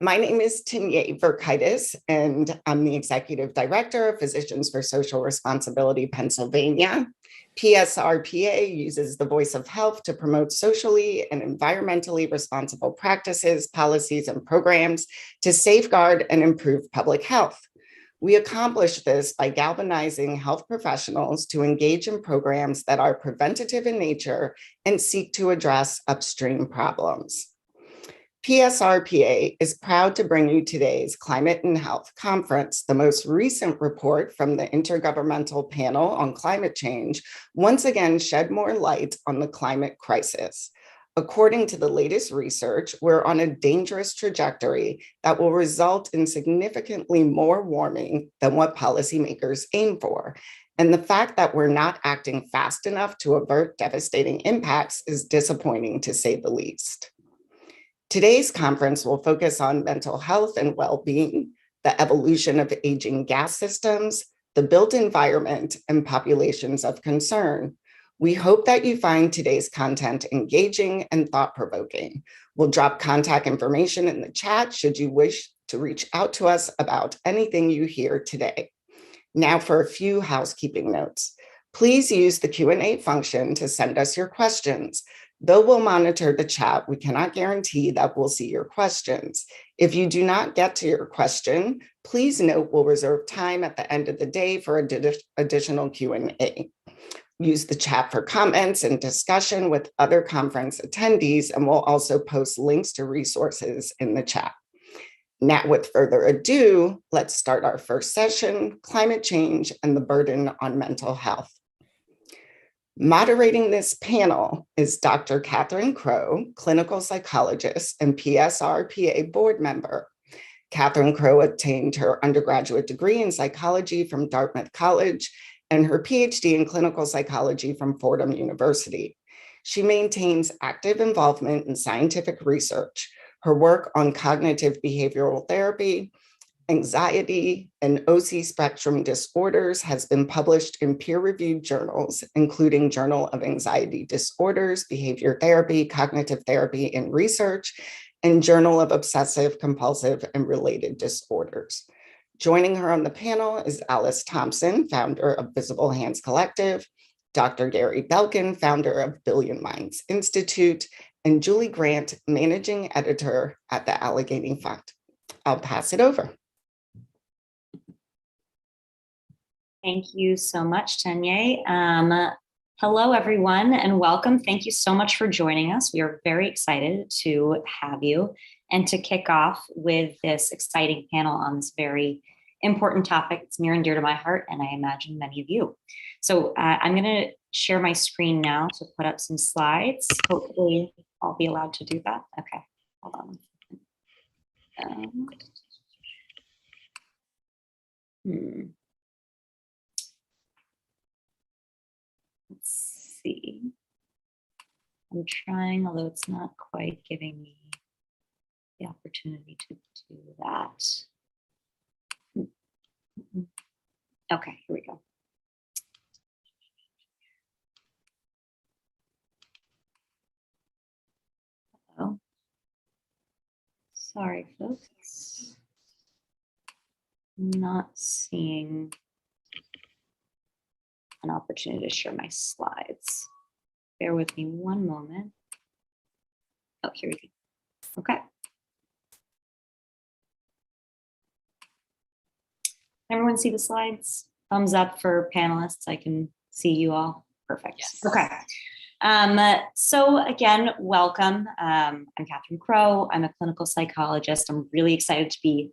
My name is Tanya Verkitis, and I'm the Executive Director of Physicians for Social Responsibility Pennsylvania. PSR PA uses the voice of health to promote socially and environmentally responsible practices, policies, and programs to safeguard and improve public health. We accomplish this by galvanizing health professionals to engage in programs that are preventative in nature and seek to address upstream problems. PSR PA is proud to bring you today's Climate and Health Conference. The most recent report from the Intergovernmental Panel on Climate Change once again shed more light on the climate crisis. According to the latest research, we're on a dangerous trajectory that will result in significantly more warming than what policymakers aim for. And the fact that we're not acting fast enough to avert devastating impacts is disappointing, to say the least. Today's conference will focus on mental health and well-being, the evolution of aging gas systems, the built environment, and populations of concern. We hope that you find today's content engaging and thought-provoking. We'll drop contact information in the chat should you wish to reach out to us about anything you hear today. Now for a few housekeeping notes. Please use the Q&A function to send us your questions. Though we'll monitor the chat, we cannot guarantee that we'll see your questions. If you do not get to your question, please note we'll reserve time at the end of the day for additional Q&A. Use the chat for comments and discussion with other conference attendees, and we'll also post links to resources in the chat. Now, with further ado, let's start our first session, Climate Change and the Burden on Mental Health. Moderating this panel is Dr. Katherine Crowe, clinical psychologist and PSR PA board member. Katherine Crowe obtained her undergraduate degree in psychology from Dartmouth College and her PhD in clinical psychology from Fordham University. She maintains active involvement in scientific research. Her work on cognitive behavioral therapy, anxiety, and OC spectrum disorders has been published in peer-reviewed journals, including Journal of Anxiety Disorders, Behavior Therapy, Cognitive Therapy and Research, and Journal of Obsessive Compulsive and Related Disorders. Joining her on the panel is Fox Thompson, founder of Visible Hands Collective, Dr. Gary Belkin, founder of Billion Minds Institute, and Julie Grant, managing editor at the Allegheny Fund. I'll pass it over. Thank you so much, Tanya. Hello, everyone, and welcome. Thank you so much for joining us. We are very excited to have you and to kick off with this exciting panel on this very important topic. It's near and dear to my heart, and I imagine many of you. So I'm going to share my screen now to put up some slides. Hopefully, I'll be allowed to do that. Okay, hold on. Let's see. I'm trying, although it's not quite giving me the opportunity to do that. Okay, here we go. Oh, sorry, folks. Not seeing an opportunity to share my slides. Bear with me one moment. Oh, here we go. Okay. Everyone see the slides? Thumbs up for panelists. I can see you all. Perfect. Yes. Okay. So again, welcome. I'm Katherine Crowe. I'm a clinical psychologist. I'm really excited to be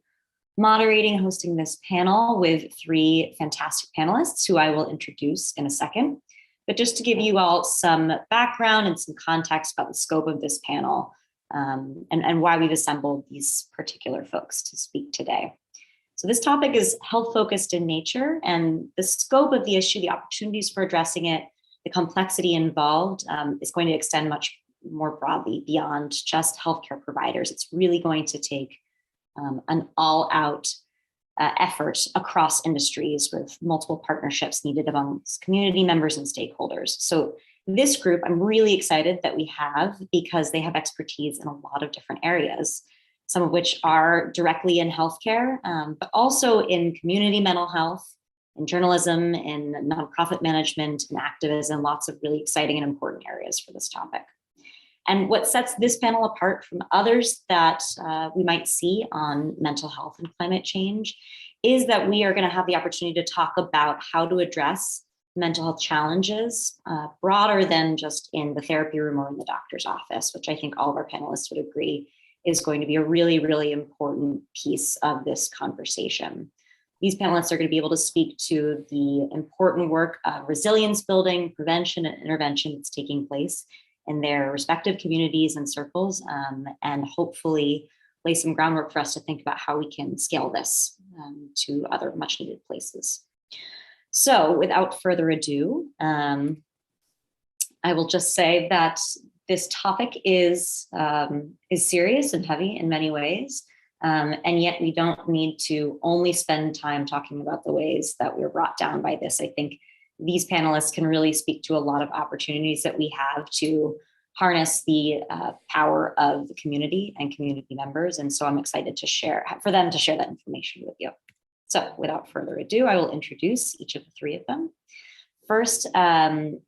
moderating, hosting this panel with three fantastic panelists who I will introduce in a second. But just to give you all some background and some context about the scope of this panel and why we've assembled these particular folks to speak today. So this topic is health focused in nature, and the scope of the issue, the opportunities for addressing it, the complexity involved is going to extend much more broadly beyond just healthcare providers. It's really going to take an all-out effort across industries with multiple partnerships needed amongst community members and stakeholders. So this group, I'm really excited that we have because they have expertise in a lot of different areas. some of which are directly in healthcare, but also in community mental health, in journalism, in nonprofit management, and activism, lots of really exciting and important areas for this topic. And what sets this panel apart from others that we might see on mental health and climate change is that we are going to have the opportunity to talk about how to address mental health challenges broader than just in the therapy room or in the doctor's office, which I think all of our panelists would agree is going to be a really, really important piece of this conversation. These panelists are going to be able to speak to the important work of resilience building, prevention, and intervention that's taking place in their respective communities and circles, and hopefully lay some groundwork for us to think about how we can scale this to other much needed places. So without further ado, I will just say that this topic is serious and heavy in many ways, and yet we don't need to only spend time talking about the ways that we're brought down by this. I think these panelists can really speak to a lot of opportunities that we have to harness the power of the community and community members. And so I'm excited to for them to share that information with you. So without further ado, I will introduce each of the three of them. First,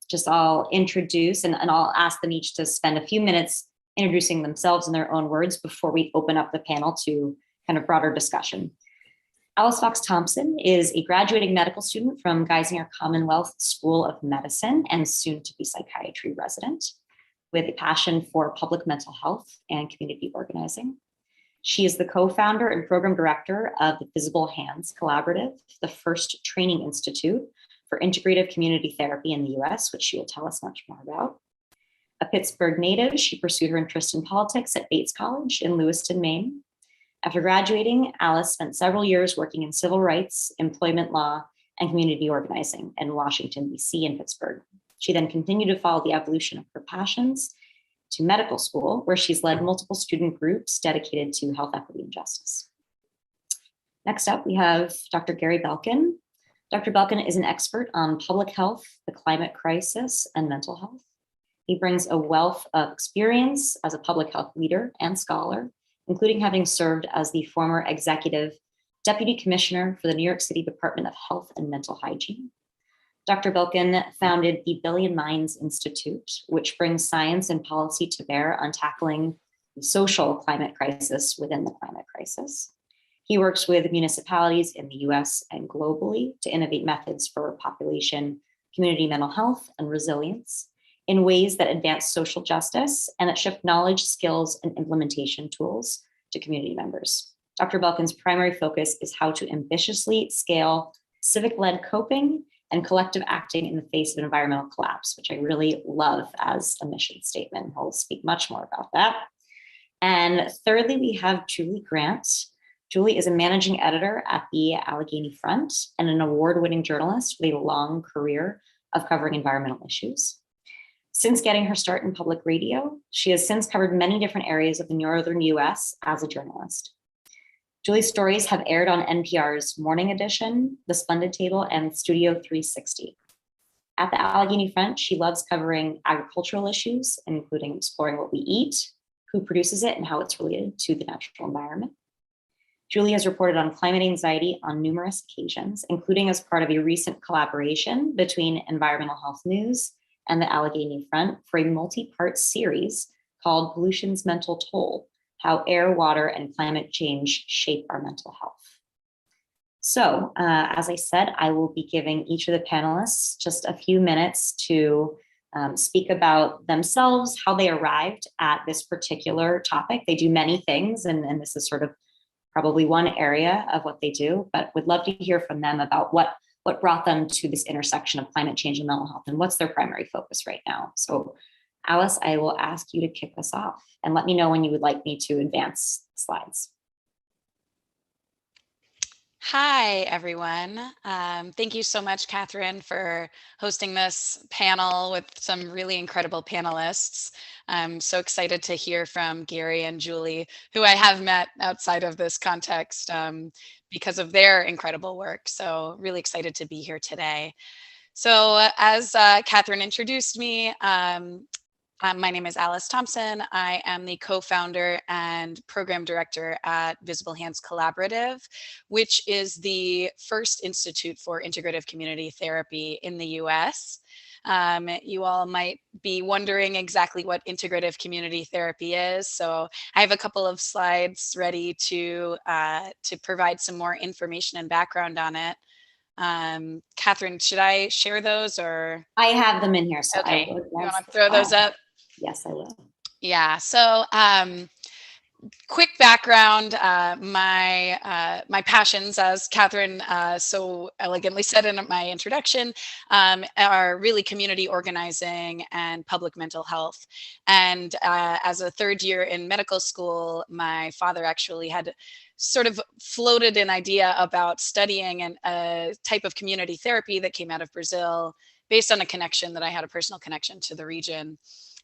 just I'll introduce and I'll ask them each to spend a few minutes introducing themselves in their own words before we open up the panel to kind of broader discussion. Alice Fox Thompson is a graduating medical student from Geisinger Commonwealth School of Medicine and soon to be psychiatry resident with a passion for public mental health and community organizing. She is the co-founder and program director of the Visible Hands Collaborative, the first training institute for integrative community therapy in the US, which she will tell us much more about. A Pittsburgh native, she pursued her interest in politics at Bates College in Lewiston, Maine. After graduating, Alice spent several years working in civil rights, employment law, and community organizing in Washington, DC and Pittsburgh. She then continued to follow the evolution of her passions to medical school, where she's led multiple student groups dedicated to health equity and justice. Next up, we have Dr. Gary Belkin. Dr. Belkin is an expert on public health, the climate crisis, and mental health. He brings a wealth of experience as a public health leader and scholar, including having served as the former executive deputy commissioner for the New York City Department of Health and Mental Hygiene. Dr. Belkin founded the Billion Minds Institute, which brings science and policy to bear on tackling the social climate crisis within the climate crisis. He works with municipalities in the US and globally to innovate methods for population, community mental health, and resilience in ways that advance social justice and that shift knowledge, skills, and implementation tools to community members. Dr. Belkin's primary focus is how to ambitiously scale civic-led coping and collective acting in the face of environmental collapse, which I really love as a mission statement. I'll speak much more about that. And thirdly, we have Julie Grant. Julie is a managing editor at the Allegheny Front and an award-winning journalist with a long career of covering environmental issues. Since getting her start in public radio, she has since covered many different areas of the northern US as a journalist. Julie's stories have aired on NPR's Morning Edition, The Splendid Table, and Studio 360. At the Allegheny Front, she loves covering agricultural issues, including exploring what we eat, who produces it, and how it's related to the natural environment. Julie has reported on climate anxiety on numerous occasions, including as part of a recent collaboration between Environmental Health News and the Allegheny Front for a multi-part series called Pollution's Mental Toll: How Air, Water, and Climate Change Shape Our Mental Health. So, as I said, I will be giving each of the panelists just a few minutes to speak about themselves, how they arrived at this particular topic. They do many things, and this is sort of probably one area of what they do, but would love to hear from them about what brought them to this intersection of climate change and mental health, and what's their primary focus right now. So Alice, I will ask you to kick us off and let me know when you would like me to advance slides. Hi, everyone. Thank you so much, Katherine, for hosting this panel with some really incredible panelists. I'm so excited to hear from Gary and Julie, who I have met outside of this context because of their incredible work. So really excited to be here today. So as Katherine introduced me, My name is Alice Thompson. I am the co-founder and program director at Visible Hands Collaborative, which is the first institute for integrative community therapy in the US. You all might be wondering exactly what integrative community therapy is. So I have a couple of slides ready to provide some more information and background on it. Catherine, should I share those or? I have them in here. So okay, I will you want to throw those up? Yes, I will. Yeah, so quick background, my passions, as Catherine so elegantly said in my introduction, are really community organizing and public mental health. And as a third year in medical school, my father actually had sort of floated an idea about studying a type of community therapy that came out of Brazil based on a connection that I had, a personal connection to the region.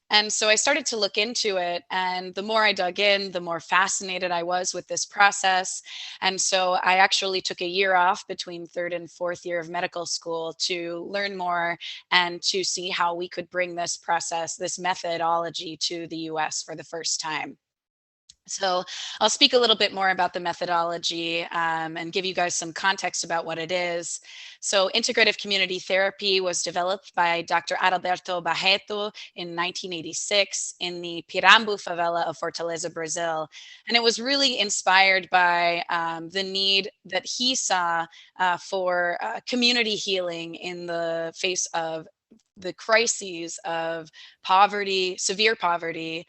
And so I started to look into it, and the more I dug in, the more fascinated I was with this process. And so I actually took a year off between third and fourth year of medical school to learn more and to see how we could bring this process, this methodology, to the US for the first time. So I'll speak a little bit more about the methodology and give you guys some context about what it is. So integrative community therapy was developed by Dr. Adalberto Barreto in 1986 in the Pirambu favela of Fortaleza, Brazil. And it was really inspired by the need that he saw for community healing in the face of the crises of poverty, severe poverty,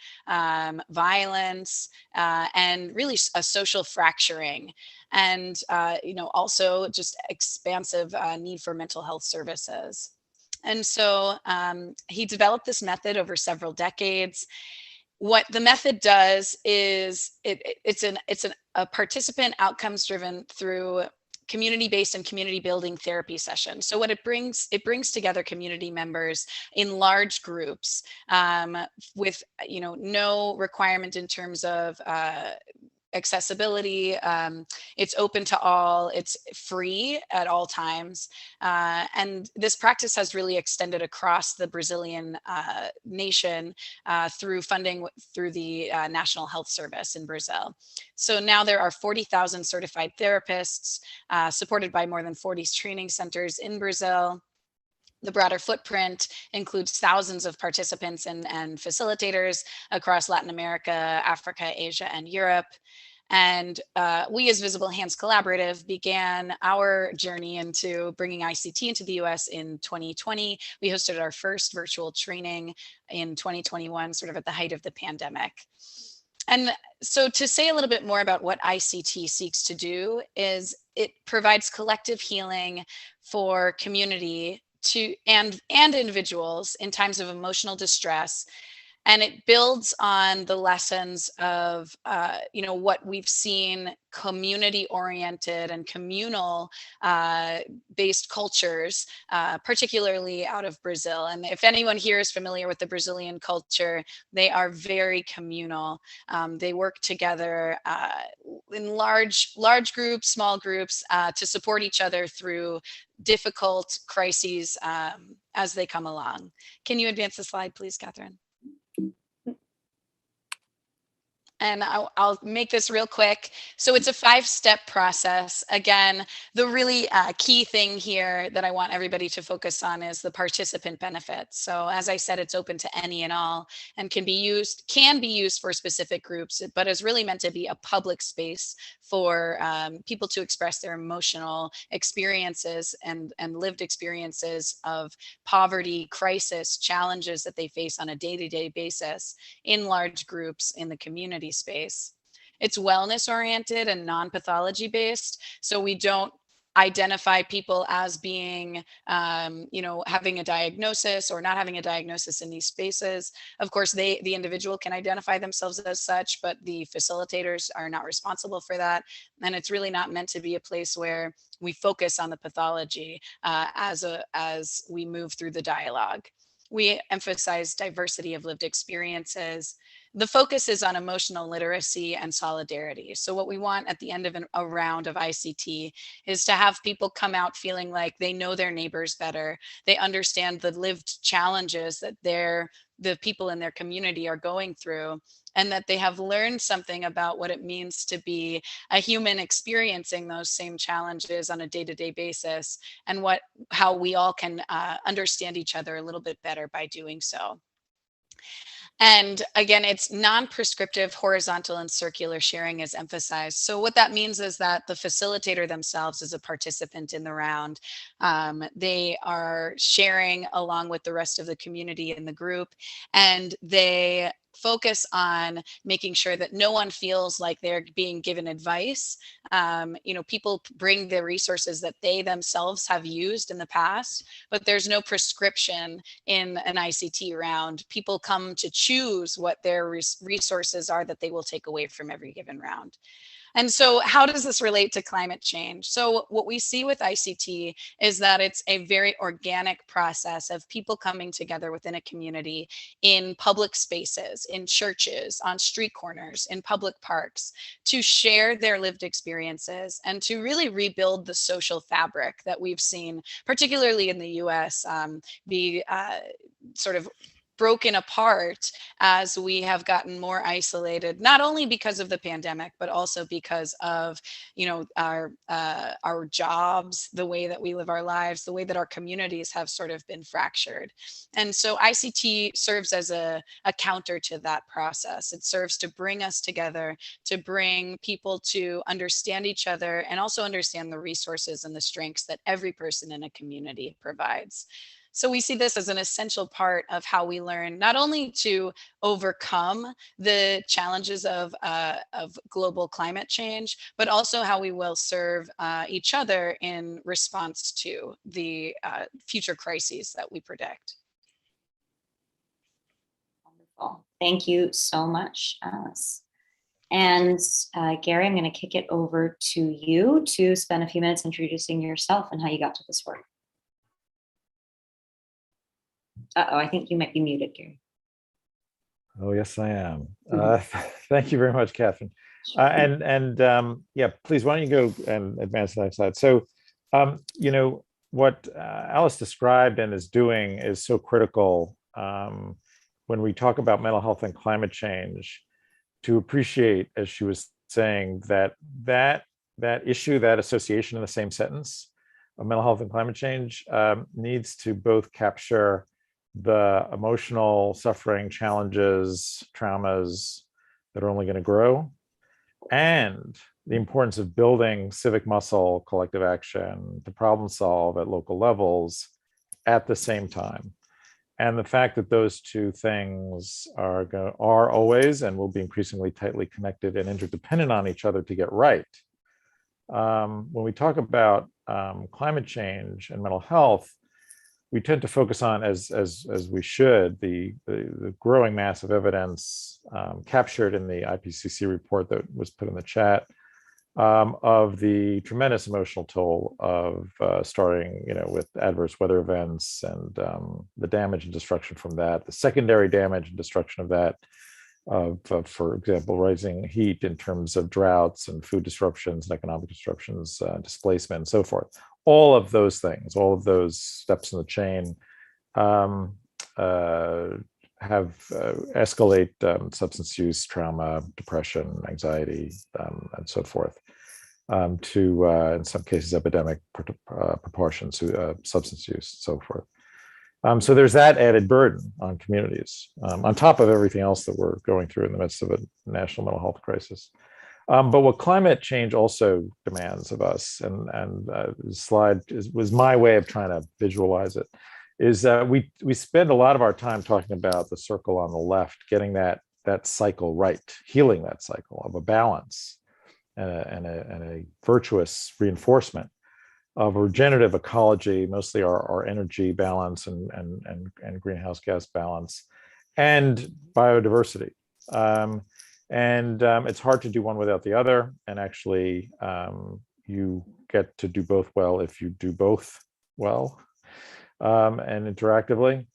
violence, and really a social fracturing, and also just expansive need for mental health services. And so he developed this method over several decades. What the method does is it's a participant outcomes driven through community-based and community building therapy sessions. So what it brings together community members in large groups with no requirement in terms of accessibility. It's open to all. It's free at all times. And this practice has really extended across the Brazilian nation through funding through the National Health Service in Brazil. So now there are 40,000 certified therapists supported by more than 40 training centers in Brazil. The broader footprint includes thousands of participants and facilitators across Latin America, Africa, Asia, and Europe. And we as Visible Hands Collaborative began our journey into bringing ICT into the US in 2020. We hosted our first virtual training in 2021, sort of at the height of the pandemic. And so to say a little bit more about what ICT seeks to do is it provides collective healing for community and individuals in times of emotional distress. And it builds on the lessons of, what we've seen community-oriented and communal-based cultures, particularly out of Brazil. And if anyone here is familiar with the Brazilian culture, they are very communal. They work together in large groups, small groups, to support each other through difficult crises as they come along. Can you advance the slide, please, Catherine? And I'll make this real quick. So it's a 5-step process. Again, the really key thing here that I want everybody to focus on is the participant benefits. So as I said, it's open to any and all and can be used for specific groups, but is really meant to be a public space for people to express their emotional experiences and lived experiences of poverty, crisis, challenges that they face on a day-to-day basis in large groups in the community space. It's wellness oriented and non-pathology based. So we don't identify people as being, having a diagnosis or not having a diagnosis in these spaces. Of course, the individual can identify themselves as such, but the facilitators are not responsible for that. And it's really not meant to be a place where we focus on the pathology as we move through the dialogue. We emphasize diversity of lived experiences. the focus is on emotional literacy and solidarity. So what we want at the end of a round of ICT is to have people come out feeling like they know their neighbors better. They understand the lived challenges that the people in their community are going through, and that they have learned something about what it means to be a human experiencing those same challenges on a day-to-day basis, and how we all can understand each other a little bit better by doing so. And again, it's non-prescriptive, horizontal, and circular sharing is emphasized. So what that means is that the facilitator themselves is a participant in the round. They are sharing along with the rest of the community in the group, and they focus on making sure that no one feels like they're being given advice. People bring the resources that they themselves have used in the past, but there's no prescription in an ICT round. People come to choose what their resources are that they will take away from every given round. And so how does this relate to climate change? So what we see with ICT is that it's a very organic process of people coming together within a community in public spaces, in churches, on street corners, in public parks, to share their lived experiences and to really rebuild the social fabric that we've seen, particularly in the US, be sort of broken apart as we have gotten more isolated, not only because of the pandemic, but also because of, our jobs, the way that we live our lives, the way that our communities have sort of been fractured. And so ICT serves as a counter to that process. It serves to bring us together, to bring people to understand each other, and also understand the resources and the strengths that every person in a community provides. So we see this as an essential part of how we learn not only to overcome the challenges of global climate change, but also how we will serve each other in response to the future crises that we predict. Wonderful. Thank you so much, Alice. And Gary, I'm going to kick it over to you to spend a few minutes introducing yourself and how you got to this work. I think you might be muted, Gary. Oh, yes, I am. Thank you very much, Katherine. Yeah, please, why don't you go and advance to the next slide. So, what Alice described and is doing is so critical when we talk about mental health and climate change, to appreciate, as she was saying, that issue, that association in the same sentence of mental health and climate change needs to both capture the emotional suffering, challenges, traumas that are only going to grow, and the importance of building civic muscle, collective action to problem solve at local levels at the same time. And the fact that those two things are always and will be increasingly tightly connected and interdependent on each other to get right. When we talk about climate change and mental health, we tend to focus on, as we should, the growing mass of evidence captured in the IPCC report that was put in the chat of the tremendous emotional toll of starting, with adverse weather events and the damage and destruction from that, the secondary damage and destruction of that, for example, rising heat in terms of droughts and food disruptions and economic disruptions, displacement, and so forth. All of those things, all of those steps in the chain escalate substance use, trauma, depression, anxiety, and so forth, to, in some cases, epidemic proportions to substance use, and so forth. So there's that added burden on communities, on top of everything else that we're going through in the midst of a national mental health crisis. But what climate change also demands of us, and the slide was my way of trying to visualize it, is that we spend a lot of our time talking about the circle on the left, getting that cycle right, healing that cycle of a balance and a virtuous reinforcement of regenerative ecology, mostly our energy balance and greenhouse gas balance, and biodiversity. It's hard to do one without the other. And actually, you get to do both well if you do both well and interactively.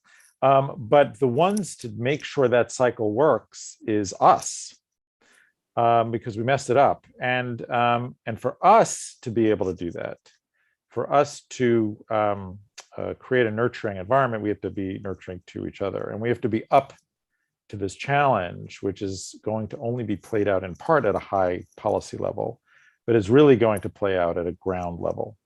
But the ones to make sure that cycle works is us, because we messed it up. And for us to be able to do that, for us to create a nurturing environment, we have to be nurturing to each other. And we have to be up to this challenge, which is going to only be played out in part at a high policy level, but is really going to play out at a ground level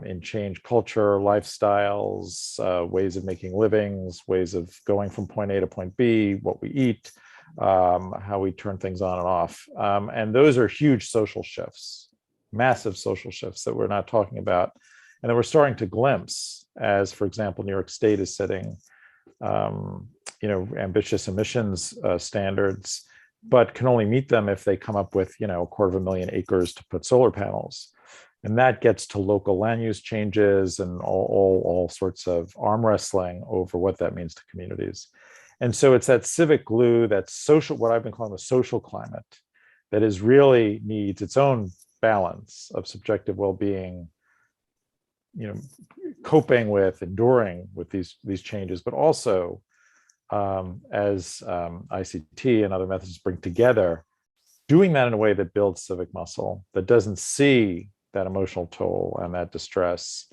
in change culture, lifestyles, ways of making livings, ways of going from point A to point B, what we eat, how we turn things on and off. And those are huge social shifts, massive social shifts that we're not talking about and that we're starting to glimpse as, for example, New York State is setting ambitious emissions standards, but can only meet them if they come up with, 250,000 acres to put solar panels. And that gets to local land use changes and all sorts of arm wrestling over what that means to communities. And so it's that civic glue, that social, what I've been calling the social climate, that is really needs its own balance of subjective well-being, coping with, enduring with these changes, but also as ICT and other methods bring together, doing that in a way that builds civic muscle, that doesn't see that emotional toll and that distress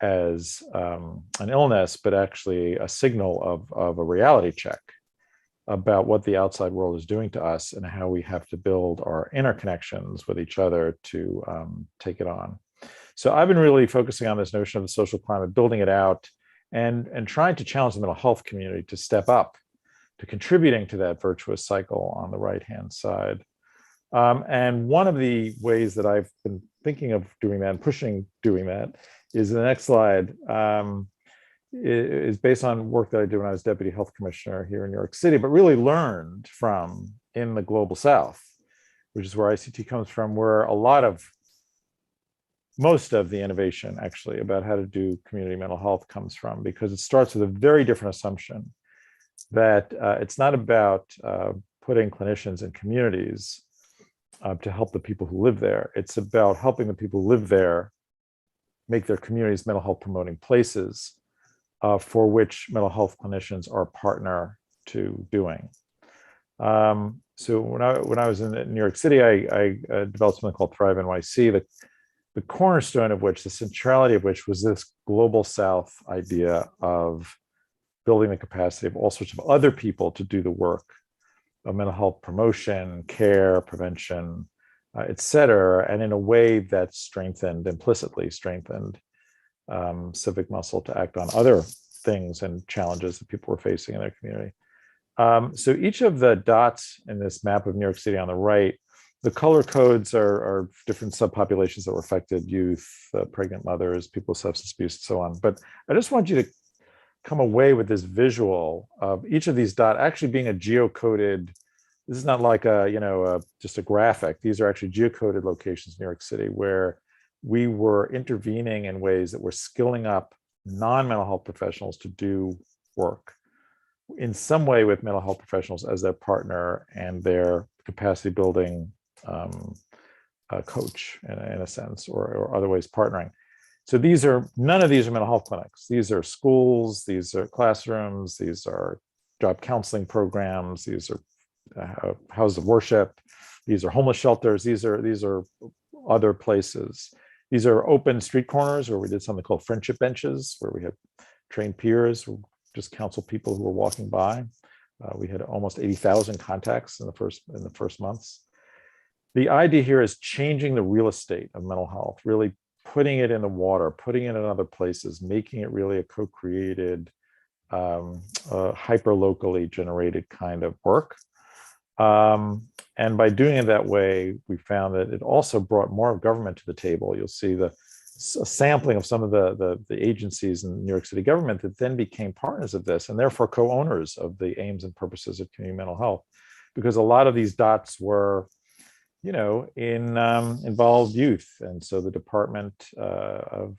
as an illness, but actually a signal of a reality check about what the outside world is doing to us and how we have to build our interconnections with each other to take it on. So I've been really focusing on this notion of the social climate, building it out, and trying to challenge the mental health community to step up to contributing to that virtuous cycle on the right-hand side. And one of the ways that I've been thinking of doing that and pushing doing that is the next slide, is based on work that I did when I was deputy health commissioner here in New York City, but really learned from in the global South, which is where ICT comes from, where most of the innovation actually about how to do community mental health comes from, because it starts with a very different assumption that it's not about putting clinicians in communities to help the people who live there. It's about helping the people who live there make their communities mental health promoting places for which mental health clinicians are partner to doing. So when I was in New York City, I developed something called Thrive NYC, the cornerstone of which, the centrality of which was this global South idea of building the capacity of all sorts of other people to do the work of mental health promotion, care, prevention, et cetera, and in a way that implicitly strengthened civic muscle to act on other things and challenges that people were facing in their community. So each of the dots in this map of New York City on the right, the color codes are different subpopulations that were affected: youth, pregnant mothers, people with substance abuse, and so on. But I just want you to come away with this visual of each of these dots actually being a geocoded. This is not like just a graphic. These are actually geocoded locations in New York City where we were intervening in ways that were skilling up non-mental health professionals to do work in some way with mental health professionals as their partner and their capacity building coach in a sense, or other ways partnering. So none of these are mental health clinics. These are schools, these are classrooms, these are job counseling programs, these are houses of worship, these are homeless shelters, these are other places. These are open street corners where we did something called friendship benches, where we had trained peers who just counsel people who were walking by. We had almost 80,000 contacts in the first months. The idea here is changing the real estate of mental health, really putting it in the water, putting it in other places, making it really a co-created, hyper-locally generated kind of work. And by doing it that way, we found that it also brought more of government to the table. You'll see a sampling of some of the agencies in New York City government that then became partners of this and therefore co-owners of the aims and purposes of community mental health, because a lot of these dots were involved youth. And so the Department of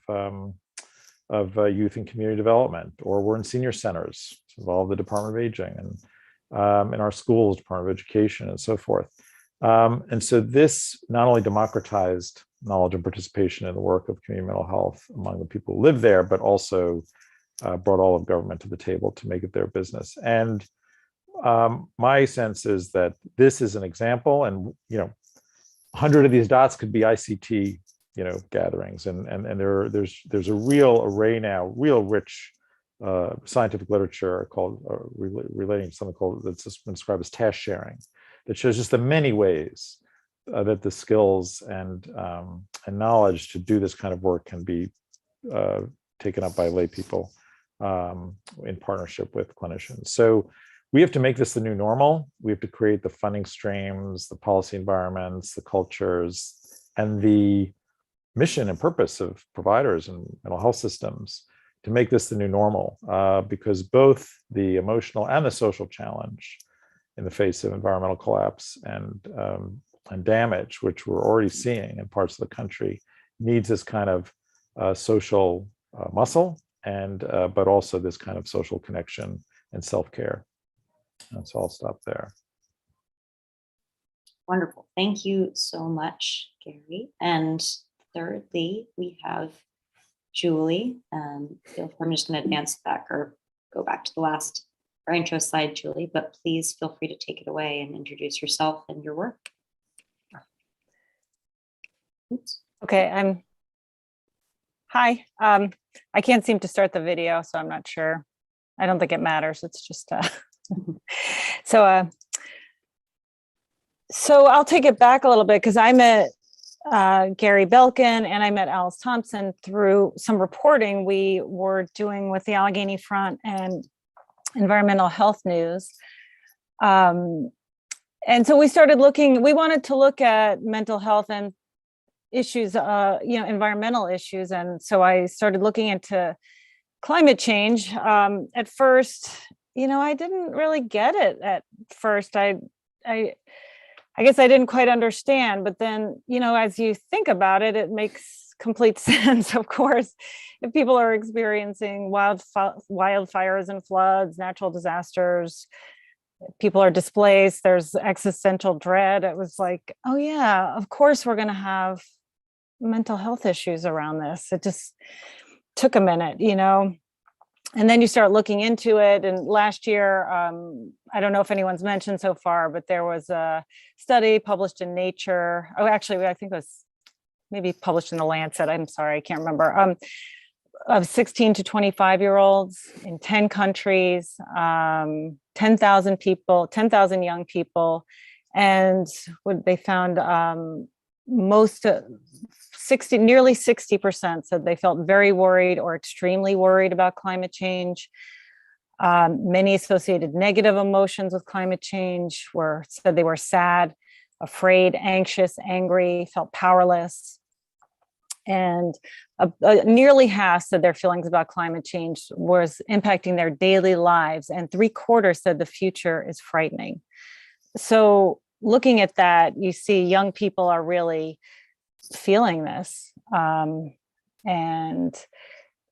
Youth and Community Development, or we're in senior centers, involved the Department of Aging, and in our schools, Department of Education, and so forth. And so this not only democratized knowledge and participation in the work of community mental health among the people who live there, but also brought all of government to the table to make it their business. And my sense is that this is an example, and 100 of these dots could be ICT, gatherings, and there's a real array now, real rich scientific literature called relating to something called that's been described as task sharing, that shows just the many ways that the skills and knowledge to do this kind of work can be taken up by lay people in partnership with clinicians. So we have to make this the new normal. We have to create the funding streams, the policy environments, the cultures, and the mission and purpose of providers and mental health systems to make this the new normal, because both the emotional and the social challenge in the face of environmental collapse and damage, which we're already seeing in parts of the country, needs this kind of social muscle, and but also this kind of social connection and self-care. And so I'll stop there. Wonderful. Thank you so much, Gary. And thirdly, we have Julie. I'm just going to advance back or go back to the last our intro slide, Julie, but please feel free to take it away and introduce yourself and your work. Oops. Okay, hi. I can't seem to start the video, so I'm not sure. I don't think it matters. It's just so I'll take it back a little bit, because I met Gary Belkin and I met Fox Thompson through some reporting we were doing with the Allegheny Front and Environmental Health News. And so we started looking, we wanted to look at mental health and issues, environmental issues. And so I started looking into climate change. At first, I didn't really get it at first. I guess I didn't quite understand, but then, as you think about it, it makes complete sense. Of course, if people are experiencing wildfires and floods, natural disasters, people are displaced, there's existential dread. It was like, oh yeah, of course we're going to have mental health issues around this. It just took a minute, and then you start looking into it. And last year, I don't know if anyone's mentioned so far, but there was a study published in Nature. Oh, actually, I think it was maybe published in the Lancet. I'm sorry, I can't remember. Of 16 to 25-year-olds in 10 countries, 10,000 people, 10,000 young people. And what they found, nearly 60% said they felt very worried or extremely worried about climate change. Many associated negative emotions with climate change said they were sad, afraid, anxious, angry, felt powerless. And nearly half said their feelings about climate change was impacting their daily lives, and 3/4 said the future is frightening. So looking at that, you see young people are really feeling this. And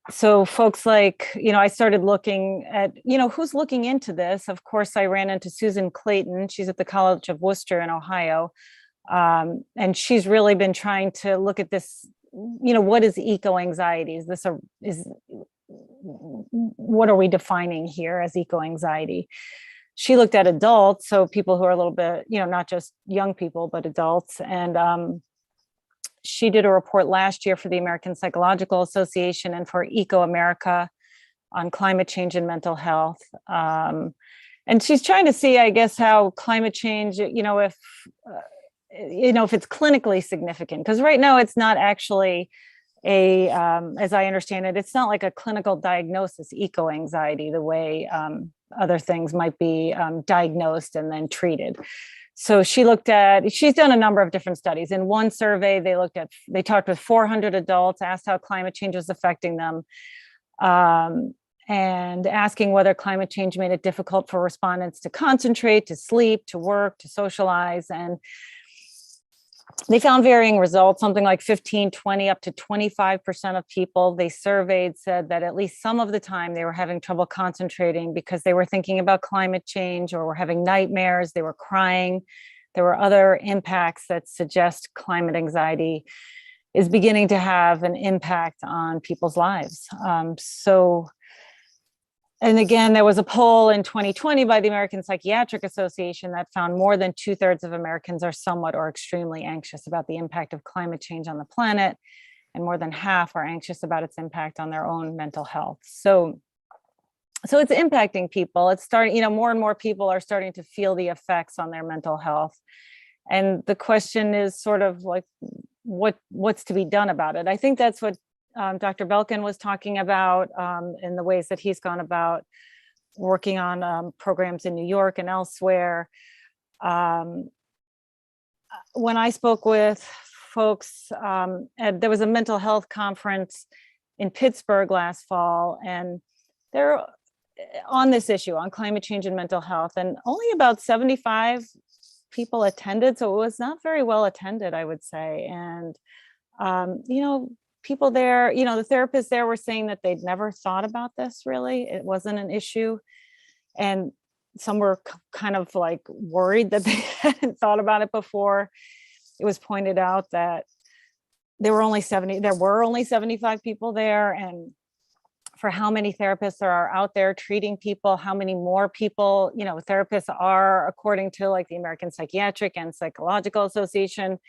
so folks like, I started looking at, who's looking into this. Of course, I ran into Susan Clayton. She's at the College of Worcester in Ohio. And she's really been trying to look at this, what is eco-anxiety? What are we defining here as eco-anxiety? She looked at adults, so people who are a little bit, not just young people, but adults. And she did a report last year for the American Psychological Association and for Eco America on climate change and mental health. And she's trying to see, I guess, how climate change, if it's clinically significant, because right now it's not actually as I understand it, it's not like a clinical diagnosis, eco-anxiety, the way other things might be diagnosed and then treated. So she's done a number of different studies. In one survey, they talked with 400 adults, asked how climate change was affecting them, and asking whether climate change made it difficult for respondents to concentrate, to sleep, to work, to socialize. And they found varying results. Something like 15, 20, up to 25% of people they surveyed said that at least some of the time they were having trouble concentrating because they were thinking about climate change or were having nightmares, they were crying. There were other impacts that suggest climate anxiety is beginning to have an impact on people's lives. So And again, there was a poll in 2020 by the American Psychiatric Association that found more than 2/3 of Americans are somewhat or extremely anxious about the impact of climate change on the planet, and more than half are anxious about its impact on their own mental health. So it's impacting people. It's starting, more and more people are starting to feel the effects on their mental health. And the question is sort of like, what's to be done about it? I think that's what Dr. Belkin was talking about in the ways that he's gone about working on programs in New York and elsewhere. When I spoke with folks, there was a mental health conference in Pittsburgh last fall, and they're on this issue on climate change and mental health, and only about 75 people attended. So it was not very well attended, I would say. And, people there, the therapists there were saying that they'd never thought about this really. It wasn't an issue. And some were kind of like worried that they hadn't thought about it before. It was pointed out that there were only 75 people there, and for how many therapists there are out there treating people, how many more people, therapists are, according to like the American Psychiatric and Psychological Association,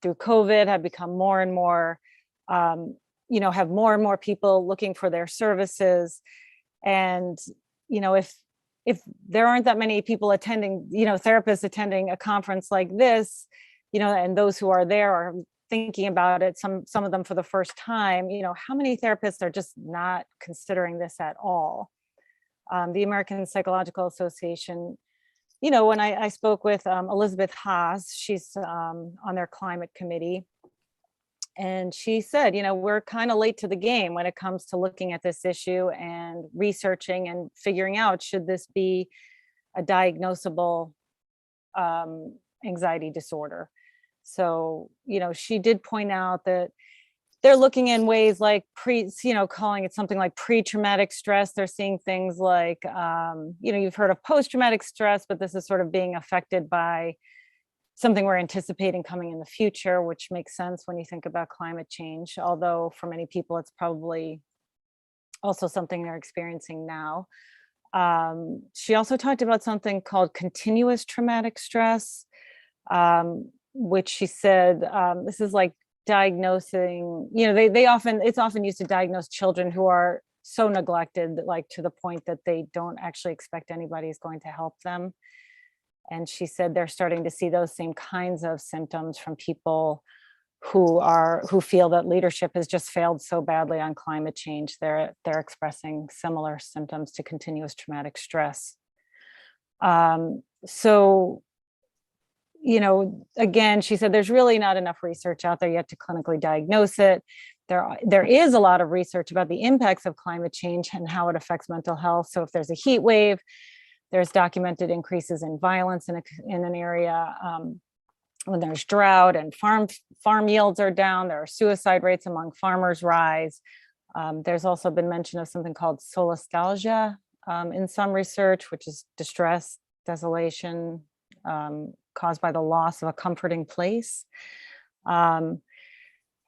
through COVID have become more and more, have more and more people looking for their services. And, if there aren't that many people attending, therapists attending a conference like this, and those who are there are thinking about it, some of them for the first time, how many therapists are just not considering this at all? The American Psychological Association, when I spoke with Elizabeth Haas, she's on their climate committee, and she said, we're kind of late to the game when it comes to looking at this issue and researching and figuring out, should this be a diagnosable anxiety disorder? So, she did point out that they're looking in ways like calling it something like pre-traumatic stress. They're seeing things like, you've heard of post-traumatic stress, but this is sort of being affected by something we're anticipating coming in the future, which makes sense when you think about climate change. Although for many people, it's probably also something they're experiencing now. She also talked about something called continuous traumatic stress, which she said, this is like diagnosing, it's often used to diagnose children who are so neglected, like to the point that they don't actually expect anybody is going to help them. And she said they're starting to see those same kinds of symptoms from people who feel that leadership has just failed so badly on climate change. They're expressing similar symptoms to continuous traumatic stress. So, again, she said there's really not enough research out there yet to clinically diagnose it. There is a lot of research about the impacts of climate change and how it affects mental health. So if there's a heat wave, there's documented increases in violence in an area. When there's drought and farm yields are down, there are suicide rates among farmers rise. There's also been mention of something called solastalgia in some research, which is distress, desolation, caused by the loss of a comforting place. And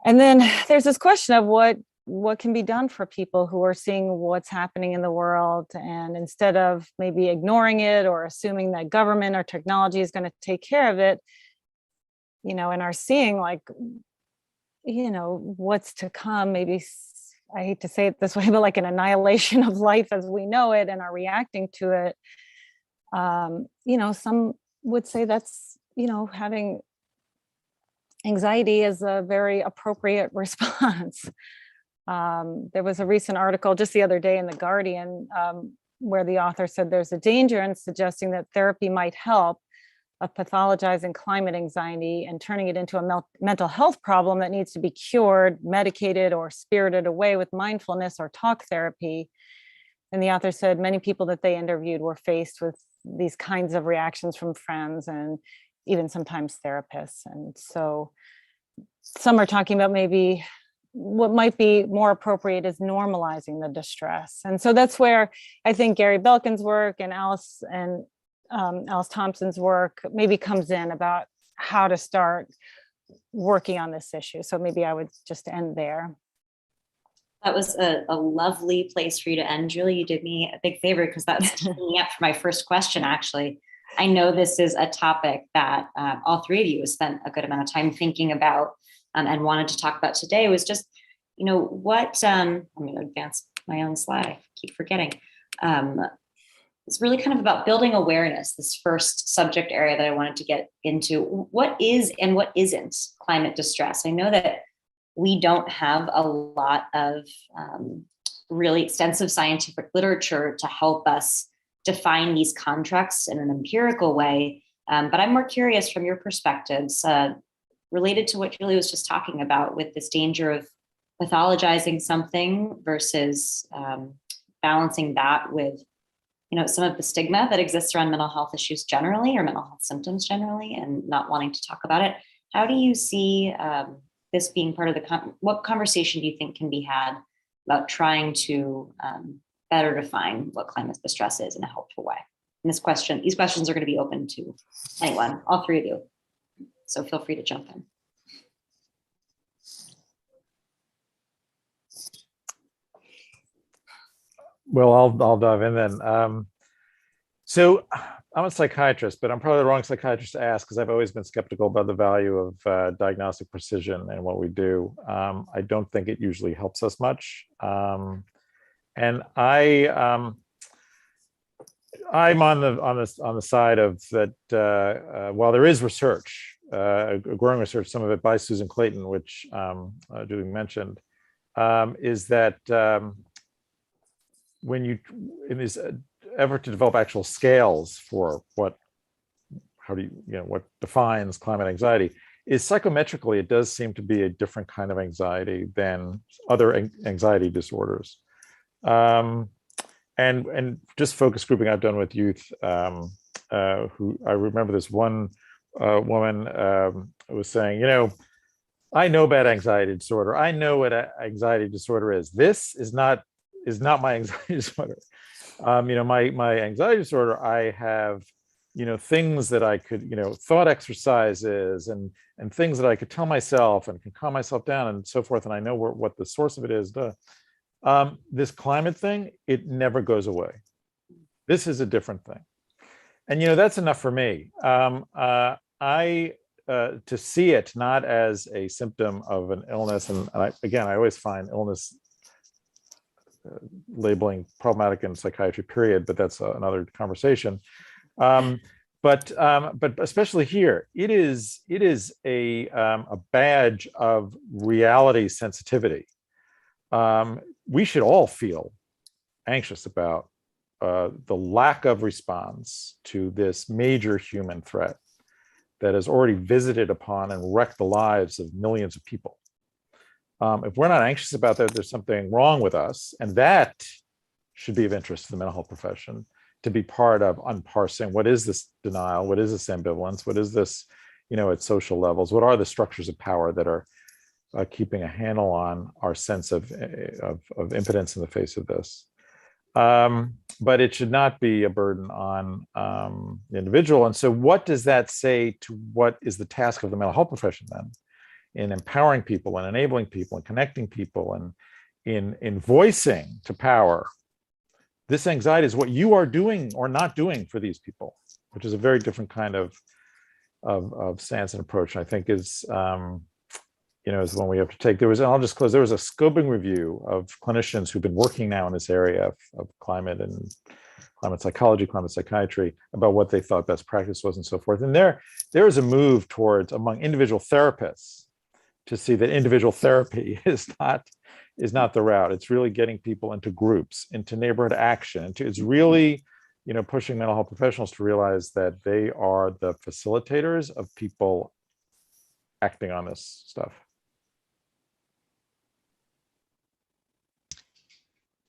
then there's this question of what can be done for people who are seeing what's happening in the world, and instead of maybe ignoring it or assuming that government or technology is going to take care of it, and are seeing what's to come, maybe, I hate to say it this way, but like an annihilation of life as we know it, and are reacting to it. Some would say that's, having anxiety is a very appropriate response. There was a recent article just the other day in The Guardian where the author said there's a danger in suggesting that therapy might help of pathologizing climate anxiety and turning it into a mental health problem that needs to be cured, medicated, or spirited away with mindfulness or talk therapy. And the author said many people that they interviewed were faced with these kinds of reactions from friends and even sometimes therapists. And so some are talking about maybe what might be more appropriate is normalizing the distress. And so that's where I think Gary Belkin's work and Alice Thompson's work maybe comes in about how to start working on this issue. So maybe I would just end there. That was a lovely place for you to end, Julie. You did me a big favor because that's teeing me up for my first question, actually. I know this is a topic that all three of you have spent a good amount of time thinking about and wanted to talk about today. Was just, what, I'm going to advance my own slide. I keep forgetting. It's really kind of about building awareness, this first subject area that I wanted to get into. What is and what isn't climate distress? I know that we don't have a lot of really extensive scientific literature to help us define these contracts in an empirical way. But I'm more curious from your perspectives related to what Julie was just talking about with this danger of pathologizing something versus balancing that with some of the stigma that exists around mental health issues generally, or mental health symptoms generally, and not wanting to talk about it. How do you see this being part of what conversation do you think can be had about trying to better define what climate distress is in a helpful way? And these questions are going to be open to anyone, all three of you. So feel free to jump in. Well, I'll dive in then. So I'm a psychiatrist, but I'm probably the wrong psychiatrist to ask because I've always been skeptical about the value of diagnostic precision and what we do. I don't think it usually helps us much. And I'm on the side of that. While there is research, growing research, some of it by Susan Clayton, which Julie mentioned, is that when you in this effort to develop actual scales for what defines climate anxiety, is psychometrically it does seem to be a different kind of anxiety than other anxiety disorders. And just focus grouping I've done with youth, who I remember this one woman was saying, I know about anxiety disorder. I know what anxiety disorder is. This is not my anxiety disorder. My anxiety disorder, I have, things that I could, thought exercises and things that I could tell myself and can calm myself down and so forth. And I know what the source of it is. This climate thing, it never goes away. This is a different thing. And, that's enough for me. To see it not as a symptom of an illness, and I always find illness labeling problematic in psychiatry, period, but that's another conversation. But especially here, it is a badge of reality sensitivity. We should all feel anxious about the lack of response to this major human threat that has already visited upon and wrecked the lives of millions of people. If we're not anxious about that, there's something wrong with us. And that should be of interest to the mental health profession, to be part of unparsing what is this denial, what is this ambivalence, what is this, at social levels, what are the structures of power that are keeping a handle on our sense of impotence in the face of this. But it should not be a burden on the individual. And so what does that say to what is the task of the mental health profession then? In empowering people and enabling people and connecting people and in voicing to power, this anxiety is what you are doing or not doing for these people, which is a very different kind of stance and approach. And I think is is the one we have to take. I'll just close. There was a scoping review of clinicians who've been working now in this area of climate and climate psychology, climate psychiatry, about what they thought best practice was and so forth. And there is a move towards among individual therapists to see that individual therapy is not the route. It's really getting people into groups, into neighborhood action. It's really, pushing mental health professionals to realize that they are the facilitators of people acting on this stuff.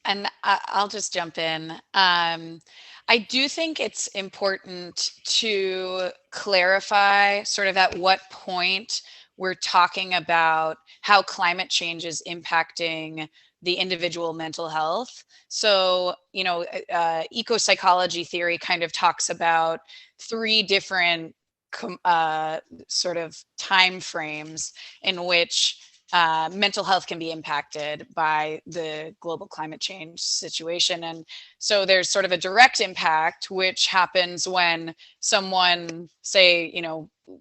And I'll just jump in. I do think it's important to clarify sort of at what point we're talking about how climate change is impacting the individual mental health. So, eco-psychology theory kind of talks about three different sort of time frames in which mental health can be impacted by the global climate change situation. And so there's sort of a direct impact, which happens when someone, say,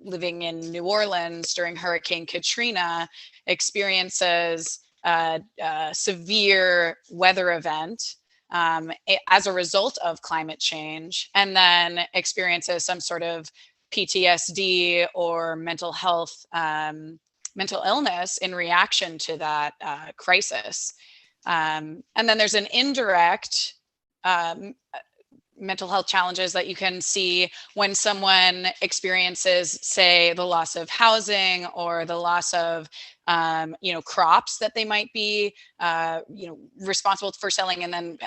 living in New Orleans during Hurricane Katrina, experiences a severe weather event as a result of climate change, and then experiences some sort of PTSD or mental health, mental illness in reaction to that crisis. And then there's an indirect mental health challenges that you can see when someone experiences, say, the loss of housing or the loss of crops that they might be responsible for selling and then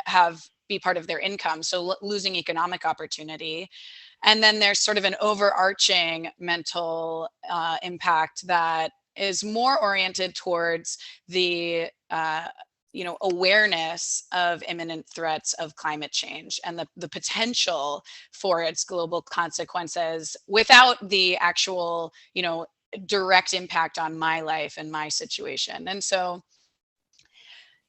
be part of their income, so losing economic opportunity. And then there's sort of an overarching mental impact that is more oriented towards the awareness of imminent threats of climate change and the potential for its global consequences without the actual, direct impact on my life and my situation. And so,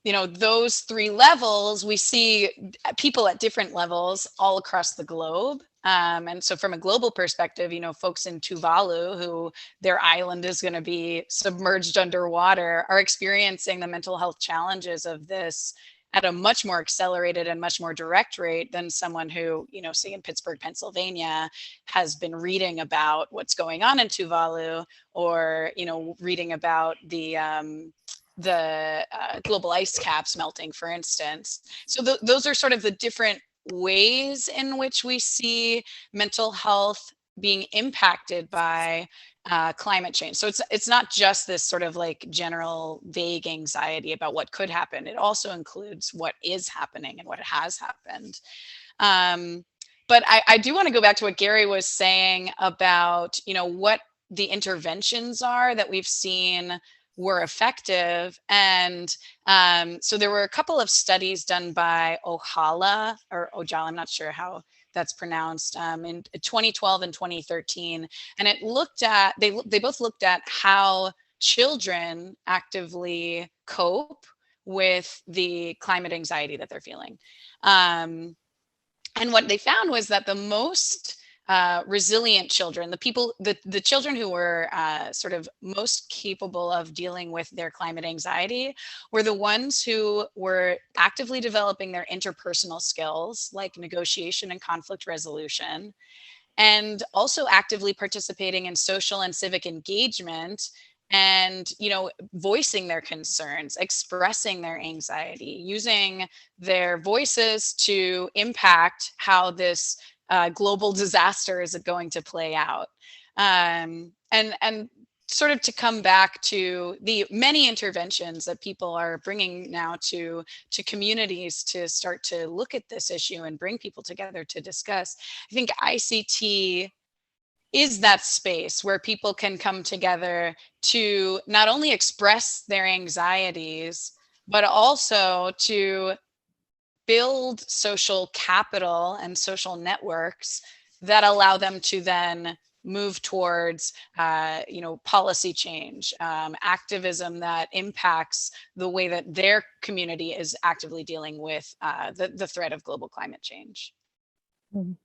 those three levels, we see people at different levels all across the globe. And so from a global perspective, folks in Tuvalu, who their island is going to be submerged underwater, are experiencing the mental health challenges of this at a much more accelerated and much more direct rate than someone who, say in Pittsburgh, Pennsylvania, has been reading about what's going on in Tuvalu, or, reading about the global ice caps melting, for instance. So those are sort of the different ways in which we see mental health being impacted by climate change. So it's not just this sort of like general vague anxiety about what could happen. It also includes what is happening and what has happened. But I do want to go back to what Gary was saying about, what the interventions are that we've seen were effective. And so there were a couple of studies done by Ojala, I'm not sure how that's pronounced, in 2012 and 2013. And it looked at, they both looked at how children actively cope with the climate anxiety that they're feeling. And what they found was that the most resilient children, the children who were sort of most capable of dealing with their climate anxiety, were the ones who were actively developing their interpersonal skills, like negotiation and conflict resolution, and also actively participating in social and civic engagement, and voicing their concerns, expressing their anxiety, using their voices to impact how this global disaster is going to play out. And sort of to come back to the many interventions that people are bringing now to communities to start to look at this issue and bring people together to discuss. I think ICT is that space where people can come together to not only express their anxieties, but also to build social capital and social networks that allow them to then move towards, policy change, activism that impacts the way that their community is actively dealing with the threat of global climate change. Mhm.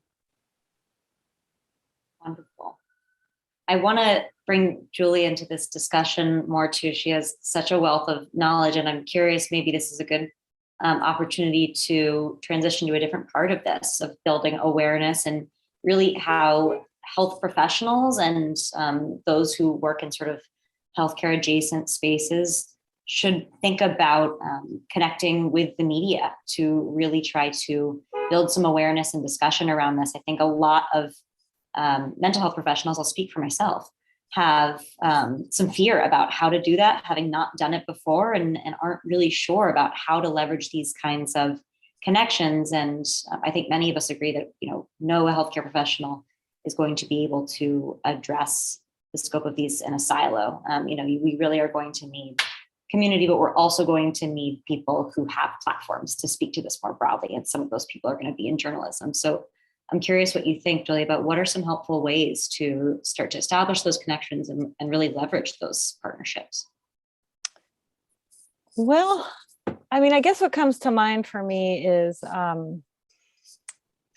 Wonderful. I want to bring Julie into this discussion more too. She has such a wealth of knowledge, and I'm curious, maybe this is a good opportunity to transition to a different part of this, of building awareness, and really how health professionals and those who work in sort of healthcare adjacent spaces should think about connecting with the media to really try to build some awareness and discussion around this. I think a lot of mental health professionals, I'll speak for myself, have some fear about how to do that, having not done it before, and aren't really sure about how to leverage these kinds of connections. And I think many of us agree that, no healthcare professional is going to be able to address the scope of these in a silo. We really are going to need community, but we're also going to need people who have platforms to speak to this more broadly. And some of those people are going to be in journalism. So I'm curious what you think, Julie, about what are some helpful ways to start to establish those connections and really leverage those partnerships? Well, I mean, I guess what comes to mind for me is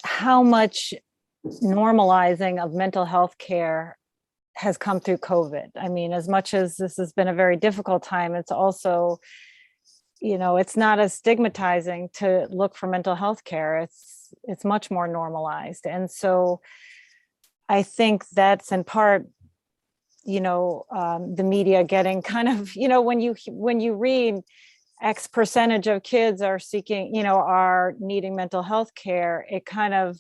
how much normalizing of mental health care has come through COVID. I mean, as much as this has been a very difficult time, it's also, it's not as stigmatizing to look for mental health care. It's much more normalized. And so I think that's in part, the media getting kind of, when you read X percentage of kids are seeking, are needing mental health care, it kind of,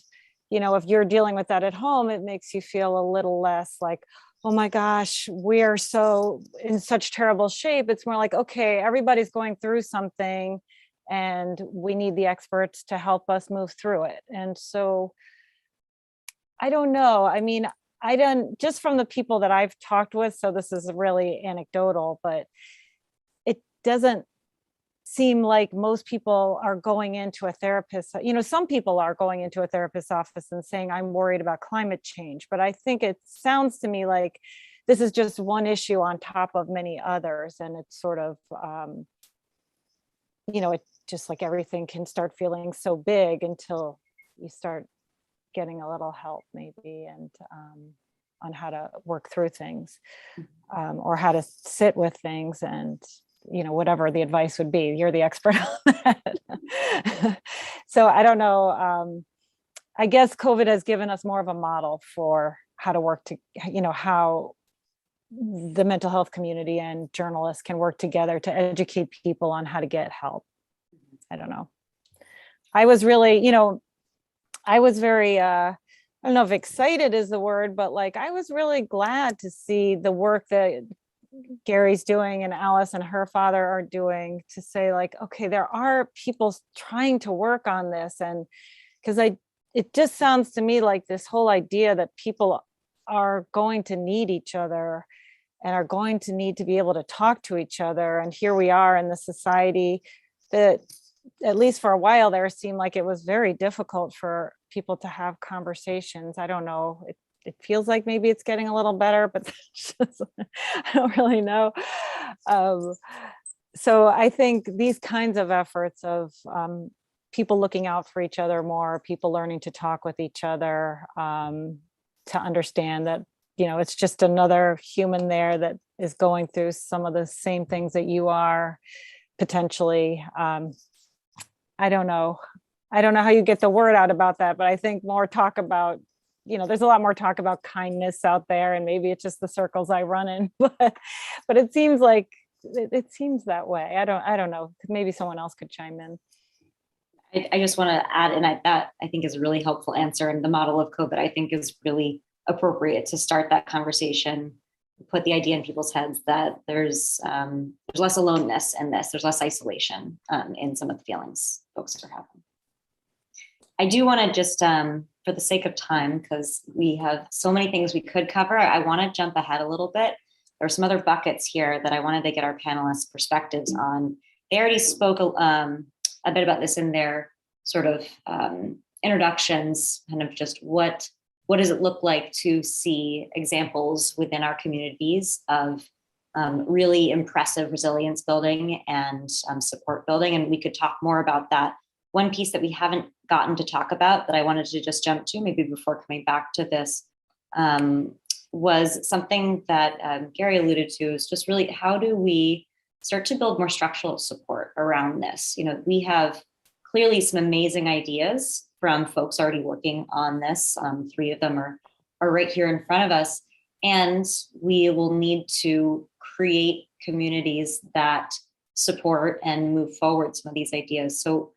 if you're dealing with that at home, it makes you feel a little less like, oh my gosh, we are so in such terrible shape. It's more like, okay, everybody's going through something and we need the experts to help us move through it. And so I don't know. I mean, I don't, just from the people that I've talked with, so this is really anecdotal, but it doesn't seem like most people are going into a therapist. Some people are going into a therapist's office and saying, I'm worried about climate change, but I think it sounds to me like this is just one issue on top of many others. And it's sort of, it's just like everything can start feeling so big until you start getting a little help maybe, and on how to work through things, or how to sit with things, and whatever the advice would be. You're the expert on that. So I don't know. I guess COVID has given us more of a model for how to work to, how the mental health community and journalists can work together to educate people on how to get help. I don't know. I was really, I was very, I don't know if excited is the word, but like, I was really glad to see the work that Gary's doing and Alice and her father are doing, to say like, okay, there are people trying to work on this. And because it just sounds to me like this whole idea that people are going to need each other and are going to need to be able to talk to each other. And here we are in the society that, at least for a while there, seemed like it was very difficult for people to have conversations. I don't know. It feels like maybe it's getting a little better, but just, I don't really know. So I think these kinds of efforts of people looking out for each other more, people learning to talk with each other, to understand that, it's just another human there that is going through some of the same things that you are potentially. I don't know how you get the word out about that, but I think more talk about, there's a lot more talk about kindness out there, and maybe it's just the circles I run in, but it seems like it seems that way. I don't know. Maybe someone else could chime in. I just want to add, and that I think is a really helpful answer. And the model of COVID, I think, is really appropriate to start that conversation, put the idea in people's heads that there's less aloneness in this, there's less isolation in some of the feelings folks are having. I do want to just, for the sake of time, because we have so many things we could cover, I want to jump ahead a little bit. There are some other buckets here that I wanted to get our panelists' perspectives on. They already spoke a bit about this in their sort of introductions, kind of just what does it look like to see examples within our communities of really impressive resilience building and support building. And we could talk more about that. One piece that we haven't gotten to talk about that I wanted to just jump to maybe before coming back to this was something that Gary alluded to, is just really how do we start to build more structural support around this? We have clearly some amazing ideas from folks already working on this. 3 of them are right here in front of us. And we will need to create communities that support and move forward some of these ideas. So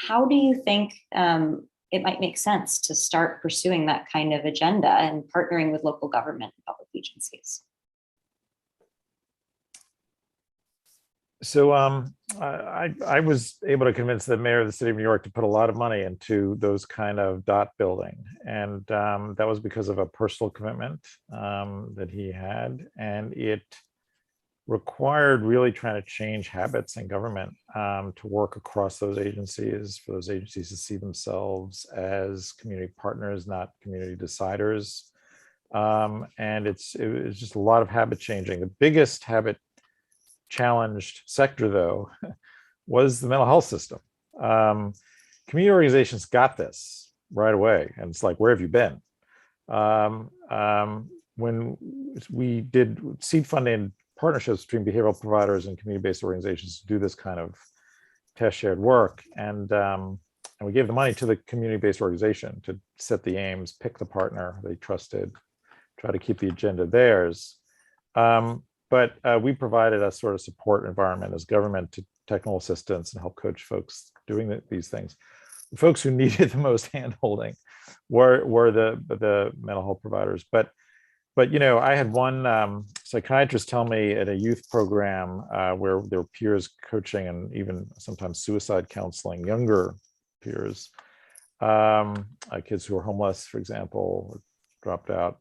how do you think it might make sense to start pursuing that kind of agenda and partnering with local government and public agencies? So I was able to convince the mayor of the city of New York to put a lot of money into those kind of dot building. And that was because of a personal commitment that he had. And it required really trying to change habits in government to work across those agencies, for those agencies to see themselves as community partners, not community deciders. And it was just a lot of habit changing. The biggest habit challenged sector, though, was the mental health system. Community organizations got this right away, and it's like, where have you been? When we did seed funding partnerships between behavioral providers and community-based organizations to do this kind of test shared work, and we gave the money to the community-based organization to set the aims, pick the partner they trusted, try to keep the agenda theirs. But we provided a sort of support environment as government to technical assistance and help coach folks doing these things. The folks who needed the most handholding were the mental health providers. But I had one psychiatrist tell me at a youth program where there were peers coaching and even sometimes suicide counseling younger peers, kids who were homeless, for example, dropped out.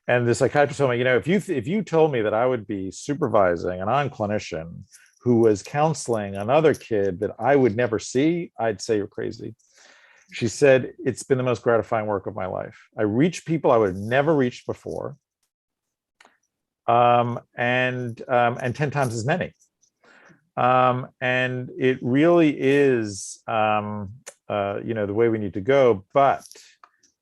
And the psychiatrist told me, if you told me that I would be supervising an on-clinician who was counseling another kid that I would never see, I'd say you're crazy. She said, it's been the most gratifying work of my life. I reach people I would have never reached before, and 10 times as many. And it really is, the way we need to go, but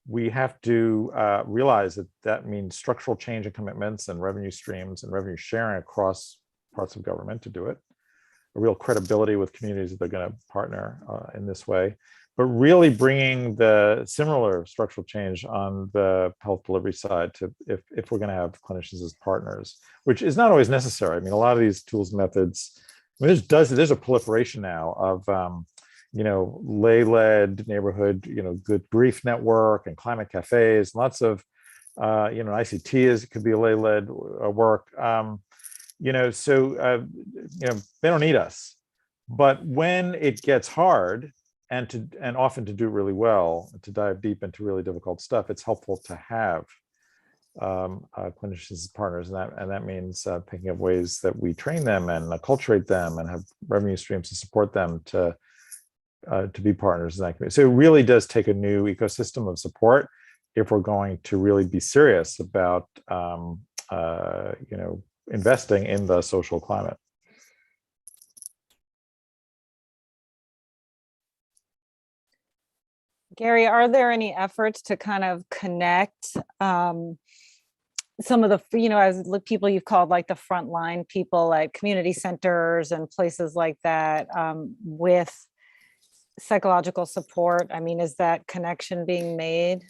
we have to realize that means structural change in commitments and revenue streams and revenue sharing across parts of government to do it, a real credibility with communities that they're going to partner in this way, but really bringing the similar structural change on the health delivery side to if we're going to have clinicians as partners, which is not always necessary. I mean, a lot of these tools and methods, there's a proliferation now of lay-led neighborhood, good grief network and climate cafes, lots of, ICT could be a lay-led work. So they don't need us. But when it gets hard and often to do really well, to dive deep into really difficult stuff, it's helpful to have clinicians as partners, and that means thinking of ways that we train them and acculturate them and have revenue streams to support them to be partners in that community. So it really does take a new ecosystem of support if we're going to really be serious about investing in the social climate. Gary, are there any efforts to kind of connect some of the, as people you've called like the frontline people, like community centers and places like that, with psychological support? I mean, is that connection being made?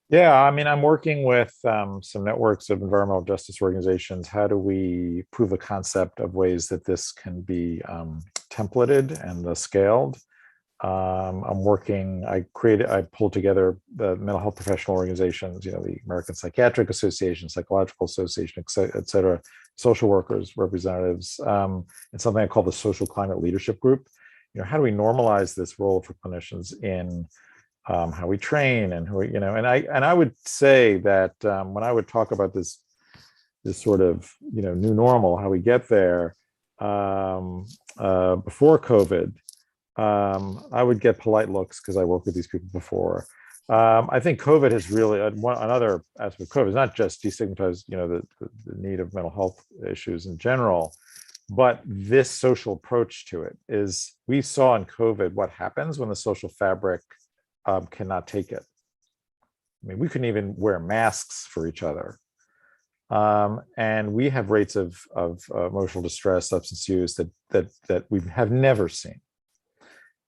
Yeah, I mean, I'm working with some networks of environmental justice organizations. How do we prove the concept of ways that this can be templated and scaled? I pulled together the mental health professional organizations, the American Psychiatric Association, Psychological Association, et cetera, social workers, representatives, and something I call the Social Climate Leadership Group. How do we normalize this role for clinicians in how we train and who, and I would say that when I would talk about this sort of, new normal, how we get there, before COVID, I would get polite looks because I worked with these people before. I think COVID has really, another aspect of COVID is not just destigmatized, the need of mental health issues in general, but this social approach to it is, we saw in COVID what happens when the social fabric cannot take it. I mean, we couldn't even wear masks for each other. And we have rates of emotional distress, substance use that we have never seen.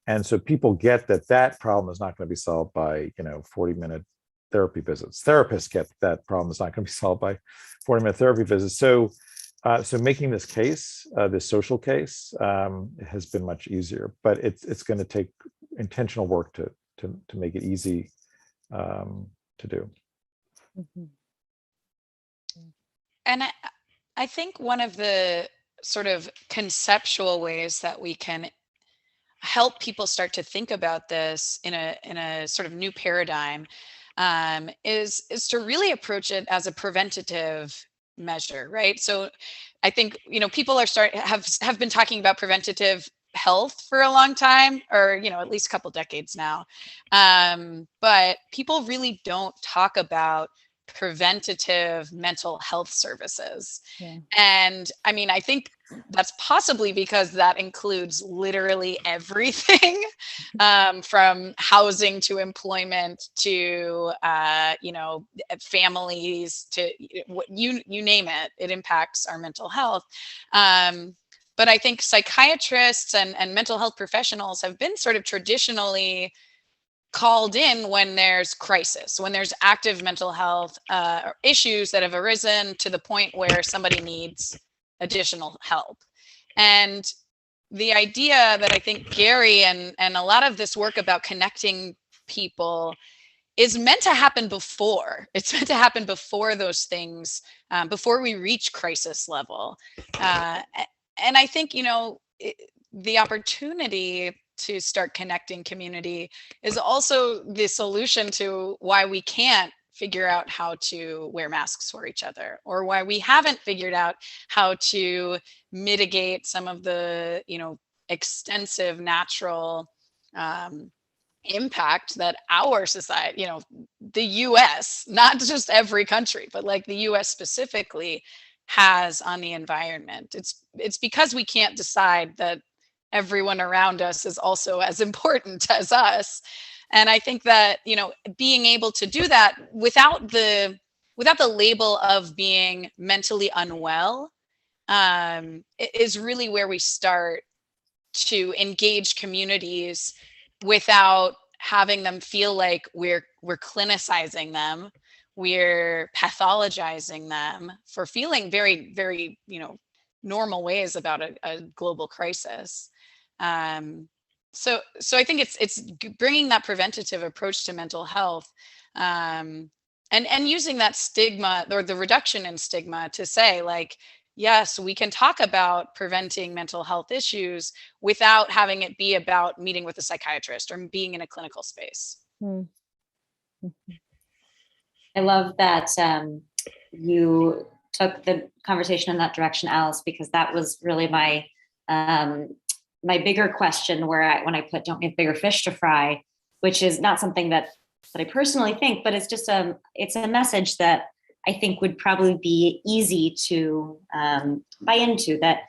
And so people get that problem is not going to be solved by 40-minute therapy visits. Therapists get that problem is not going to be solved by 40-minute therapy visits. So making this case, this social case, has been much easier, but it's going to take intentional work to make it easy to do. Mm-hmm. And I think one of the sort of conceptual ways that we can help people start to think about this in a sort of new paradigm is to really approach it as a preventative measure, right? So I think people have been talking about preventative health for a long time, or at least a couple decades now, but people really don't talk about preventative mental health services. Yeah. And I mean, I think that's possibly because that includes literally everything, from housing to employment to, families to you name it, it impacts our mental health. But I think psychiatrists and mental health professionals have been sort of traditionally called in when there's crisis, when there's active mental health issues that have arisen to the point where somebody needs additional help. And the idea that I think Gary and a lot of this work about connecting people is meant to happen before. It's meant to happen before those things, before we reach crisis level. And I think, the opportunity to start connecting community is also the solution to why we can't figure out how to wear masks for each other, or why we haven't figured out how to mitigate some of the, extensive natural impact that our society, the US, not just every country, but like the US specifically, has on the environment. It's because we can't decide that everyone around us is also as important as us. And I think that, being able to do that without the label of being mentally unwell, is really where we start to engage communities without having them feel like we're clinicizing them, we're pathologizing them for feeling very, very, normal ways about a global crisis. So I think it's bringing that preventative approach to mental health, and using that stigma or the reduction in stigma to say, like, yes, we can talk about preventing mental health issues without having it be about meeting with a psychiatrist or being in a clinical space. I love that you took the conversation in that direction, Alice, because that was really my bigger question when I put don't we have bigger fish to fry, which is not something that I personally think, but it's just it's a message that I think would probably be easy to buy into, that,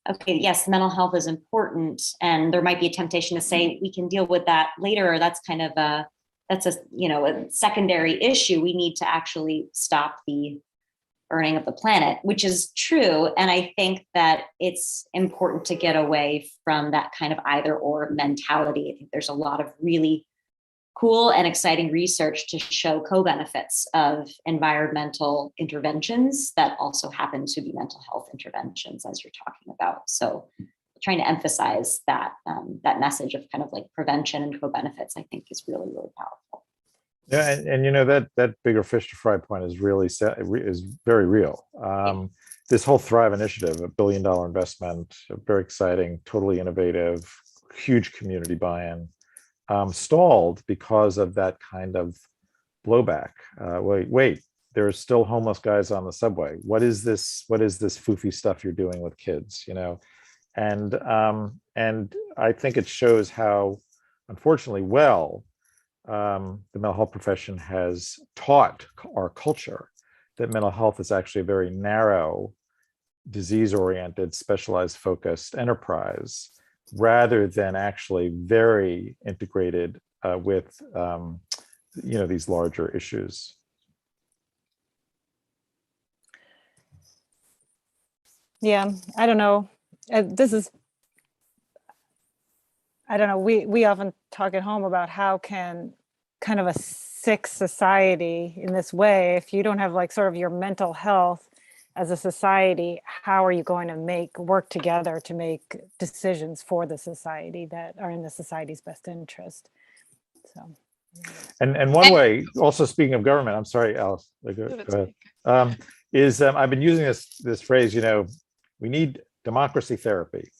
okay, yes, mental health is important, and there might be a temptation to say we can deal with that later, or that's kind of a secondary issue. We need to actually stop the burning of the planet, which is true. And I think that it's important to get away from that kind of either or mentality. I think there's a lot of really cool and exciting research to show co-benefits of environmental interventions that also happen to be mental health interventions, as you're talking about. So trying to emphasize that message of kind of like prevention and co-benefits, I think is really, really powerful. Yeah, and that bigger fish to fry point is really is very real. This whole Thrive initiative, $1 billion investment, very exciting, totally innovative, huge community buy-in, stalled because of that kind of blowback. Wait, there's still homeless guys on the subway. What is this foofy stuff you're doing with kids? And I think it shows how, unfortunately, the mental health profession has taught our culture that mental health is actually a very narrow, disease-oriented, specialized, focused enterprise, rather than actually very integrated with these larger issues. Yeah, I don't know. I don't know. We often talk at home about how can kind of a sick society in this way, if you don't have like sort of your mental health as a society, how are you going to work together to make decisions for the society that are in the society's best interest? So, and one way, also speaking of government, I'm sorry, Alice, go ahead. I've been using this phrase, we need democracy therapy.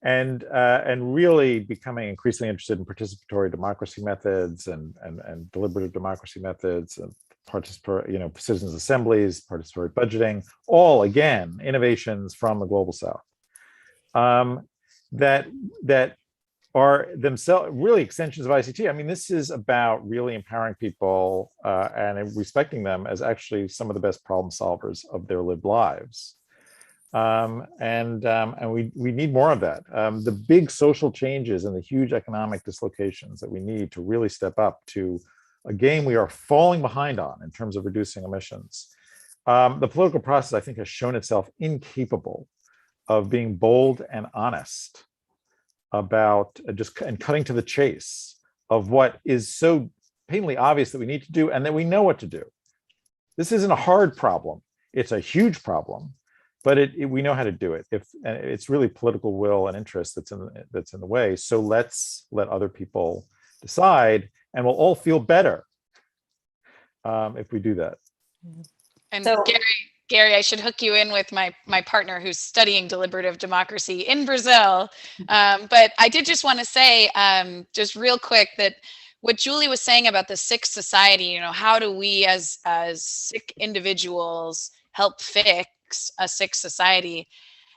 And really becoming increasingly interested in participatory democracy methods and deliberative democracy methods and citizens assemblies, participatory budgeting, all again innovations from the global South that are themselves really extensions of ICT. I mean, this is about really empowering people and respecting them as actually some of the best problem solvers of their lived lives. And we need more of that. The big social changes and the huge economic dislocations that we need to really step up to a game we are falling behind on in terms of reducing emissions. The political process, I think, has shown itself incapable of being bold and honest about and cutting to the chase of what is so painfully obvious that we need to do and that we know what to do. This isn't a hard problem. It's a huge problem, but we know how to do it. If it's really political will and interest that's in the way. So let's let other people decide, and we'll all feel better if we do that. And so, Gary, I should hook you in with my partner who's studying deliberative democracy in Brazil. But I did just want to say, just real quick, that what Julie was saying about the sick society, you know, how do we as sick individuals help fix a sick society?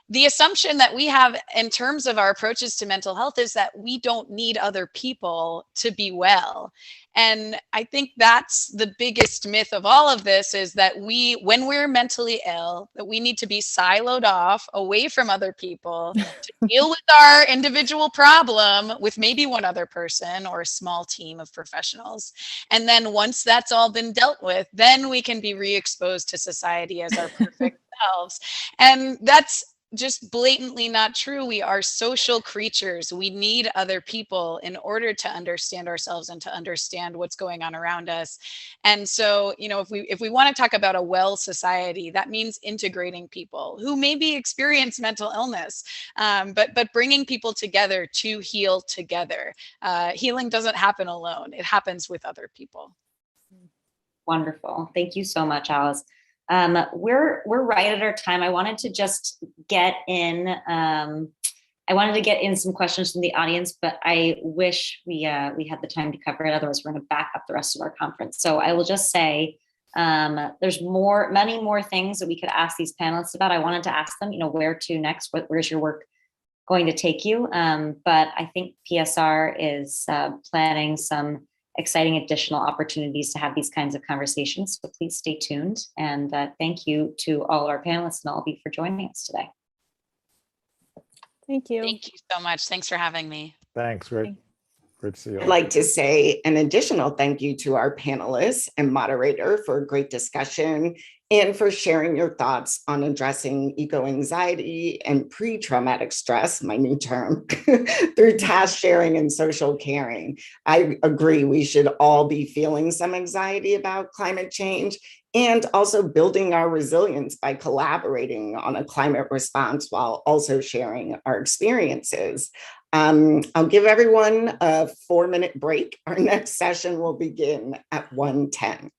The assumption that we have in terms of our approaches to mental health is that we don't need other people to be well. And I think that's the biggest myth of all of this, is that when we're mentally ill, that we need to be siloed off away from other people to deal with our individual problem with maybe one other person or a small team of professionals. And then once that's all been dealt with, then we can be re-exposed to society as our perfect selves. And that's just blatantly not true. We are social creatures. We need other people in order to understand ourselves and to understand what's going on around us. And so, you know, if we want to talk about a well society, that means integrating people who maybe experience mental illness, but bringing people together to heal together. Healing doesn't happen alone. It happens with other people. Wonderful. Thank you so much, Alice. We're right at our time. I wanted to just get in. I wanted to get in some questions from the audience, but I wish we had the time to cover it. Otherwise, we're going to back up the rest of our conference. So I will just say there's many more things that we could ask these panelists about. I wanted to ask them, you know, where to next? Where's your work going to take you? But I think PSR is planning some exciting additional opportunities to have these kinds of conversations. So please stay tuned. And thank you to all our panelists and all of you for joining us today. Thank you. Thank you so much. Thanks for having me. Thanks. Great to see you all. I'd like to say an additional thank you to our panelists and moderator for a great discussion and for sharing your thoughts on addressing eco-anxiety and pre-traumatic stress, my new term, through task sharing and social caring. I agree we should all be feeling some anxiety about climate change and also building our resilience by collaborating on a climate response while also sharing our experiences. I'll give everyone a 4-minute break. Our next session will begin at 1:10.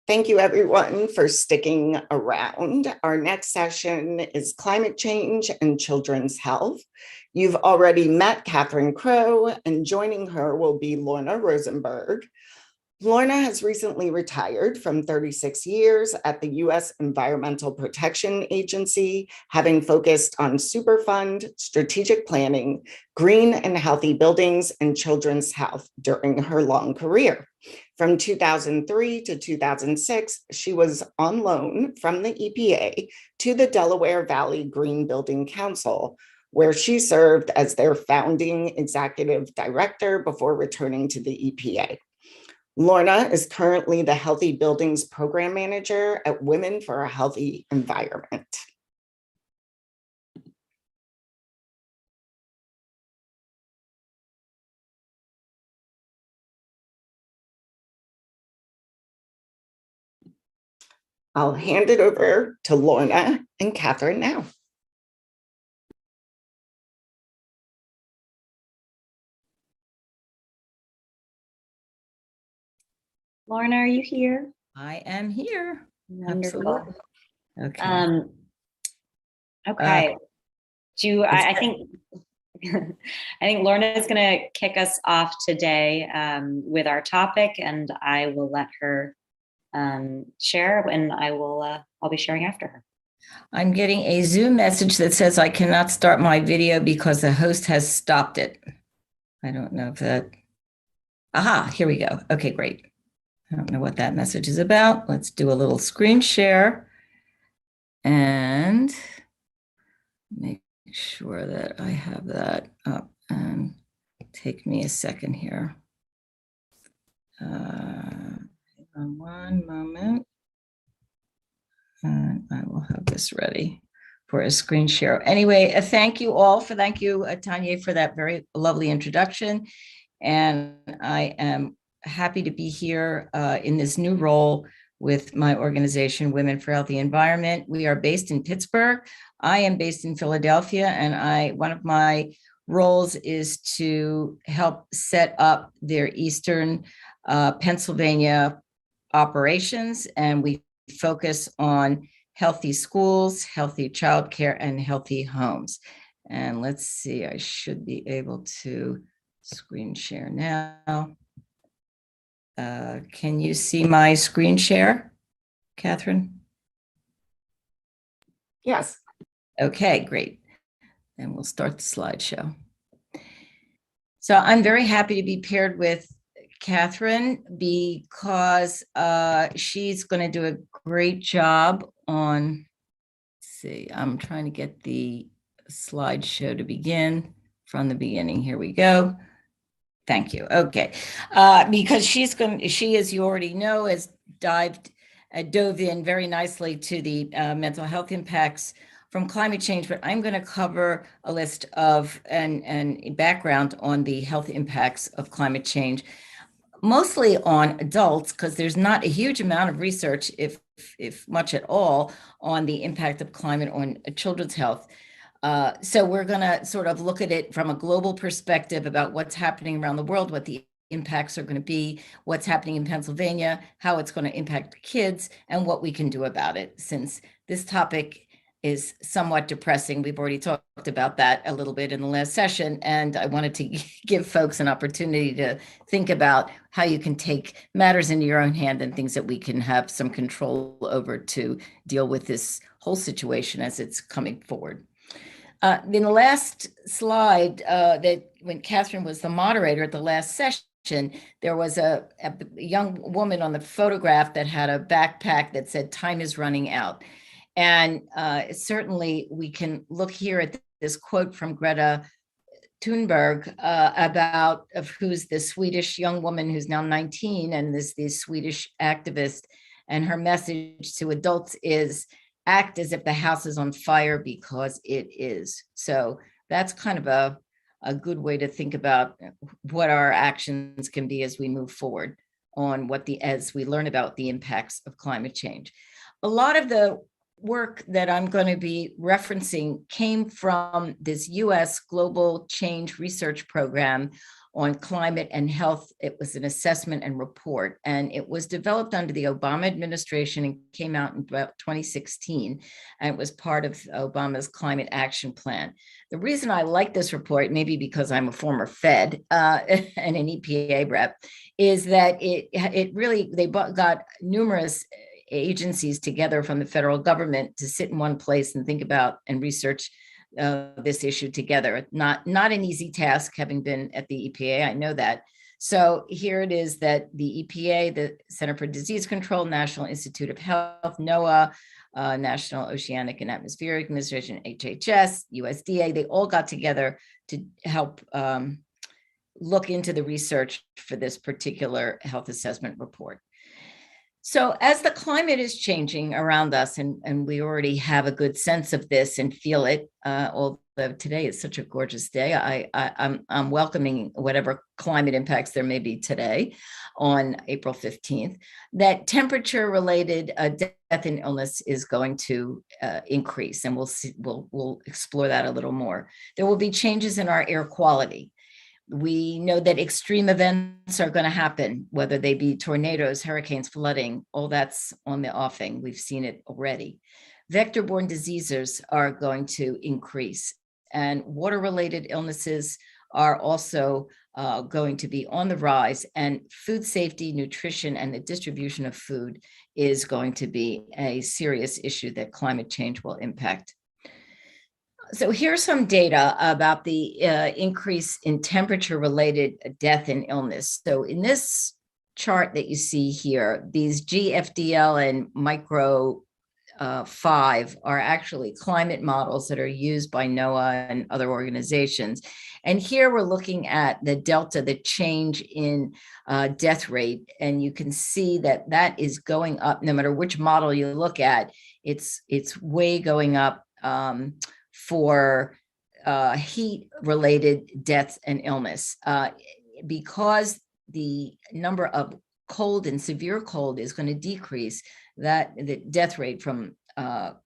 Thank you, everyone, for sticking around. Our next session is climate change and children's health. You've already met Katherine Crowe, and joining her will be Lorna Rosenberg. Lorna has recently retired from 36 years at the U.S. Environmental Protection Agency, having focused on Superfund, strategic planning, green and healthy buildings, and children's health during her long career. From 2003 to 2006, she was on loan from the EPA to the Delaware Valley Green Building Council, where she served as their founding executive director before returning to the EPA. Lorna is currently the Healthy Buildings Program Manager at Women for a Healthy Environment. I'll hand it over to Lorna and Katherine now. Lorna, are you here? I am here. Wonderful. Okay. Okay. I think I think Lorna is going to kick us off today with our topic, and I will let her share, and I'll be sharing after her. I'm getting a Zoom message that says I cannot start my video because the host has stopped it. I don't know if that. Aha, here we go. Okay, great. I don't know what that message is about. Let's do a little screen share and make sure that I have that up, and take me a second here. Hang on one moment. And I will have this ready for a screen share. Anyway, thank you all thank you, Tanya, for that very lovely introduction. And I am happy to be here in this new role with my organization, Women for a Healthy Environment. We are based in Pittsburgh. I am based in Philadelphia, and one of my roles is to help set up their Eastern Pennsylvania operations, and we focus on healthy schools, healthy childcare, and healthy homes. And let's see, I should be able to screen share now. Can you see my screen share, Katherine? Yes. Okay, great. Then we'll start the slideshow. So I'm very happy to be paired with Katherine because she's going to do a great job on, let's see, I'm trying to get the slideshow to begin from the beginning. Here we go. Thank you. Okay. Because she, as you already know, has dove in very nicely to the mental health impacts from climate change, but I'm going to cover a list of and background on the health impacts of climate change, mostly on adults, because there's not a huge amount of research, if much at all, on the impact of climate on children's health. So we're going to sort of look at it from a global perspective about what's happening around the world, what the impacts are going to be, what's happening in Pennsylvania, how it's going to impact kids, and what we can do about it. Since this topic is somewhat depressing, we've already talked about that a little bit in the last session, and I wanted to give folks an opportunity to think about how you can take matters into your own hand and things that we can have some control over to deal with this whole situation as it's coming forward. In the last slide, that when Katherine was the moderator at the last session, there was a young woman on the photograph that had a backpack that said, "Time is running out." And certainly we can look here at this quote from Greta Thunberg who's the Swedish young woman who's now 19 and is the Swedish activist. And her message to adults is, act as if the house is on fire, because it is. So that's kind of a good way to think about what our actions can be as we move forward on as we learn about the impacts of climate change. A lot of the work that I'm going to be referencing came from this US Global Change Research Program on climate and health. It was an assessment and report, and it was developed under the Obama administration and came out in about 2016, and it was part of Obama's climate action plan. The reason I like this report, maybe because I'm a former Fed and an EPA rep, is that they got numerous agencies together from the federal government to sit in one place and think about and research this issue together. Not an easy task, having been at the EPA, I know that. So here it is that the EPA, the Center for Disease Control, National Institute of Health, NOAA, National Oceanic and Atmospheric Administration, HHS, USDA, they all got together to help look into the research for this particular health assessment report. So as the climate is changing around us, and we already have a good sense of this and feel it, although today is such a gorgeous day, I'm welcoming whatever climate impacts there may be today on April 15th, that temperature-related death and illness is going to increase, and we'll explore that a little more. There will be changes in our air quality. We know that extreme events are going to happen, whether they be tornadoes, hurricanes, flooding, all that's on the offing. We've seen it already. Vector-borne diseases are going to increase, and water-related illnesses are also going to be on the rise, and food safety, nutrition, and the distribution of food is going to be a serious issue that climate change will impact. So here's some data about the increase in temperature-related death and illness. So in this chart that you see here, these GFDL and Micro 5 are actually climate models that are used by NOAA and other organizations. And here we're looking at the delta, the change in death rate. And you can see that that is going up no matter which model you look at. It's way going up for heat-related deaths and illness. Because the number of cold and severe cold is going to decrease, that the death rate from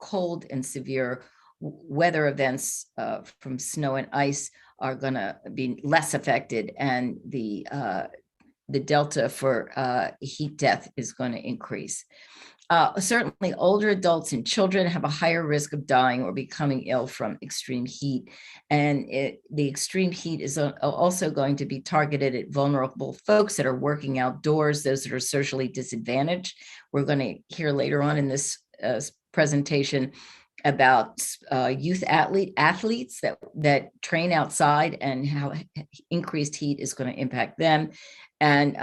cold and severe weather events from snow and ice are going to be less affected, and the delta for heat death is going to increase. Certainly older adults and children have a higher risk of dying or becoming ill from extreme heat. And the extreme heat is also going to be targeted at vulnerable folks that are working outdoors, those that are socially disadvantaged. We're going to hear later on in this presentation about youth athletes that train outside and how increased heat is going to impact them, and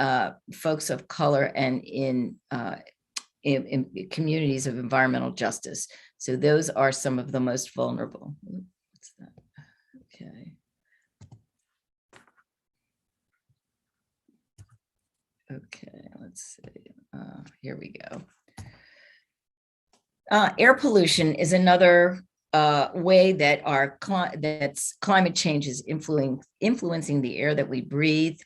folks of color and in communities of environmental justice. So those are some of the most vulnerable. What's that? Okay. Okay, let's see. Here we go. Air pollution is another way that climate change is influencing the air that we breathe.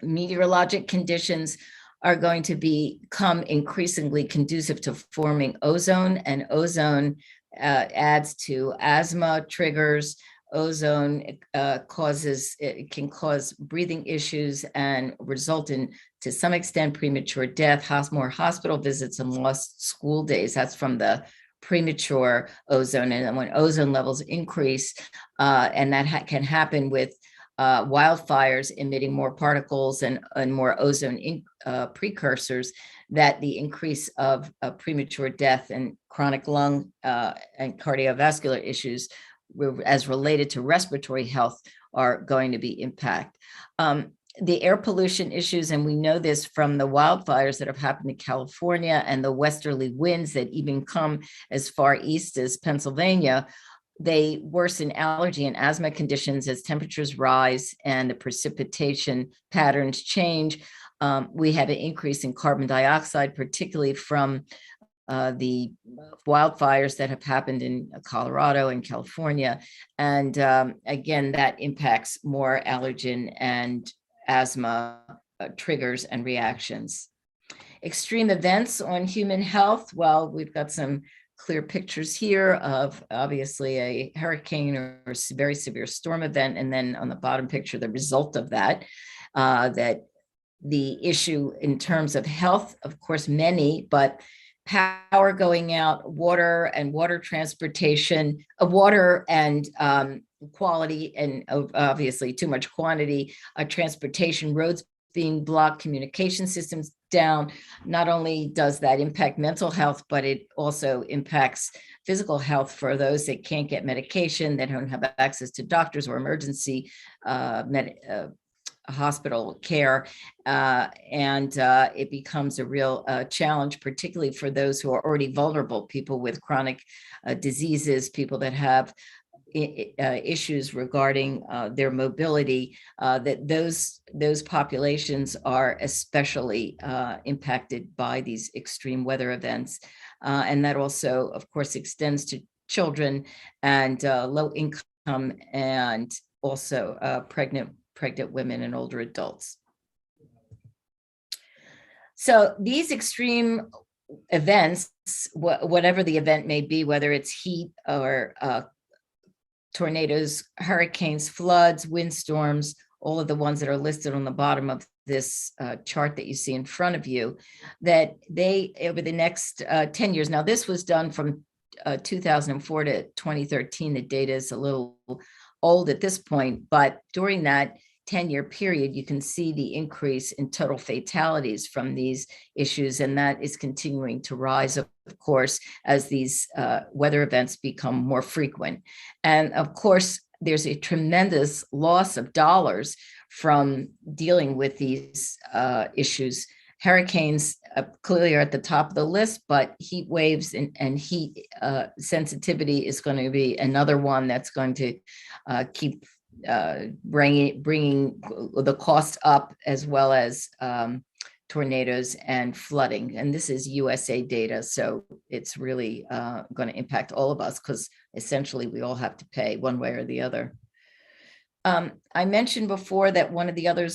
Meteorologic conditions are going to become increasingly conducive to forming ozone, and ozone adds to asthma triggers. Ozone can cause breathing issues and result in, to some extent, premature death, more hospital visits, and lost school days. That's from the premature ozone. And then when ozone levels increase, and that can happen with wildfires emitting more particles and more ozone precursors, that the increase of premature death and chronic lung and cardiovascular issues as related to respiratory health are going to be impact. The air pollution issues, and we know this from the wildfires that have happened in California and the westerly winds that even come as far east as Pennsylvania, they worsen allergy and asthma conditions as temperatures rise and the precipitation patterns change. We have an increase in carbon dioxide, particularly from the wildfires that have happened in Colorado and California. And again, that impacts more allergen and asthma triggers and reactions. Extreme events on human health. Well, we've got some clear pictures here of obviously a hurricane or very severe storm event. And then on the bottom picture, the result of that, that the issue in terms of health, of course, many, but power going out, water and water transportation, water and quality, and obviously too much quantity, transportation, roads being blocked, communication systems down. Not only does that impact mental health, but it also impacts physical health for those that can't get medication, that don't have access to doctors or emergency hospital care, and it becomes a real challenge, particularly for those who are already vulnerable, people with chronic diseases, people that have issues regarding their mobility, that those populations are especially impacted by these extreme weather events. And that also, of course, extends to children and low income, and also pregnant women and older adults. So these extreme events, whatever the event may be, whether it's heat or tornadoes, hurricanes, floods, windstorms, all of the ones that are listed on the bottom of this chart that you see in front of you, that they, over the next 10 years, now this was done from 2004 to 2013, the data is a little old at this point, but during that 10-year period, you can see the increase in total fatalities from these issues, and that is continuing to rise, of course, as these weather events become more frequent. And of course, there's a tremendous loss of dollars from dealing with these issues. Hurricanes clearly are at the top of the list, but heat waves and heat sensitivity is going to be another one that's going to keep bringing the cost up, as well as tornadoes and flooding. And this is USA data, so it's really going to impact all of us, because essentially we all have to pay one way or the other. I mentioned before that one of the other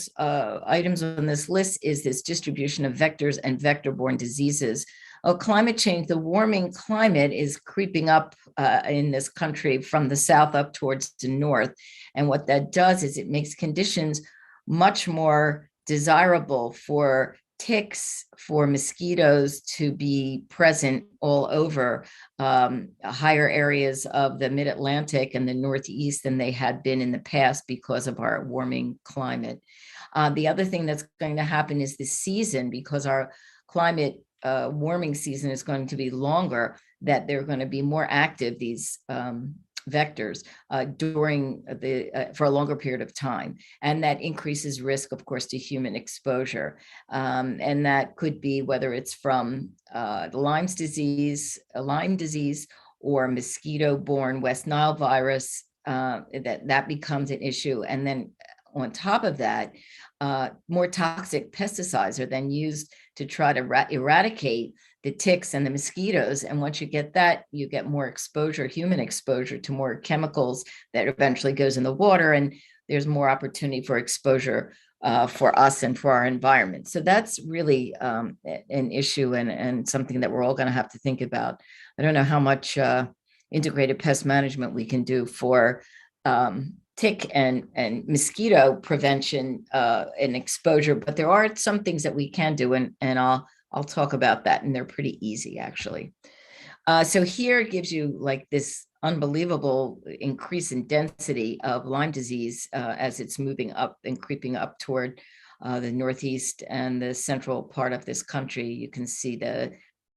items on this list is this distribution of vectors and vector-borne diseases. Climate change, the warming climate is creeping up in this country from the south up towards the north. And what that does is it makes conditions much more desirable for ticks, for mosquitoes to be present all over higher areas of the mid-Atlantic and the Northeast than they had been in the past because of our warming climate. The other thing that's going to happen is the season, because our climate warming season is going to be longer, that they're going to be more active, these vectors, during for a longer period of time. And that increases risk, of course, to human exposure. And that could be whether it's from Lyme disease, or mosquito-borne West Nile virus, that becomes an issue. And then on top of that, more toxic pesticides are then used to try to eradicate the ticks and the mosquitoes. And once you get that, you get more exposure, human exposure, to more chemicals that eventually goes in the water. And there's more opportunity for exposure for us and for our environment. So that's really an issue and something that we're all going to have to think about. I don't know how much integrated pest management we can do for tick and mosquito prevention and exposure, but there are some things that we can do, and I'll talk about that, and they're pretty easy, actually. So here it gives you like this unbelievable increase in density of Lyme disease as it's moving up and creeping up toward the Northeast and the central part of this country. You can see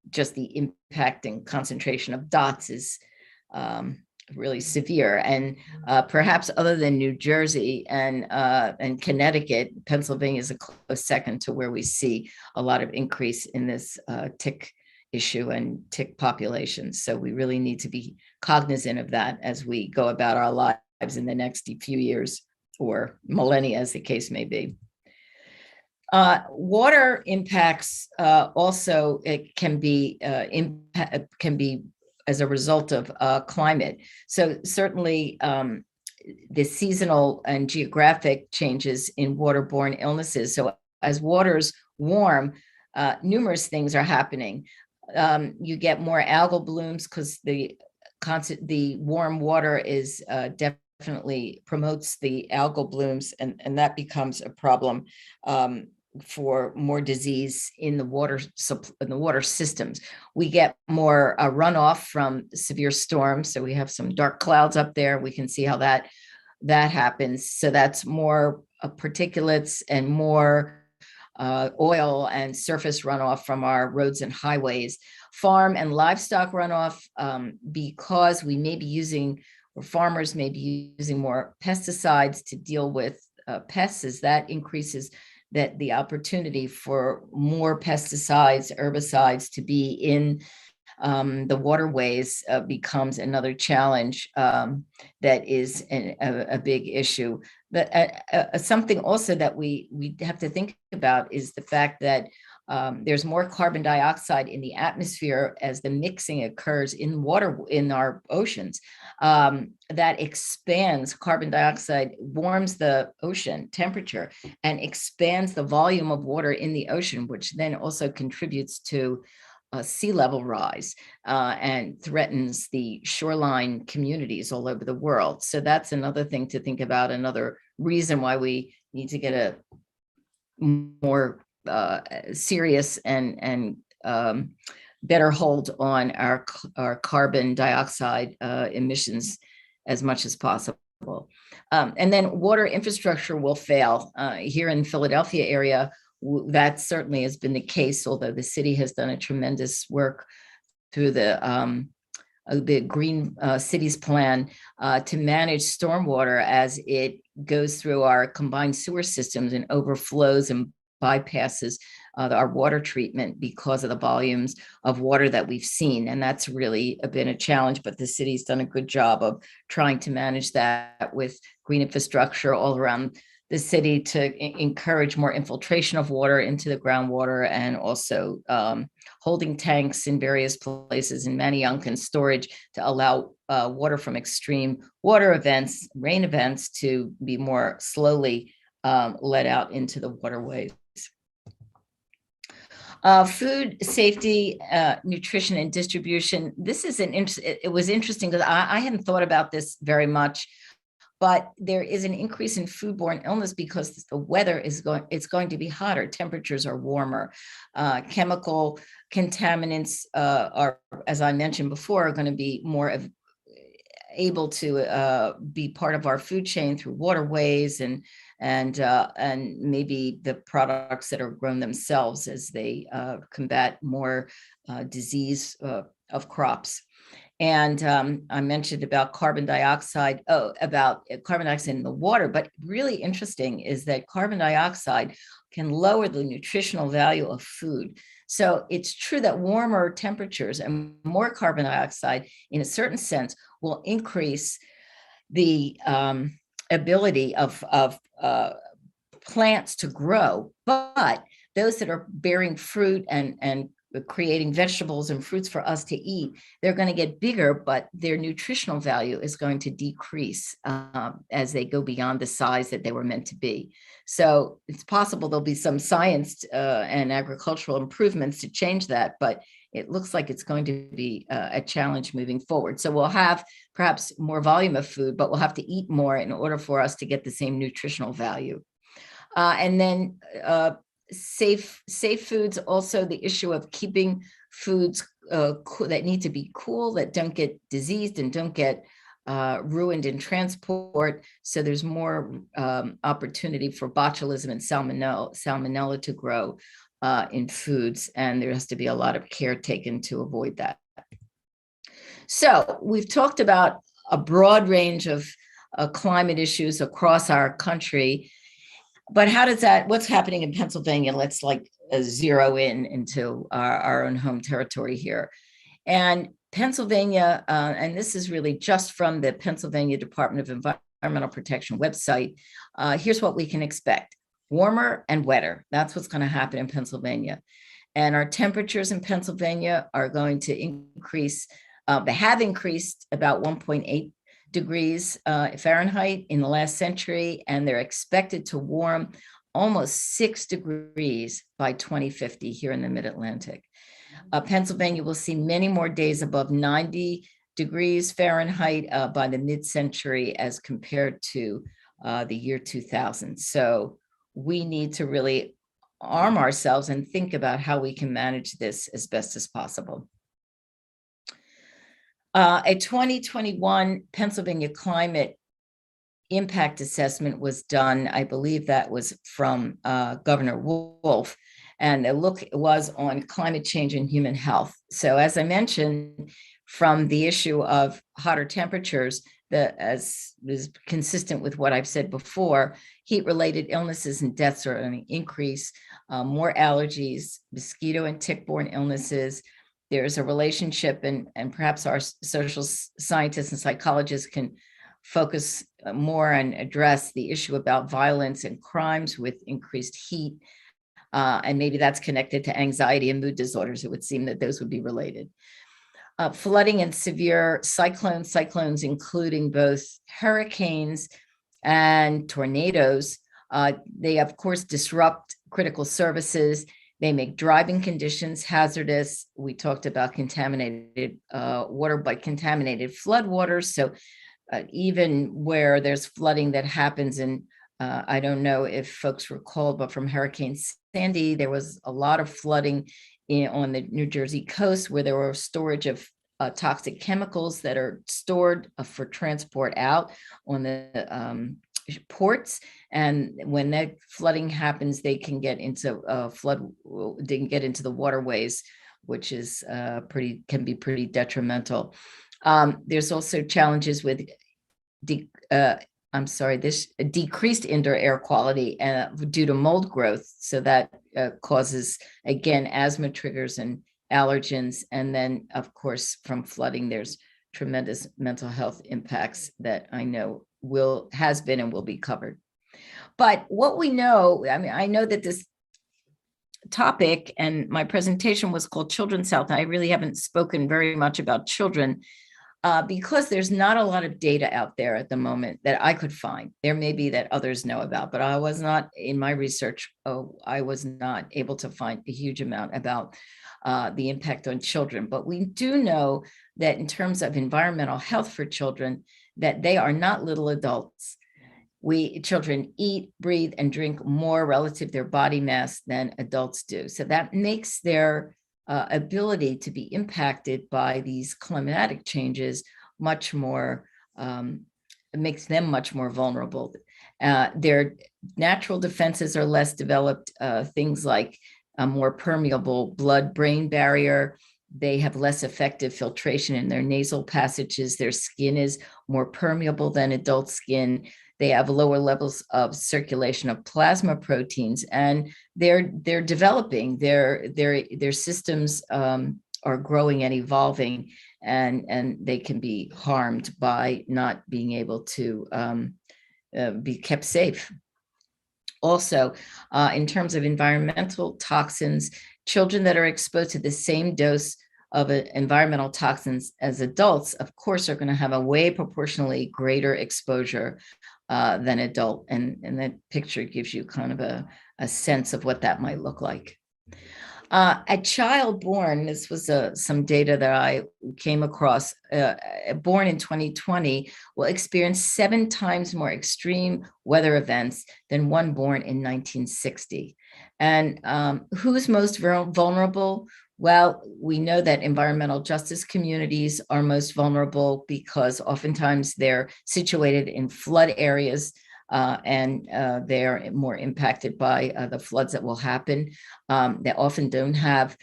just the impact and concentration of dots is really severe. And perhaps other than New Jersey and Connecticut, Pennsylvania is a close second to where we see a lot of increase in this tick issue and tick populations. So we really need to be cognizant of that as we go about our lives in the next few years or millennia, as the case may be. Water impacts also, it can be as a result of climate. So certainly the seasonal and geographic changes in waterborne illnesses. So as waters warm, numerous things are happening. You get more algal blooms because the warm water is definitely promotes the algal blooms, and that becomes a problem for more disease in the water systems. We get more runoff from severe storms, so we have some dark clouds up there. We can see how that happens. So that's more particulates and more oil and surface runoff from our roads and highways. Farm and livestock runoff, because we may be using, or farmers may be using more pesticides to deal with pests, that increases the opportunity for more pesticides, herbicides to be in the waterways becomes another challenge that is a big issue. But something also that we have to think about is the fact that there's more carbon dioxide in the atmosphere as the mixing occurs in water in our oceans. That expands, carbon dioxide warms the ocean temperature and expands the volume of water in the ocean, which then also contributes to sea level rise and threatens the shoreline communities all over the world. So that's another thing to think about, another reason why we need to get a more serious and better hold on our carbon dioxide emissions as much as possible. And then water infrastructure will fail. Here in Philadelphia area, that certainly has been the case, although the city has done a tremendous work through the Green Cities Plan to manage stormwater as it goes through our combined sewer systems and overflows and bypasses our water treatment because of the volumes of water that we've seen. And that's really been a challenge, but the city's done a good job of trying to manage that with green infrastructure all around the city to encourage more infiltration of water into the groundwater, and also holding tanks in various places in Manayunk storage to allow water from extreme water events, rain events, to be more slowly let out into the waterways. Food safety, nutrition, and distribution. This is it was interesting because I hadn't thought about this very much. But there is an increase in foodborne illness because the weather is going to be hotter. Temperatures are warmer. Chemical contaminants are, as I mentioned before, are going to be more able to be part of our food chain through waterways and maybe the products that are grown themselves as they combat more disease of crops. And I mentioned about carbon dioxide, about carbon dioxide in the water, but really interesting is that carbon dioxide can lower the nutritional value of food. So it's true that warmer temperatures and more carbon dioxide, in a certain sense, will increase the ability of plants to grow, but those that are bearing fruit and creating vegetables and fruits for us to eat, they're going to get bigger, but their nutritional value is going to decrease as they go beyond the size that they were meant to be. So it's possible there'll be some science and agricultural improvements to change that, but it looks like it's going to be a challenge moving forward. So we'll have perhaps more volume of food, but we'll have to eat more in order for us to get the same nutritional value. And then safe foods, also the issue of keeping foods that need to be cool, that don't get diseased and don't get ruined in transport. So there's more opportunity for botulism and salmonella to grow in foods, and there has to be a lot of care taken to avoid that. So we've talked about a broad range of climate issues across our country. But how does what's happening in Pennsylvania? Let's zero into our own home territory here. And Pennsylvania, and this is really just from the Pennsylvania Department of Environmental Protection website, here's what we can expect. Warmer and wetter. That's what's going to happen in Pennsylvania. And our temperatures in Pennsylvania are going to increase. They have increased about 1.8 degrees Fahrenheit in the last century, and they're expected to warm almost 6 degrees by 2050 here in the Mid-Atlantic. Pennsylvania will see many more days above 90 degrees Fahrenheit by the mid-century as compared to the year 2000. So we need to really arm ourselves and think about how we can manage this as best as possible. A 2021 Pennsylvania climate impact assessment was done. I believe that was from Governor Wolf, and the look was on climate change and human health. So as I mentioned, from the issue of hotter temperatures, as is consistent with what I've said before, heat-related illnesses and deaths are on an increase, more allergies, mosquito and tick-borne illnesses. There's a relationship, and perhaps our social scientists and psychologists can focus more and address the issue about violence and crimes with increased heat. And maybe that's connected to anxiety and mood disorders. It would seem that those would be related. Flooding and severe cyclones, including both hurricanes and tornadoes. They, of course, disrupt critical services. They make driving conditions hazardous. We talked about contaminated water, but contaminated floodwaters. So even where there's flooding that happens, and I don't know if folks recall, but from Hurricane Sandy, there was a lot of flooding on the New Jersey coast where there were storage of toxic chemicals that are stored for transport out on the ports. And when that flooding happens, they can get into they can get into the waterways, which is can be pretty detrimental. There's also challenges with decreased indoor air quality due to mold growth. So that causes, again, asthma triggers and allergens. And then, of course, from flooding, there's tremendous mental health impacts that I know has been and will be covered. But what we know, I mean, I know that this topic and my presentation was called Children's Health. I really haven't spoken very much about children because there's not a lot of data out there at the moment that I could find. There may be that others know about, but I was not, in my research, I was not able to find a huge amount about the impact on children. But we do know that in terms of environmental health for children, that they are not little adults. Children eat, breathe, and drink more relative to their body mass than adults do. So that makes their ability to be impacted by these climatic changes much more, makes them much more vulnerable. Their natural defenses are less developed, things like a more permeable blood-brain barrier. They have less effective filtration in their nasal passages. Their skin is more permeable than adult skin. They have lower levels of circulation of plasma proteins, and they're developing. Their systems are growing and evolving, and they can be harmed by not being able to be kept safe. Also, in terms of environmental toxins, children that are exposed to the same dose of environmental toxins as adults, of course, are going to have a way proportionally greater exposure than adult. And that picture gives you kind of a sense of what that might look like. A child born, this was some data that I came across, born in 2020 will experience 7 times more extreme weather events than one born in 1960. And who's most vulnerable? Well, we know that environmental justice communities are most vulnerable because oftentimes they're situated in flood areas and they're more impacted by the floods that will happen. They often don't have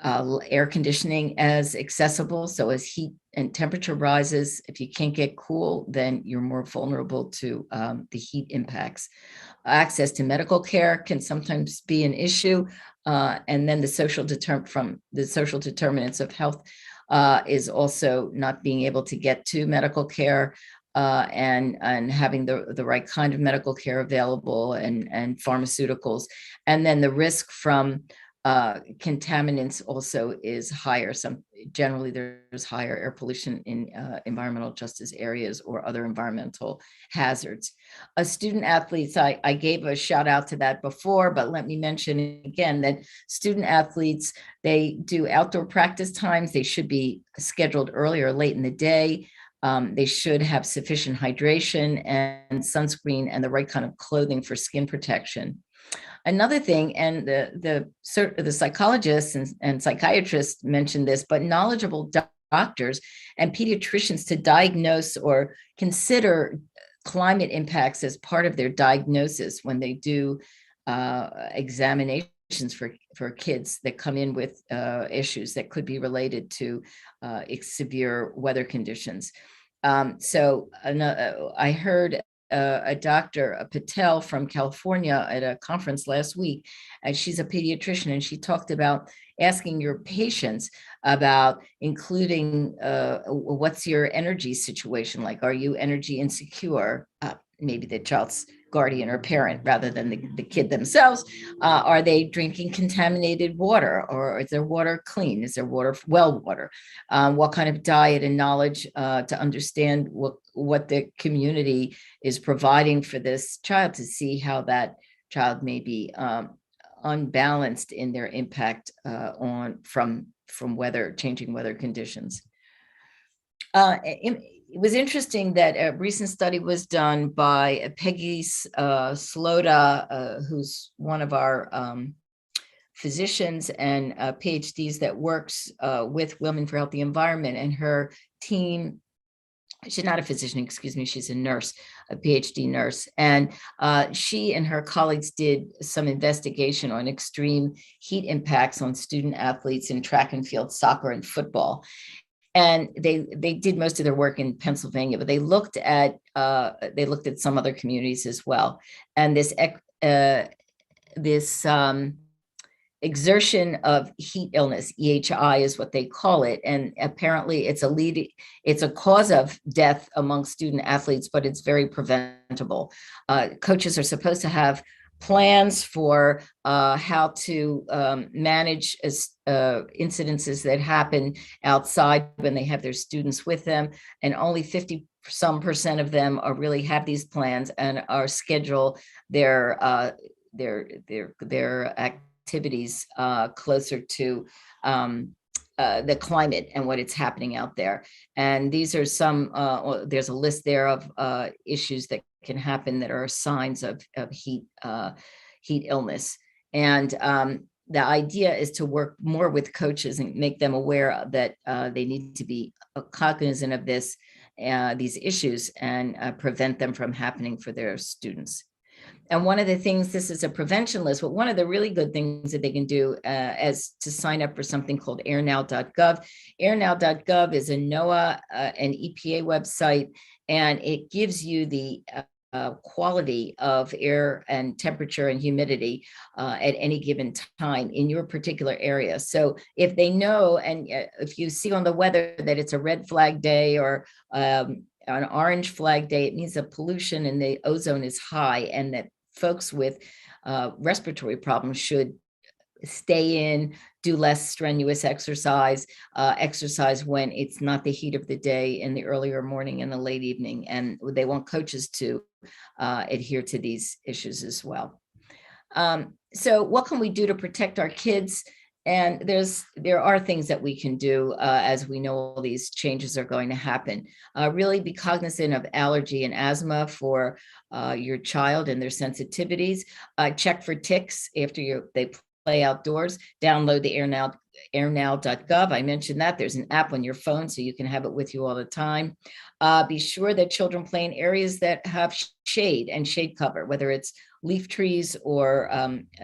air conditioning as accessible. So as heat and temperature rises, if you can't get cool, then you're more vulnerable to the heat impacts. Access to medical care can sometimes be an issue. And then the social determinants of health is also not being able to get to medical care and having the right kind of medical care available and pharmaceuticals. And then the risk from Contaminants also is higher. Generally there's higher air pollution in environmental justice areas or other environmental hazards. Student athletes, I gave a shout out to that before, but let me mention again that student athletes, they do outdoor practice times. They should be scheduled early or late in the day. They should have sufficient hydration and sunscreen and the right kind of clothing for skin protection. Another thing, and the psychologists and psychiatrists mentioned this, but knowledgeable doctors and pediatricians to diagnose or consider climate impacts as part of their diagnosis when they do examinations for kids that come in with issues that could be related to severe weather conditions. So I heard a Dr. Patel from California at a conference last week, and she's a pediatrician, and she talked about asking your patients about including what's your energy situation like? Are you energy insecure? Maybe the child's guardian or parent rather than the kid themselves. Are they drinking contaminated water, or is their water clean? Is their water well water? What kind of diet and knowledge to understand what the community is providing for this child, to see how that child may be unbalanced in their impact from changing weather conditions. It was interesting that a recent study was done by Peggy Slota, who's one of our physicians and PhDs that works with Women for Healthy Environment, and her team. She's not a physician, excuse me, she's a nurse, a PhD nurse. And she and her colleagues did some investigation on extreme heat impacts on student athletes in track and field, soccer and football. And they did most of their work in Pennsylvania, but they looked at some other communities as well. And this exertion of heat illness, EHI is what they call it. And apparently it's a cause of death among student athletes, but it's very preventable. Coaches are supposed to have plans for how to manage incidences that happen outside when they have their students with them. And only 50% of them really have these plans and are schedule their activities closer to the climate and what it's happening out there. And these are some, there's a list there of issues that can happen that are signs of heat illness. And the idea is to work more with coaches and make them aware that they need to be cognizant of these issues and prevent them from happening for their students. And one of the things, this is a prevention list, but one of the really good things that they can do is to sign up for something called airnow.gov. Airnow.gov is a NOAA and EPA website, and it gives you the quality of air and temperature and humidity at any given time in your particular area. So if they know, and if you see on the weather that it's a red flag day or an orange flag day, it means that pollution and the ozone is high, and that folks with respiratory problems should stay in, do less strenuous exercise, exercise when it's not the heat of the day in the earlier morning and the late evening. And they want coaches to adhere to these issues as well. So what can we do to protect our kids? And there are things that we can do as we know all these changes are going to happen. Really be cognizant of allergy and asthma for your child and their sensitivities. Check for ticks after they play outdoors. Download the airnow.gov. I mentioned that there's an app on your phone so you can have it with you all the time. Be sure that children play in areas that have shade and shade cover, whether it's leaf trees or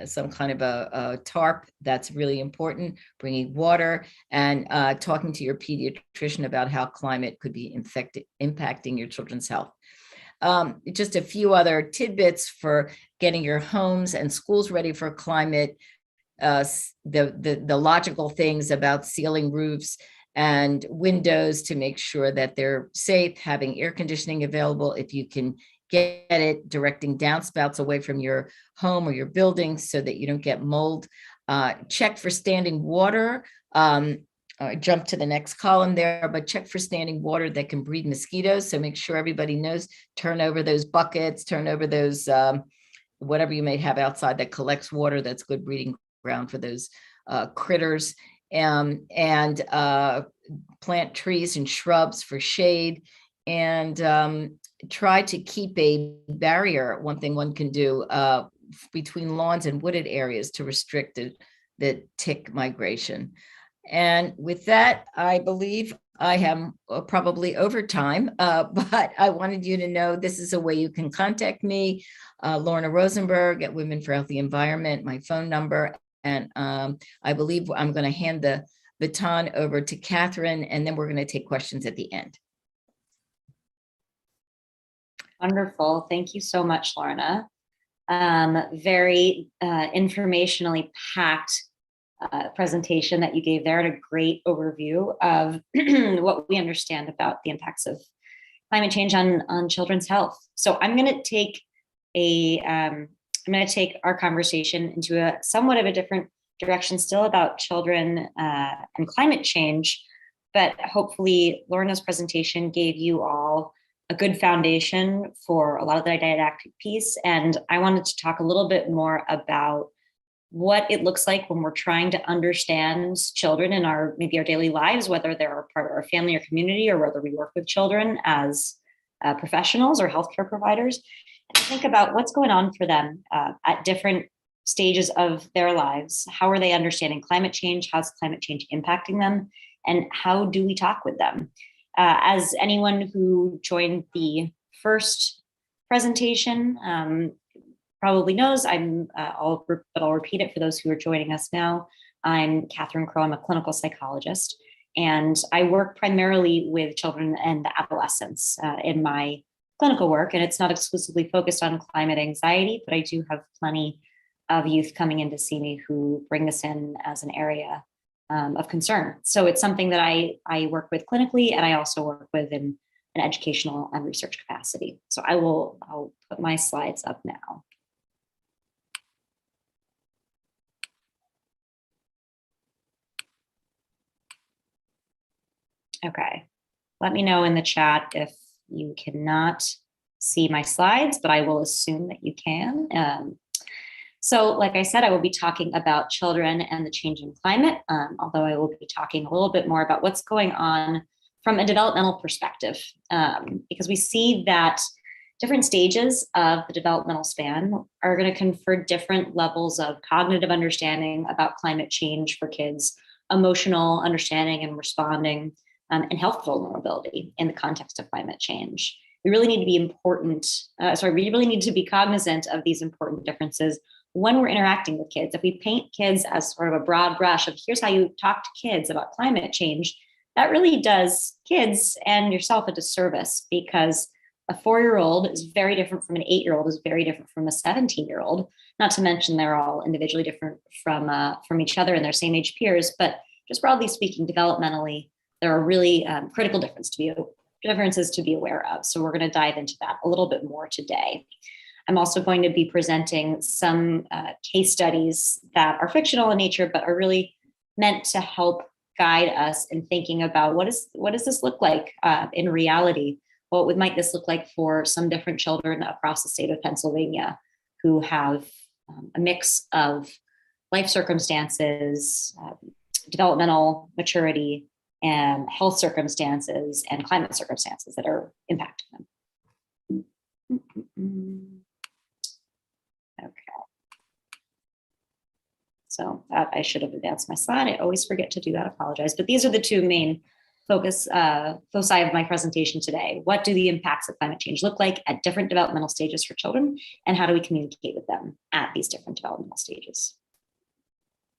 some kind of a tarp. That's really important. Bringing water and talking to your pediatrician about how climate could be impacting your children's health. Just a few other tidbits for getting your homes and schools ready for climate. The logical things about sealing roofs and windows to make sure that they're safe, having air conditioning available if you can get it, directing downspouts away from your home or your building so that you don't get mold Check for standing water. Jump to the next column there, but check for standing water that can breed mosquitoes. So make sure everybody knows, turn over those buckets, turn over those, whatever you may have outside that collects water, that's good breeding ground for those critters. And plant trees and shrubs for shade, and try to keep a barrier. One thing one can do between lawns and wooded areas to restrict the tick migration. And with that, I believe I am probably over time, but I wanted you to know this is a way you can contact me, Lorna Rosenberg at Women for Healthy Environment, my phone number. And I believe I'm going to hand the baton over to Katherine, and then we're going to take questions at the end. Wonderful. Thank you so much, Lorna. Very informationally packed presentation that you gave there, and a great overview of what we understand about the impacts of climate change on children's health. So I'm going to take our conversation into a somewhat of a different direction, still about children and climate change, but hopefully Lorna's presentation gave you all a good foundation for a lot of the didactic piece. And I wanted to talk a little bit more about what it looks like when we're trying to understand children in our daily lives, whether they're a part of our family or community, or whether we work with children as professionals or healthcare providers, and think about what's going on for them at different stages of their lives. How are they understanding climate change? How's climate change impacting them? And how do we talk with them? As anyone who joined the first presentation probably knows, I'll repeat it for those who are joining us now. I'm Katherine Crowe. I'm a clinical psychologist, and I work primarily with children and adolescents in my clinical work. And it's not exclusively focused on climate anxiety, but I do have plenty of youth coming in to see me who bring this in as an area of concern. So it's something that I work with clinically, and I also work with in an educational and research capacity. So I'll put my slides up now. Okay, let me know in the chat if you cannot see my slides, but I will assume that you can. So like I said, I will be talking about children and the changing climate, although I will be talking a little bit more about what's going on from a developmental perspective, because we see that different stages of the developmental span are going to confer different levels of cognitive understanding about climate change for kids, emotional understanding and responding, and health vulnerability in the context of climate change. We really need to be we really need to be cognizant of these important differences when we're interacting with kids. If we paint kids as sort of a broad brush of here's how you talk to kids about climate change, that really does kids and yourself a disservice, because a 4-year-old is very different from an 8-year-old, is very different from a 17-year-old, not to mention they're all individually different from each other and their same age peers. But just broadly speaking, developmentally, there are really critical differences to be aware of. So we're going to dive into that a little bit more today. I'm also going to be presenting some case studies that are fictional in nature, but are really meant to help guide us in thinking about what does this look like in reality? What might this look like for some different children across the state of Pennsylvania who have a mix of life circumstances, developmental maturity, and health circumstances and climate circumstances that are impacting them. Okay. So that I should have advanced my slide. I always forget to do that. I apologize. But these are the two main foci of my presentation today. What do the impacts of climate change look like at different developmental stages for children, and how do we communicate with them at these different developmental stages?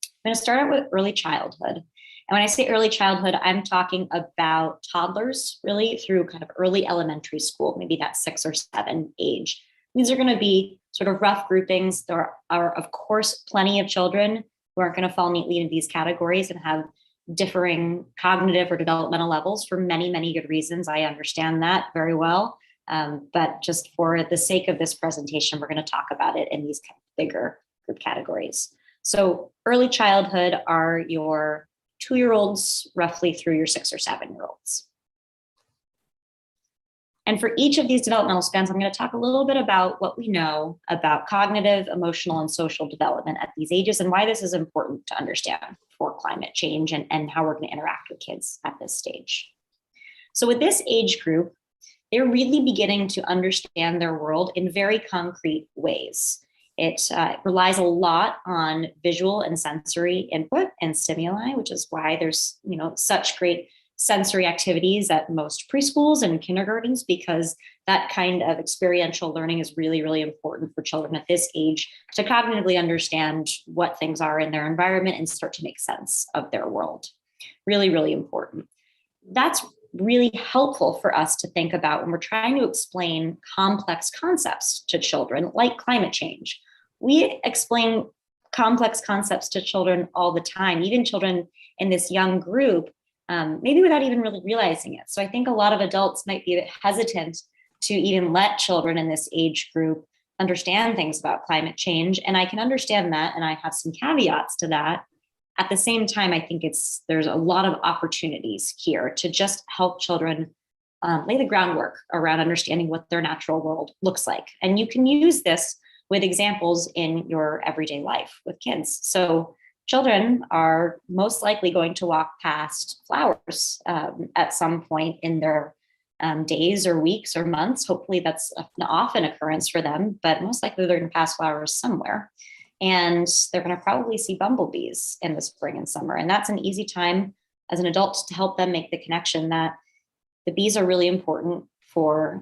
I'm going to start out with early childhood. And when I say early childhood, I'm talking about toddlers, really through kind of early elementary school, maybe that 6 or 7 age. These are going to be sort of rough groupings. There are, of course, plenty of children who aren't going to fall neatly into these categories and have differing cognitive or developmental levels for many, many good reasons. I understand that very well. But just for the sake of this presentation, we're going to talk about it in these kind of bigger group categories. So early childhood are your 2-year-olds roughly through your 6 or 7-year-olds. And for each of these developmental spans, I'm going to talk a little bit about what we know about cognitive, emotional, and social development at these ages and why this is important to understand for climate change and how we're going to interact with kids at this stage. So with this age group, they're really beginning to understand their world in very concrete ways. It relies a lot on visual and sensory input and stimuli, which is why there's such great sensory activities at most preschools and kindergartens, because that kind of experiential learning is really, really important for children at this age to cognitively understand what things are in their environment and start to make sense of their world. Really, really important. That's really helpful for us to think about when we're trying to explain complex concepts to children, like climate change. We explain complex concepts to children all the time, even children in this young group, maybe without even really realizing it. So I think a lot of adults might be a bit hesitant to even let children in this age group understand things about climate change. And I can understand that, and I have some caveats to that. At the same time, I think there's a lot of opportunities here to just help children lay the groundwork around understanding what their natural world looks like. And you can use this with examples in your everyday life with kids. So children are most likely going to walk past flowers at some point in their days or weeks or months. Hopefully that's an often occurrence for them, but most likely they're going to pass flowers somewhere. And they're going to probably see bumblebees in the spring and summer. And that's an easy time as an adult to help them make the connection that the bees are really important for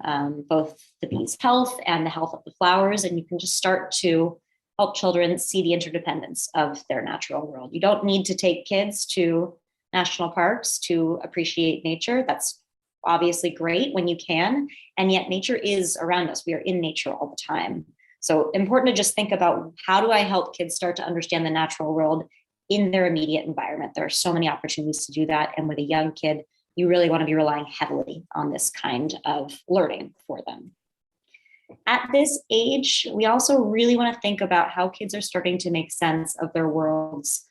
both the bees' health and the health of the flowers. And you can just start to help children see the interdependence of their natural world. You don't need to take kids to national parks to appreciate nature. That's obviously great when you can. And yet nature is around us. We are in nature all the time. So important to just think about, how do I help kids start to understand the natural world in their immediate environment? There are so many opportunities to do that. And with a young kid, you really want to be relying heavily on this kind of learning for them. At this age, we also really want to think about how kids are starting to make sense of their worlds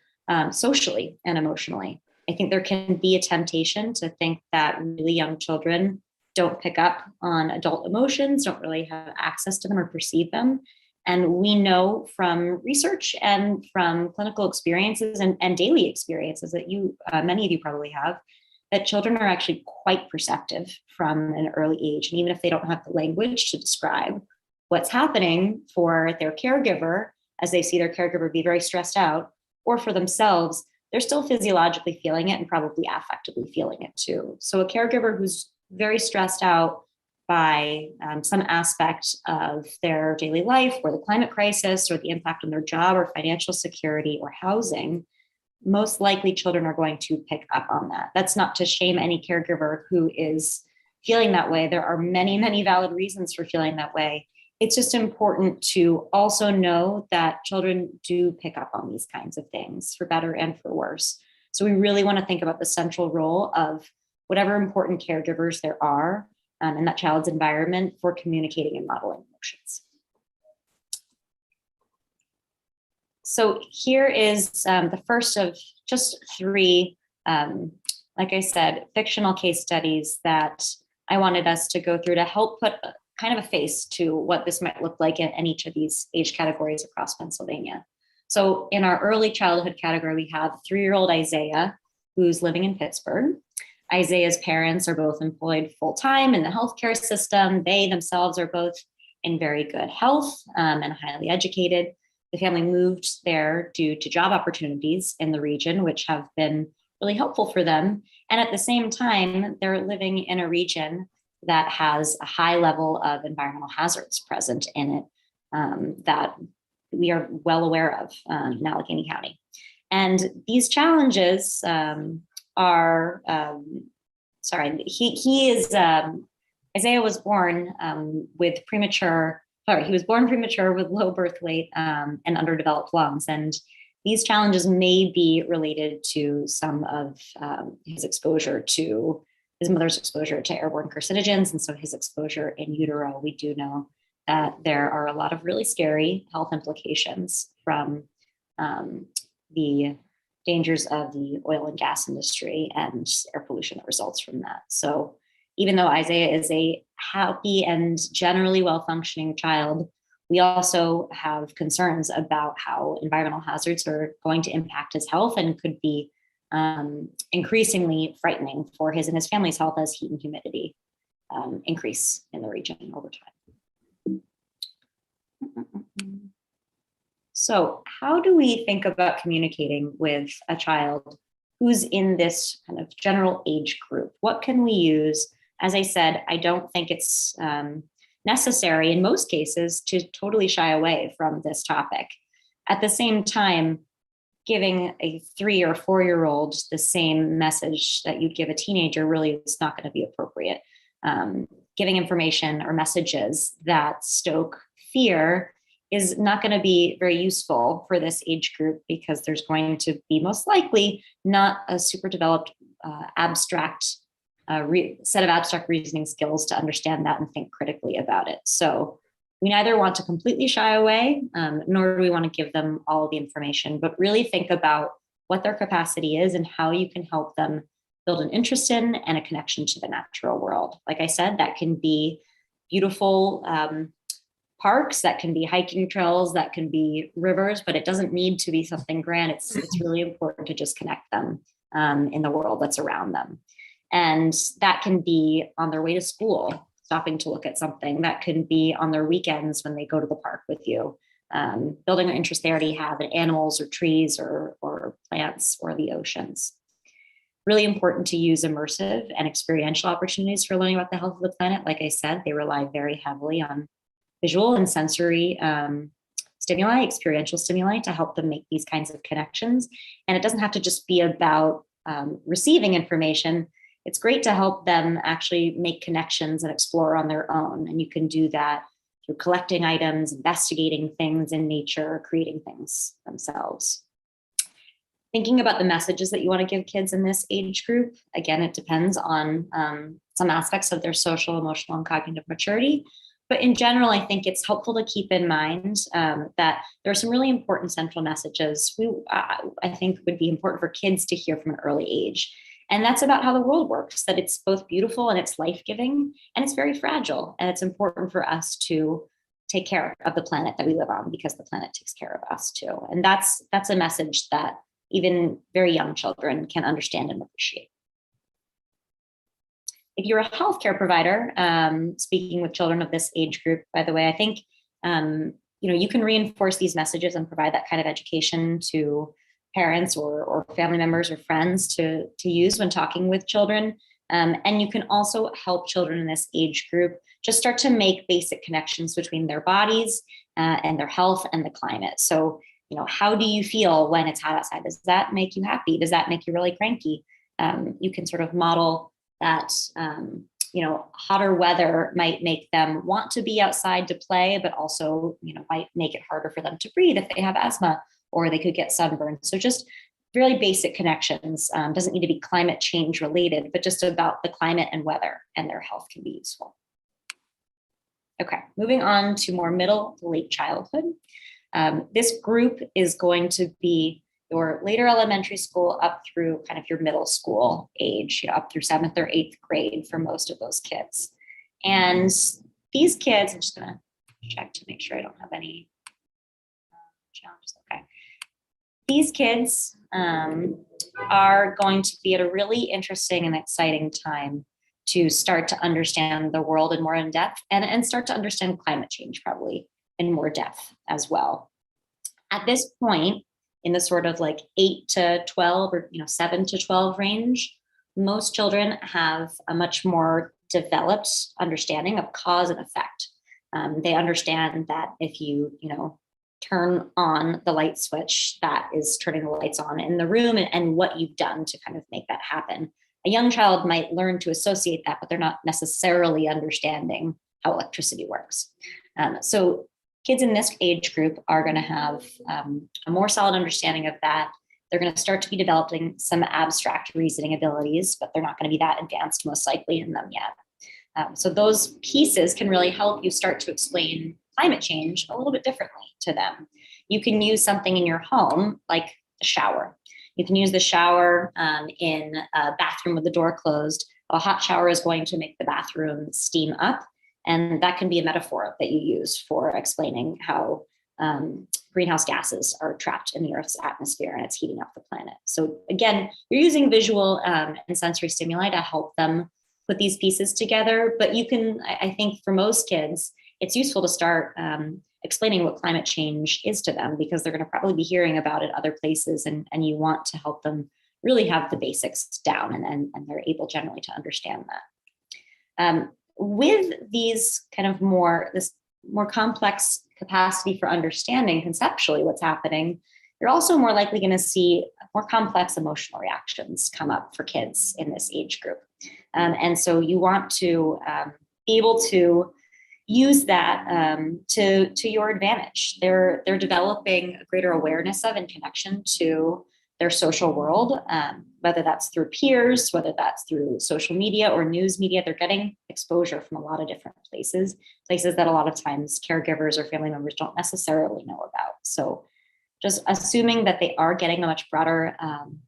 socially and emotionally. I think there can be a temptation to think that really young children don't pick up on adult emotions, don't really have access to them or perceive them. And we know from research and from clinical experiences and daily experiences that many of you probably have, that children are actually quite perceptive from an early age. And even if they don't have the language to describe what's happening for their caregiver, as they see their caregiver be very stressed out, or for themselves, they're still physiologically feeling it and probably affectively feeling it too. So a caregiver who's very stressed out by some aspect of their daily life, or the climate crisis, or the impact on their job or financial security or housing, most likely children are going to pick up on that. That's not to shame any caregiver who is feeling that way. There are many, many valid reasons for feeling that way. It's just important to also know that children do pick up on these kinds of things, for better and for worse. So we really want to think about the central role of whatever important caregivers there are in that child's environment for communicating and modeling emotions. So here is the first of just 3, like I said, fictional case studies that I wanted us to go through to help put kind of a face to what this might look like in each of these age categories across Pennsylvania. So in our early childhood category, we have 3-year-old Isaiah, who's living in Pittsburgh. Isaiah's parents are both employed full-time in the healthcare system. They themselves are both in very good health and highly educated. The family moved there due to job opportunities in the region, which have been really helpful for them. And at the same time, they're living in a region that has a high level of environmental hazards present in it that we are well aware of in Allegheny County. And these challenges are, Isaiah was born with premature, he was born premature with low birth weight and underdeveloped lungs. And these challenges may be related to some of his exposure to his mother's exposure to airborne carcinogens. And so his exposure in utero, we do know that there are a lot of really scary health implications from the dangers of the oil and gas industry and air pollution that results from that. So even though Isaiah is a happy and generally well-functioning child, we also have concerns about how environmental hazards are going to impact his health and could be increasingly frightening for his and his family's health as heat and humidity increase in the region over time. So how do we think about communicating with a child who's in this kind of general age group? What can we use? As I said, I don't think it's necessary in most cases to totally shy away from this topic. At the same time, giving a 3 or 4-year-old the same message that you'd give a teenager really is not going to be appropriate. Giving information or messages that stoke fear is not going to be very useful for this age group, because there's going to be most likely not a super developed abstract set of abstract reasoning skills to understand that and think critically about it. So we neither want to completely shy away, nor do we want to give them all the information, but really think about what their capacity is and how you can help them build an interest in and a connection to the natural world. Like I said, that can be beautiful parks, that can be hiking trails, that can be rivers, but it doesn't need to be something grand. It's really important to just connect them in the world that's around them. And that can be on their way to school, stopping to look at something. That can be on their weekends when they go to the park with you, building an interest they already have in animals or trees or plants or the oceans. Really important to use immersive and experiential opportunities for learning about the health of the planet. Like I said, they rely very heavily on visual and sensory stimuli, experiential stimuli, to help them make these kinds of connections. And it doesn't have to just be about receiving information. It's great to help them actually make connections and explore on their own. And you can do that through collecting items, investigating things in nature, creating things themselves. Thinking about the messages that you want to give kids in this age group, again, it depends on some aspects of their social, emotional, and cognitive maturity. But in general, I think it's helpful to keep in mind that there are some really important central messages I think would be important for kids to hear from an early age. And that's about how the world works, that it's both beautiful and it's life-giving, and it's very fragile. And it's important for us to take care of the planet that we live on, because the planet takes care of us too. And that's a message that even very young children can understand and appreciate. If you're a healthcare provider, speaking with children of this age group, by the way, I think you can reinforce these messages and provide that kind of education to parents or family members or friends to use when talking with children. And you can also help children in this age group just start to make basic connections between their bodies and their health and the climate. So, how do you feel when it's hot outside? Does that make you happy? Does that make you really cranky? You can sort of model that, hotter weather might make them want to be outside to play, but also, might make it harder for them to breathe if they have asthma, or they could get sunburned. So just really basic connections. Doesn't need to be climate change related, but just about the climate and weather and their health can be useful. Okay, moving on to more middle to late childhood. This group is going to be your later elementary school up through kind of your middle school age, up through 7th or 8th grade for most of those kids. And these kids, I'm just gonna check to make sure I don't have any challenges. Okay. These kids are going to be at a really interesting and exciting time to start to understand the world in more in depth and start to understand climate change probably in more depth as well. At this point, in the sort of like 8 to 12 or 7 to 12 range, most children have a much more developed understanding of cause and effect. They understand that if you turn on the light switch, that is turning the lights on in the room, and what you've done to kind of make that happen. A young child might learn to associate that, but they're not necessarily understanding how electricity works. So kids in this age group are going to have a more solid understanding of that. They're going to start to be developing some abstract reasoning abilities, but they're not going to be that advanced most likely in them yet. So those pieces can really help you start to explain climate change a little bit differently to them. you can use something in your home, like a shower. You can use the shower in a bathroom with the door closed. A hot shower is going to make the bathroom steam up. And that can be a metaphor that you use for explaining how greenhouse gases are trapped in the Earth's atmosphere and it's heating up the planet. So again, you're using visual and sensory stimuli to help them put these pieces together. But you can, I think for most kids, it's useful to start explaining what climate change is to them, because they're going to probably be hearing about it other places, and you want to help them really have the basics down, and they're able generally to understand that. With these kind of this more complex capacity for understanding conceptually what's happening, you're also more likely going to see more complex emotional reactions come up for kids in this age group. And so you want to be able to use that to your advantage. They're developing a greater awareness of and connection to their social world, whether that's through peers, whether that's through social media or news media. They're getting exposure from a lot of different places that a lot of times caregivers or family members don't necessarily know about. So just assuming that they are getting a much broader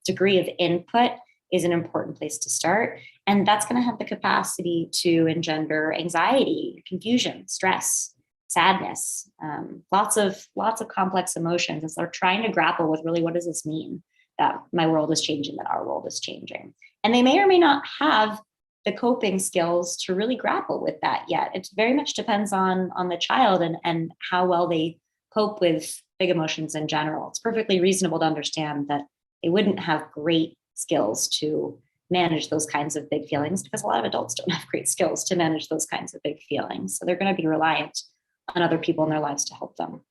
degree of input is an important place to start. And that's going to have the capacity to engender anxiety, confusion, stress, sadness, lots of complex emotions as they're trying to grapple with really, what does this mean that my world is changing, that our world is changing? And they may or may not have the coping skills to really grapple with that yet. It very much depends on the child and how well they cope with big emotions in general. It's perfectly reasonable to understand that they wouldn't have great skills to manage those kinds of big feelings, because a lot of adults don't have great skills to manage those kinds of big feelings. So they're going to be reliant on other people in their lives to help them.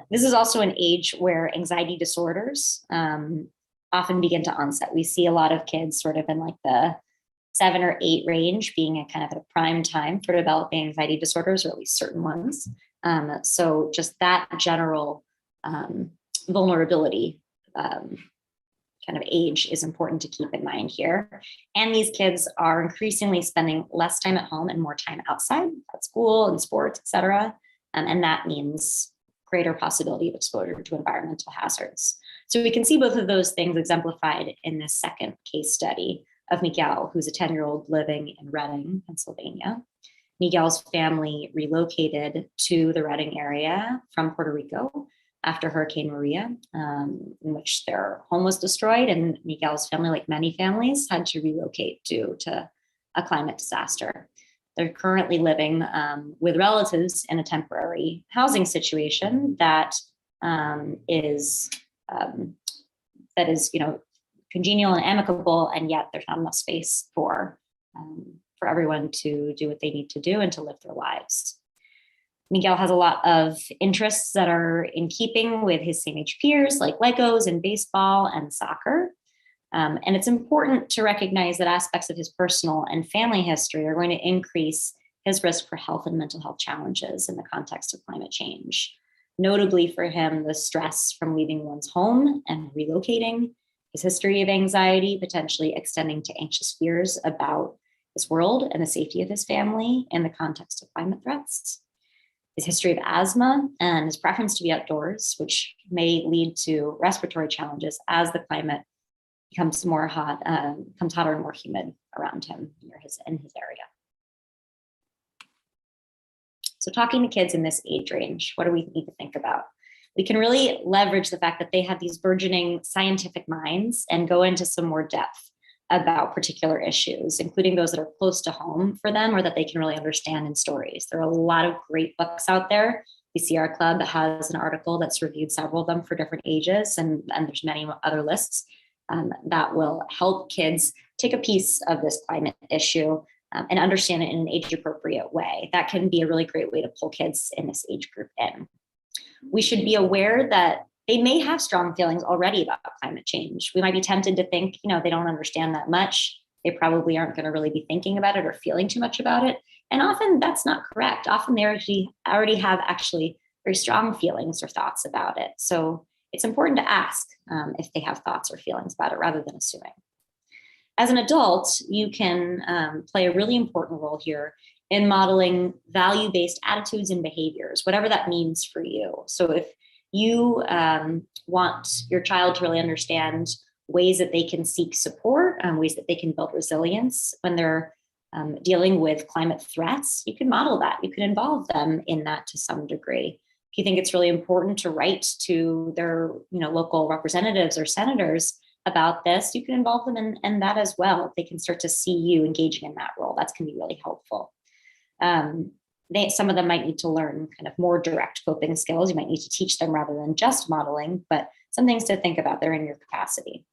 This is also an age where anxiety disorders often begin to onset. We see a lot of kids sort of in like the 7 or 8 range being a kind of a prime time for developing anxiety disorders, or at least certain ones. So just that general vulnerability kind of age is important to keep in mind here. And these kids are increasingly spending less time at home and more time outside, at school and sports, et cetera. And that means greater possibility of exposure to environmental hazards. So we can see both of those things exemplified in this second case study of Miguel, who's a 10-year-old living in Reading, Pennsylvania. Miguel's family relocated to the Reading area from Puerto Rico after Hurricane Maria, in which their home was destroyed, and Miguel's family, like many families, had to relocate due to a climate disaster. They're currently living with relatives in a temporary housing situation that is congenial and amicable, and yet there's not enough space for everyone to do what they need to do and to live their lives. Miguel has a lot of interests that are in keeping with his same age peers, like Legos and baseball and soccer. And it's important to recognize that aspects of his personal and family history are going to increase his risk for health and mental health challenges in the context of climate change. Notably for him, the stress from leaving one's home and relocating, his history of anxiety, potentially extending to anxious fears about his world and the safety of his family in the context of climate threats, his history of asthma and his preference to be outdoors, which may lead to respiratory challenges as the climate becomes hotter and more humid around him in his area. So talking to kids in this age range, what do we need to think about? We can really leverage the fact that they have these burgeoning scientific minds and go into some more depth about particular issues, including those that are close to home for them or that they can really understand in stories. There are a lot of great books out there. PSR Club has an article that's reviewed several of them for different ages, and there's many other lists that will help kids take a piece of this climate issue and understand it in an age-appropriate way. That can be a really great way to pull kids in this age group in. We should be aware that they may have strong feelings already about climate change. We might be tempted to think, they don't understand that much. They probably aren't going to really be thinking about it or feeling too much about it. And often that's not correct. Often they already have actually very strong feelings or thoughts about it. So it's important to ask if they have thoughts or feelings about it rather than assuming. As an adult, you can play a really important role here in modeling value-based attitudes and behaviors, whatever that means for you. So if you want your child to really understand ways that they can seek support, ways that they can build resilience when they're dealing with climate threats, you can model that. You can involve them in that to some degree. If you think it's really important to write to their local representatives or senators about this, you can involve them in that as well. They can start to see you engaging in that role. That's going to be really helpful. Some of them might need to learn kind of more direct coping skills. You might need to teach them rather than just modeling, but some things to think about. They're in your capacity.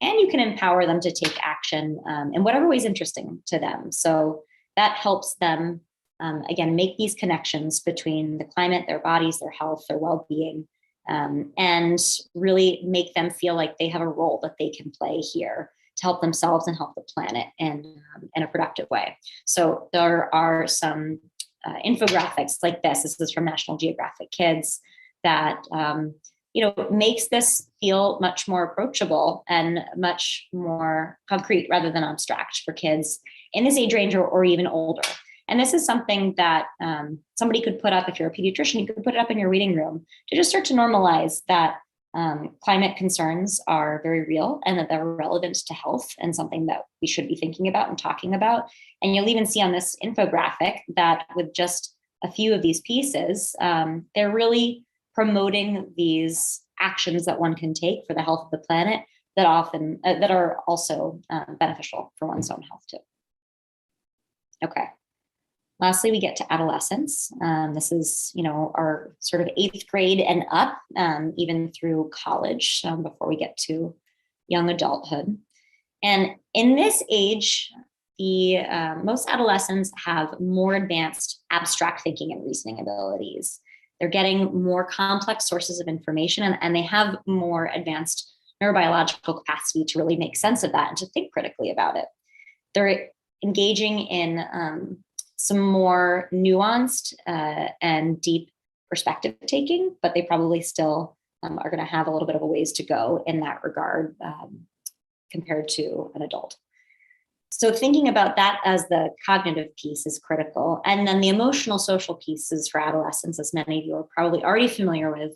And you can empower them to take action in whatever way is interesting to them. So that helps them, again, make these connections between the climate, their bodies, their health, their well-being, and really make them feel like they have a role that they can play here to help themselves and help the planet in a productive way. So there are some infographics like this. This is from National Geographic Kids that makes this feel much more approachable and much more concrete rather than abstract for kids in this age range or even older. And this is something that somebody could put up. If you're a pediatrician, you could put it up in your reading room to just start to normalize that climate concerns are very real and that they're relevant to health and something that we should be thinking about and talking about. And you'll even see on this infographic that with just a few of these pieces, they're really promoting these actions that one can take for the health of the planet that often that are also beneficial for one's own health too. Okay. Lastly, we get to adolescence. This is, our sort of 8th grade and up, even through college, before we get to young adulthood. And in this age, the most adolescents have more advanced abstract thinking and reasoning abilities. They're getting more complex sources of information, and they have more advanced neurobiological capacity to really make sense of that and to think critically about it. They're engaging in some more nuanced and deep perspective taking, but they probably still are going to have a little bit of a ways to go in that regard compared to an adult. So thinking about that as the cognitive piece is critical. And then the emotional social pieces for adolescents, as many of you are probably already familiar with,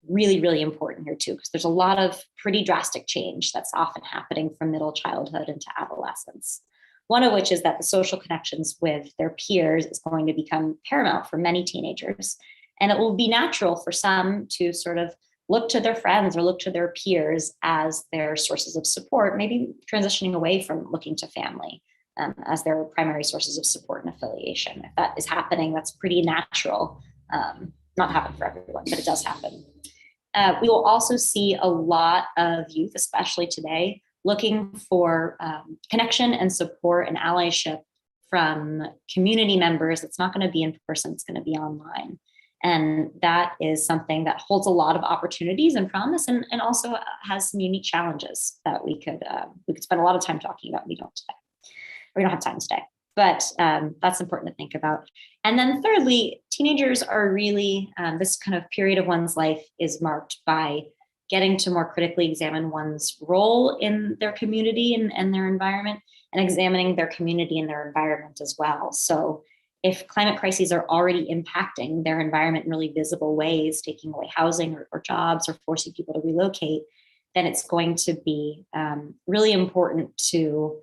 really, really important here too, because there's a lot of pretty drastic change that's often happening from middle childhood into adolescence. One of which is that the social connections with their peers is going to become paramount for many teenagers. And it will be natural for some to sort of look to their friends or look to their peers as their sources of support, maybe transitioning away from looking to family as their primary sources of support and affiliation. If that is happening, that's pretty natural. Not happen for everyone, but it does happen. We will also see a lot of youth, especially today, looking for connection and support and allyship from community members. It's not going to be in person, it's going to be online. And that is something that holds a lot of opportunities and promise, and also has some unique challenges that we could spend a lot of time talking about. We don't today. We don't have time today, but that's important to think about. And then thirdly, teenagers are really, this kind of period of one's life is marked by getting to more critically examine one's role in their community and their environment, and examining their community and their environment as well. So if climate crises are already impacting their environment in really visible ways, taking away housing or jobs or forcing people to relocate, then it's going to be really important to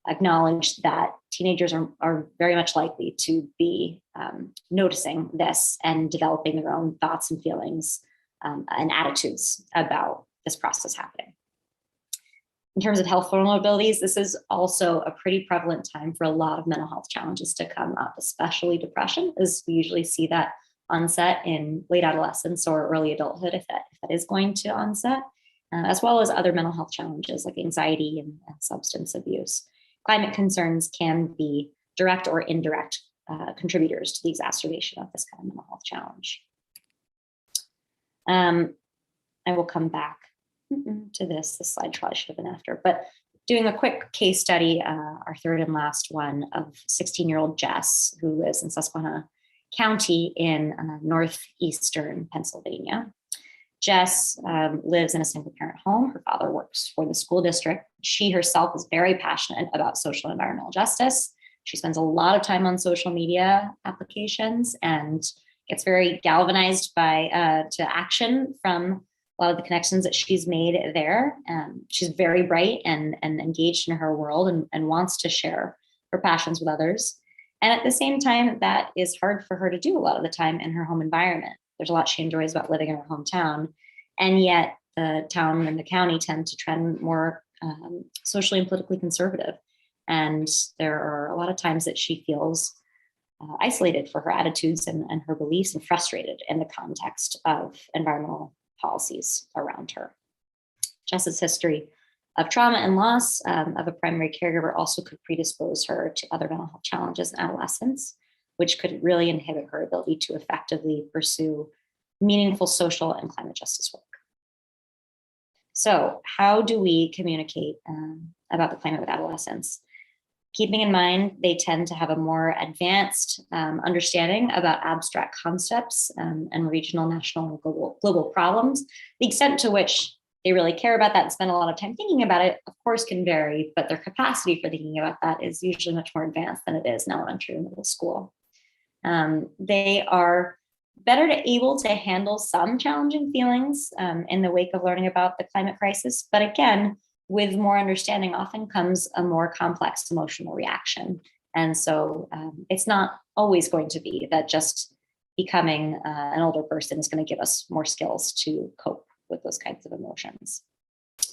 acknowledge that teenagers are very much likely to be noticing this and developing their own thoughts and feelings and attitudes about this process happening. In terms of health vulnerabilities, this is also a pretty prevalent time for a lot of mental health challenges to come up, especially depression, as we usually see that onset in late adolescence or early adulthood, if that is going to onset, as well as other mental health challenges like anxiety and substance abuse. Climate concerns can be direct or indirect contributors to the exacerbation of this kind of mental health challenge. I will come back to this. This slide probably should have been after, but doing a quick case study, our third and last one, of 16-year-old Jess, who lives in Susquehanna County in northeastern Pennsylvania. Jess lives in a single parent home. Her father works for the school district. She herself is very passionate about social and environmental justice. She spends a lot of time on social media applications and gets very galvanized to action from a lot of the connections that she's made there. She's very bright and engaged in her world and wants to share her passions with others. And at the same time, that is hard for her to do a lot of the time in her home environment. There's a lot she enjoys about living in her hometown. And yet the town and the county tend to trend more socially and politically conservative. And there are a lot of times that she feels isolated for her attitudes and her beliefs and frustrated in the context of environmental policies around her. Jess's history of trauma and loss of a primary caregiver also could predispose her to other mental health challenges in adolescence, which could really inhibit her ability to effectively pursue meaningful social and climate justice work. So how do we communicate about the climate with adolescents? Keeping in mind, they tend to have a more advanced understanding about abstract concepts and regional, national, and global problems. The extent to which they really care about that and spend a lot of time thinking about it, of course, can vary, but their capacity for thinking about that is usually much more advanced than it is in elementary and middle school. They are better able to handle some challenging feelings in the wake of learning about the climate crisis, but again, with more understanding often comes a more complex emotional reaction. And so it's not always going to be that just becoming an older person is going to give us more skills to cope with those kinds of emotions.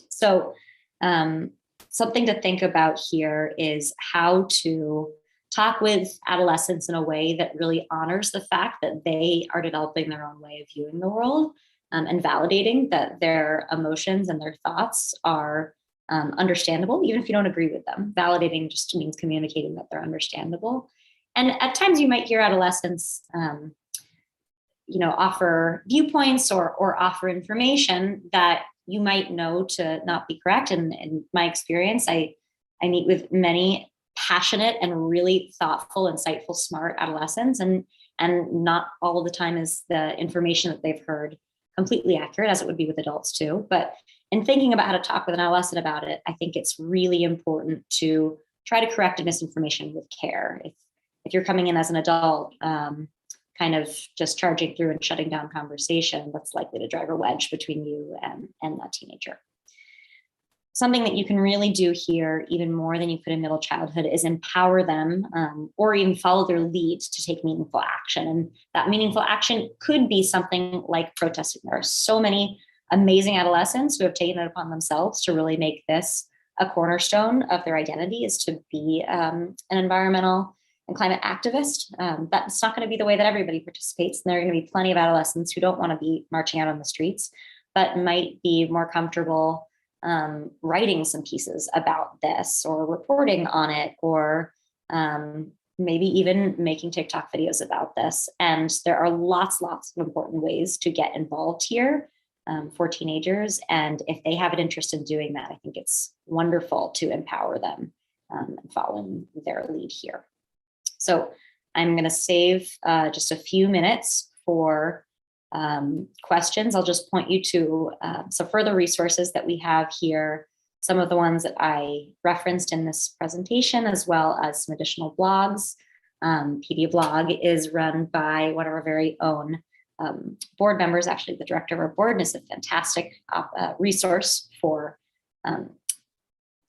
So something to think about here is how to talk with adolescents in a way that really honors the fact that they are developing their own way of viewing the world and validating that their emotions and their thoughts are understandable, even if you don't agree with them. Validating just means communicating that they're understandable. And at times you might hear adolescents, offer viewpoints or offer information that you might know to not be correct. And in my experience, I meet with many passionate and really thoughtful, insightful, smart adolescents, and not all the time is the information that they've heard completely accurate, as it would be with adults too. But in thinking about how to talk with an adolescent about it, I think it's really important to try to correct misinformation with care. If you're coming in as an adult, kind of just charging through and shutting down conversation, that's likely to drive a wedge between you and that teenager. Something that you can really do here, even more than you could in middle childhood, is empower them or even follow their lead to take meaningful action. And that meaningful action could be something like protesting. There are so many amazing adolescents who have taken it upon themselves to really make this a cornerstone of their identity, is to be an environmental and climate activist. That's not going to be the way that everybody participates. And there are going to be plenty of adolescents who don't want to be marching out on the streets, but might be more comfortable writing some pieces about this or reporting on it, or maybe even making TikTok videos about this. And there are lots of important ways to get involved here for teenagers. And if they have an interest in doing that, I think it's wonderful to empower them and following their lead here. So I'm going to save just a few minutes for questions. I'll just point you to some further resources that we have here, some of the ones that I referenced in this presentation, as well as some additional blogs. PD Blog is run by one of our very own board members, actually the director of our board, and is a fantastic resource for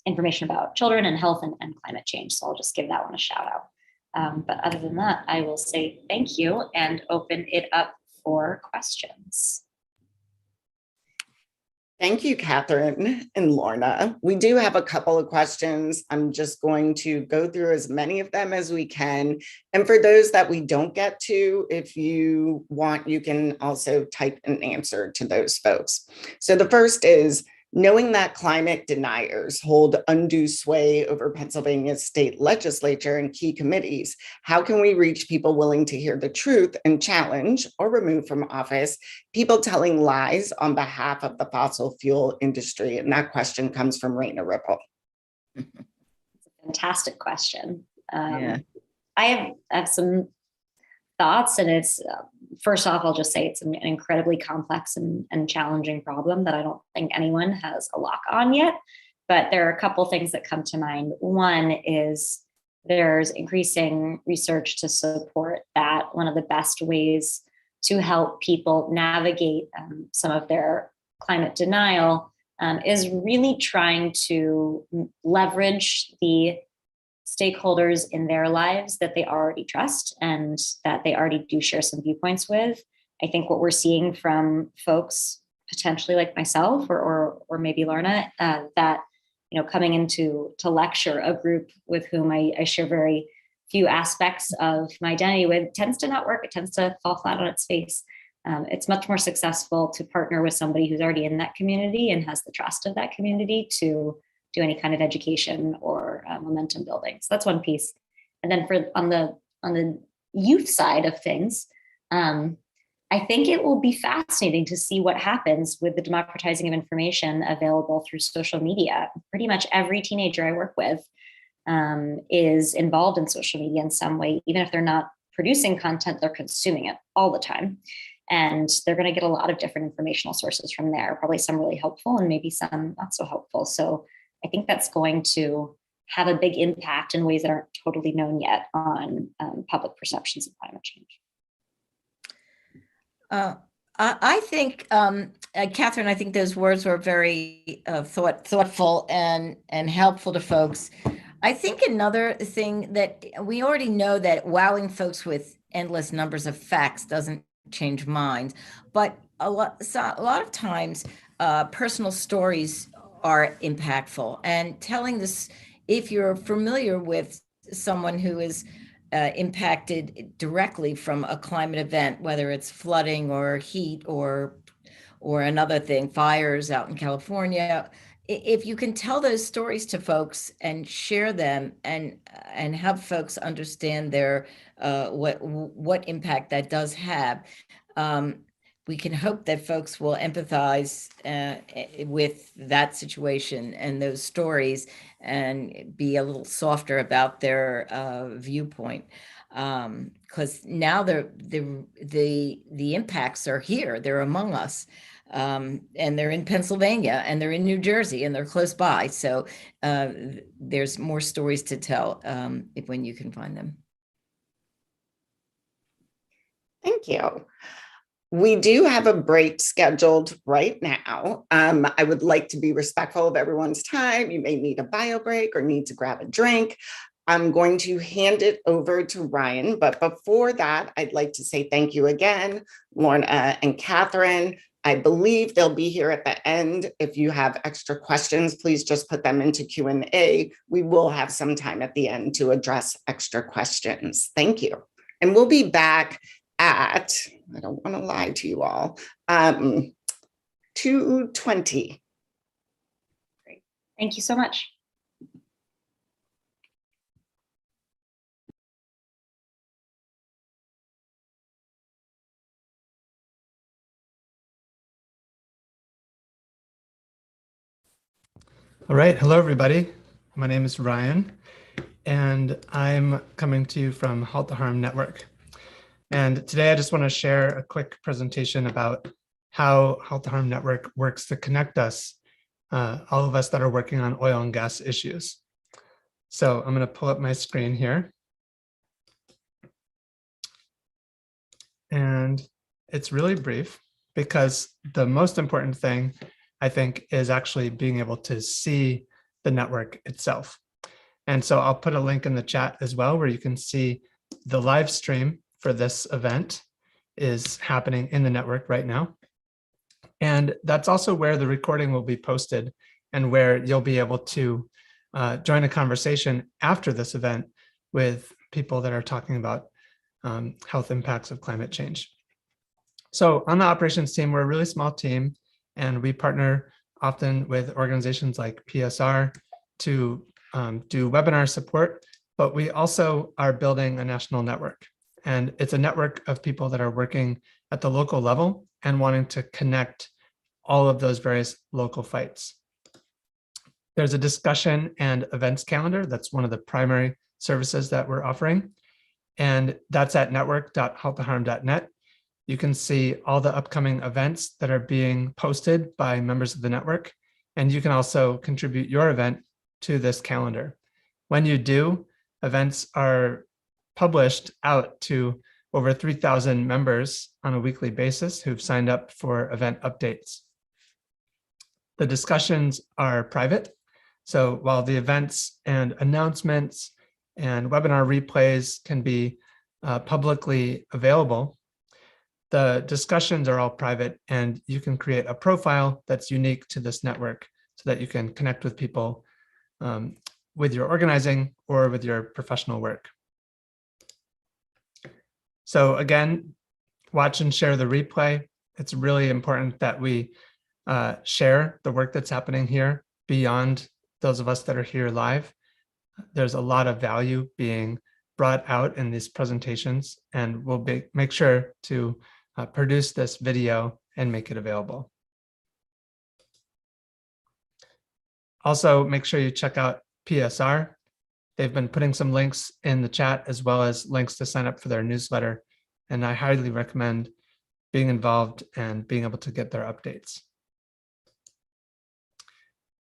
information about children and health and climate change. So I'll just give that one a shout out. But other than that, I will say thank you and open it up for questions. Thank you, Katherine and Lorna. We do have a couple of questions. I'm just going to go through as many of them as we can. And for those that we don't get to, if you want, you can also type an answer to those folks. So the first is, knowing that climate deniers hold undue sway over Pennsylvania's state legislature and key committees, how can we reach people willing to hear the truth and challenge or remove from office people telling lies on behalf of the fossil fuel industry? And that question comes from Raina Ripple. It's a fantastic question. Yeah. I have some thoughts, and it's first off, I'll just say it's an incredibly complex and challenging problem that I don't think anyone has a lock on yet. But there are a couple things that come to mind. One is there's increasing research to support that one of the best ways to help people navigate some of their climate denial is really trying to leverage the stakeholders in their lives that they already trust and that they already do share some viewpoints with. I think what we're seeing from folks potentially like myself or maybe Lorna, that coming into to lecture a group with whom I share very few aspects of my identity with tends to not work. It tends to fall flat on its face. It's much more successful to partner with somebody who's already in that community and has the trust of that community to do any kind of education or momentum building. So that's one piece. And then on the youth side of things, I think it will be fascinating to see what happens with the democratizing of information available through social media. Pretty much every teenager I work with is involved in social media in some way. Even if they're not producing content, they're consuming it all the time. And they're going to get a lot of different informational sources from there, probably some really helpful and maybe some not so helpful. So I think that's going to have a big impact in ways that aren't totally known yet on public perceptions of climate change. I think, Katherine, I think those words were very thoughtful and helpful to folks. I think another thing that we already know that wowing folks with endless numbers of facts doesn't change minds, but a lot of times personal stories are impactful, and telling this, if you're familiar with someone who is impacted directly from a climate event, whether it's flooding or heat or another thing, fires out in California, if you can tell those stories to folks and share them and have folks understand their what impact that does have, we can hope that folks will empathize with that situation and those stories and be a little softer about their viewpoint. Because now the impacts are here, they're among us. And they're in Pennsylvania and they're in New Jersey and they're close by. So there's more stories to tell when you can find them. Thank you. We do have a break scheduled right now. I would like to be respectful of everyone's time. You may need a bio break or need to grab a drink. I'm going to hand it over to Ryan, but before that, I'd like to say thank you again, Lorna and Katherine. I believe they'll be here at the end. If you have extra questions, please just put them into Q&A. We will have some time at the end to address extra questions. Thank you. And we'll be back at, I don't want to lie to you all, 2:20. Great. Thank you so much. All right, hello everybody. My name is Ryan, and I'm coming to you from Halt the Harm Network. And today I just want to share a quick presentation about how Halt the Harm Network works to connect us, all of us that are working on oil and gas issues. So I'm going to pull up my screen here. And it's really brief because the most important thing, I think, is actually being able to see the network itself. And so I'll put a link in the chat as well, where you can see the live stream for this event is happening in the network right now. And that's also where the recording will be posted and where you'll be able to join a conversation after this event with people that are talking about health impacts of climate change. So on the operations team, we're a really small team, and we partner often with organizations like PSR to do webinar support, but we also are building a national network. And it's a network of people that are working at the local level and wanting to connect all of those various local fights. There's a discussion and events calendar. That's one of the primary services that we're offering. And that's at network.halttheharm.net. You can see all the upcoming events that are being posted by members of the network. And you can also contribute your event to this calendar. When you do, events are published out to over 3,000 members on a weekly basis who've signed up for event updates. The discussions are private. So while the events and announcements and webinar replays can be publicly available, the discussions are all private, and you can create a profile that's unique to this network so that you can connect with people with your organizing or with your professional work. So again, watch and share the replay. It's really important that we share the work that's happening here beyond those of us that are here live. There's a lot of value being brought out in these presentations, and we'll make sure to produce this video and make it available. Also, make sure you check out PSR. They've been putting some links in the chat as well as links to sign up for their newsletter, and I highly recommend being involved and being able to get their updates.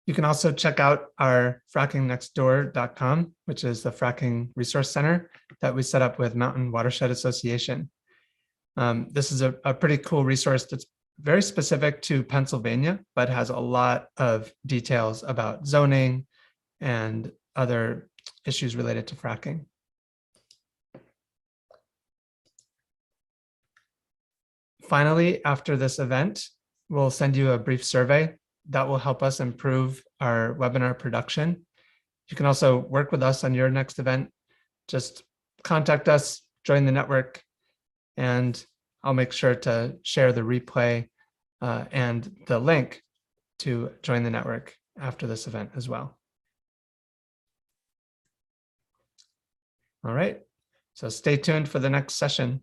You can also check out our frackingnextdoor.com, which is the fracking resource center that we set up with Mountain Watershed Association. This is a pretty cool resource that's very specific to Pennsylvania, but has a lot of details about zoning and other issues related to fracking. Finally, after this event, we'll send you a brief survey that will help us improve our webinar production. You can also work with us on your next event. Just contact us, join the network, and I'll make sure to share the replay and the link to join the network after this event as well. All right, so stay tuned for the next session.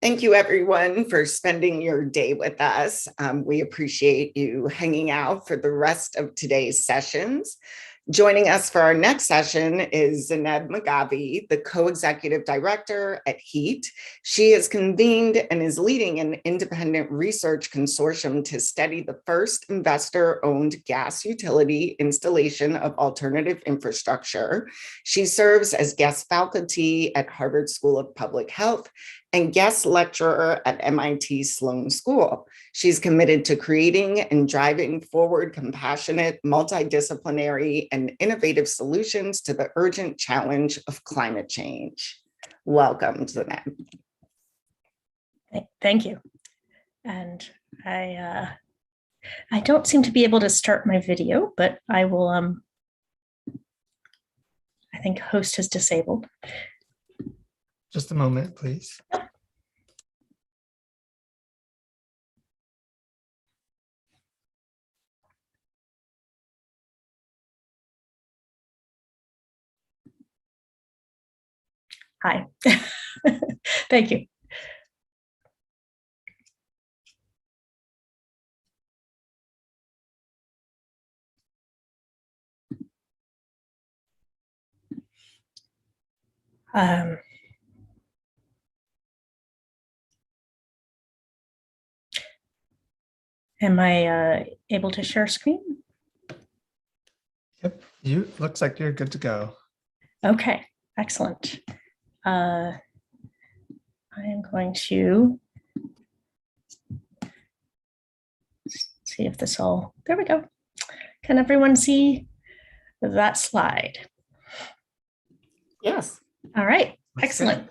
Thank you, everyone, for spending your day with us. We appreciate you hanging out for the rest of today's sessions. Joining us for our next session is Zineb Magavi, the co-executive director at HEAT. She has convened and is leading an independent research consortium to study the first investor-owned gas utility installation of alternative infrastructure. She serves as guest faculty at Harvard School of Public Health and guest lecturer at MIT Sloan School. She's committed to creating and driving forward compassionate, multidisciplinary, and innovative solutions to the urgent challenge of climate change. Welcome, Zineb. Thank you. And I don't seem to be able to start my video, but I will, I think host is disabled. Just a moment, please. Hi. Thank you. Am I able to share screen? Yep, looks like you're good to go. Okay, excellent. I am going to see if this all, there we go. Can everyone see that slide? Yes. All right, excellent.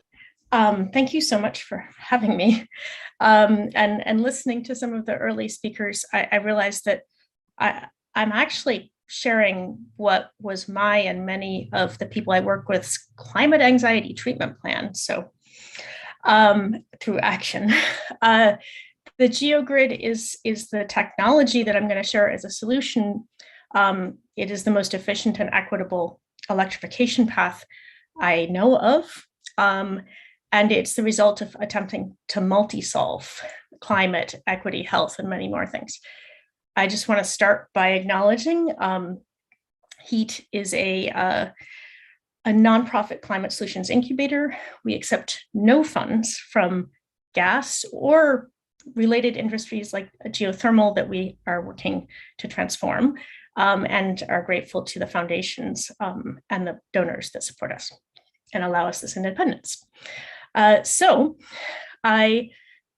Thank you so much for having me. And listening to some of the early speakers, I realized that I'm actually sharing what was my and many of the people I work with's climate anxiety treatment plan. So through action. The GeoGrid is the technology that I'm going to share as a solution. It is the most efficient and equitable electrification path I know of. And it's the result of attempting to multi-solve climate, equity, health, and many more things. I just want to start by acknowledging HEAT is a nonprofit climate solutions incubator. We accept no funds from gas or related industries like geothermal that we are working to transform, and are grateful to the foundations and the donors that support us and allow us this independence. So I'm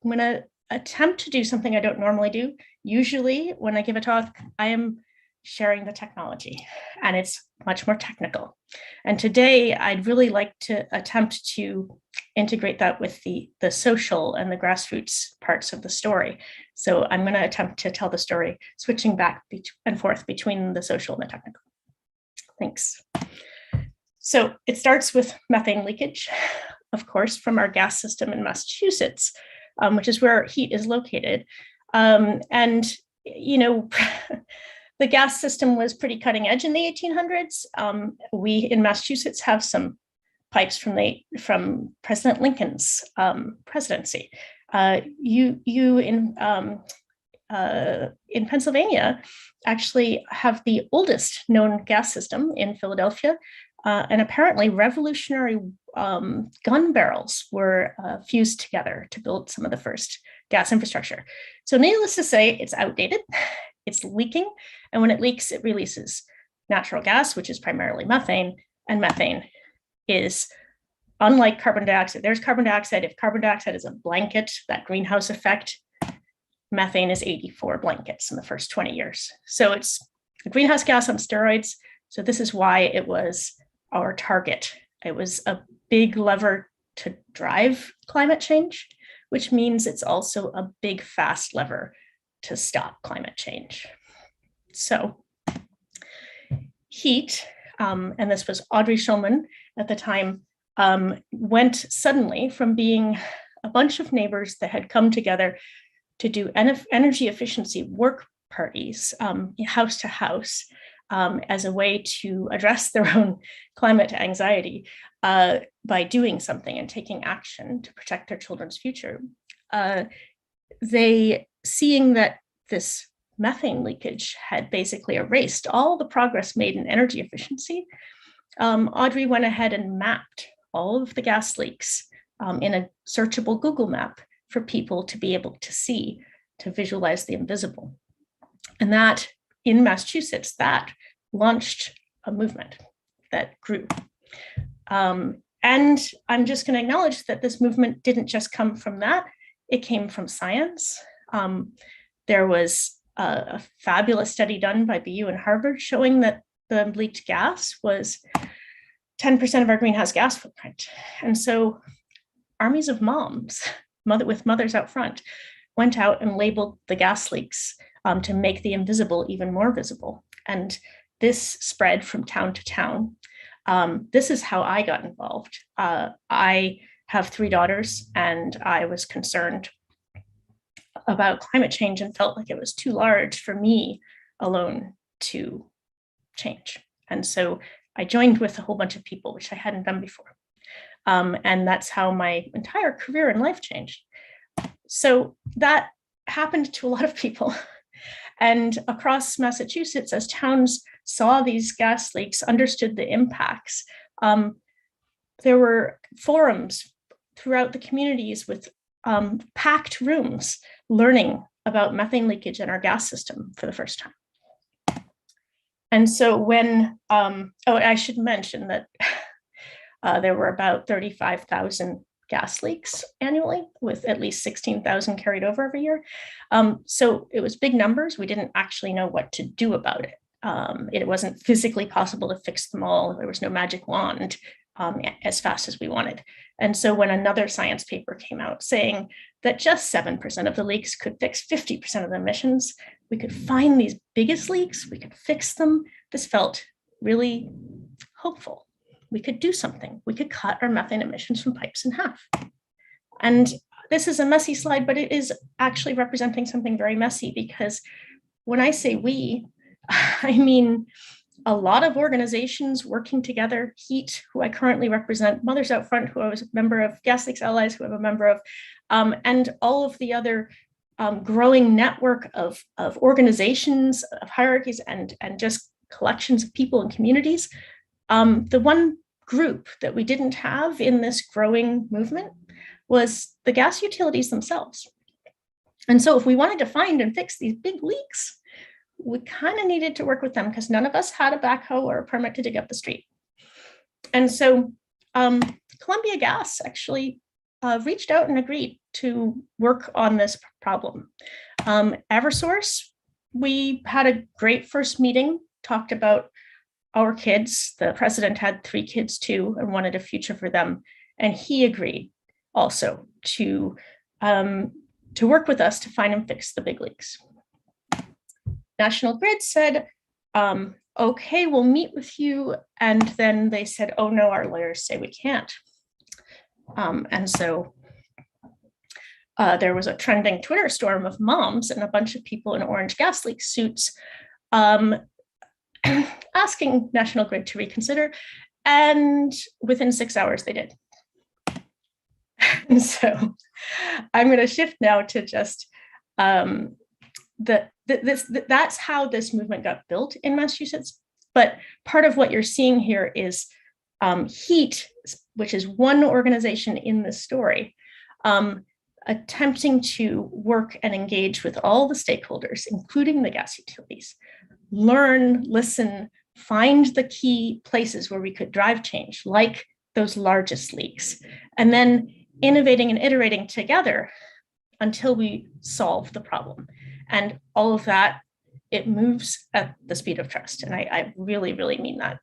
going to attempt to do something I don't normally do. Usually when I give a talk, I am sharing the technology and it's much more technical. And today I'd really like to attempt to integrate that with the social and the grassroots parts of the story. So I'm going to attempt to tell the story, switching back and forth between the social and the technical. Thanks. So it starts with methane leakage, of course, from our gas system in Massachusetts, which is where HEAT is located. And, you know, the gas system was pretty cutting edge in the 1800s. We in Massachusetts have some pipes from President Lincoln's presidency. You in Pennsylvania actually have the oldest known gas system in Philadelphia. And apparently revolutionary gun barrels were fused together to build some of the first gas infrastructure. So needless to say, it's outdated, it's leaking, and when it leaks, it releases natural gas, which is primarily methane, and methane is, unlike carbon dioxide, there's carbon dioxide. If carbon dioxide is a blanket, that greenhouse effect, methane is 84 blankets in the first 20 years. So it's a greenhouse gas on steroids. So this is why it was our target. It was a big lever to drive climate change, which means it's also a big, fast lever to stop climate change. So HEAT, and this was Audrey Schulman at the time, went suddenly from being a bunch of neighbors that had come together to do energy efficiency work parties, house to house, as a way to address their own climate anxiety by doing something and taking action to protect their children's future. They, seeing that this methane leakage had basically erased all the progress made in energy efficiency, Audrey went ahead and mapped all of the gas leaks in a searchable Google map for people to be able to see, to visualize the invisible. And that, in Massachusetts, that launched a movement that grew. And I'm just going to acknowledge that this movement didn't just come from that, it came from science. There was a fabulous study done by BU and Harvard showing that the leaked gas was 10% of our greenhouse gas footprint. And so armies of moms, with mothers out front, went out and labeled the gas leaks to make the invisible even more visible. And this spread from town to town. This is how I got involved. I have 3 daughters, and I was concerned about climate change and felt like it was too large for me alone to change. And so I joined with a whole bunch of people, which I hadn't done before. And that's how my entire career and life changed. So that happened to a lot of people. And across Massachusetts, as towns saw these gas leaks, understood the impacts, there were forums throughout the communities with packed rooms learning about methane leakage in our gas system for the first time. And so when, I should mention that there were about 35,000 gas leaks annually, with at least 16,000 carried over every year. So it was big numbers. We didn't actually know what to do about it. It wasn't physically possible to fix them all. There was no magic wand as fast as we wanted. And so when another science paper came out saying that just 7% of the leaks could fix 50% of the emissions, we could find these biggest leaks, we could fix them. This felt really hopeful. We could do something. We could cut our methane emissions from pipes in half. And this is a messy slide, but it is actually representing something very messy, because when I say we, I mean a lot of organizations working together, HEAT, who I currently represent, Mothers Out Front, who I was a member of, Gas Leaks Allies, who I'm a member of, and all of the other growing network of organizations, of hierarchies, and just collections of people and communities. The one group that we didn't have in this growing movement was the gas utilities themselves. And so if we wanted to find and fix these big leaks, we kind of needed to work with them, because none of us had a backhoe or a permit to dig up the street. And so Columbia Gas actually reached out and agreed to work on this problem. Eversource, we had a great first meeting, talked about our kids. The president had 3 kids too and wanted a future for them. And he agreed also to work with us to find and fix the big leaks. National Grid said, okay, we'll meet with you. And then they said, oh no, our lawyers say we can't. And so there was a trending Twitter storm of moms and a bunch of people in orange gas leak suits asking National Grid to reconsider. And within 6 hours, they did. And so I'm going to shift now to just that's how this movement got built in Massachusetts. But part of what you're seeing here is HEAT, which is one organization in this story, attempting to work and engage with all the stakeholders, including the gas utilities, learn, listen, find the key places where we could drive change, like those largest leaks, and then innovating and iterating together until we solve the problem. And all of that, it moves at the speed of trust. And I really, really mean that.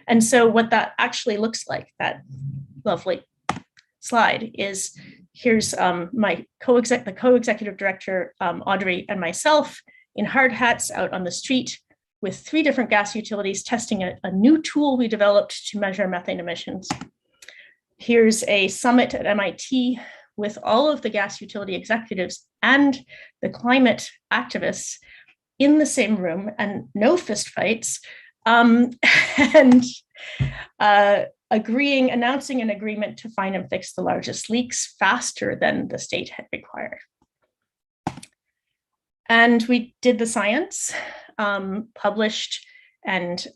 And so what that actually looks like, that lovely slide, is here's my the co-executive director, Audrey, and myself in hard hats out on the street with 3 different gas utilities testing a new tool we developed to measure methane emissions. Here's a summit at MIT with all of the gas utility executives and the climate activists in the same room and no fistfights, and announcing an agreement to find and fix the largest leaks faster than the state had required. And we did the science, published and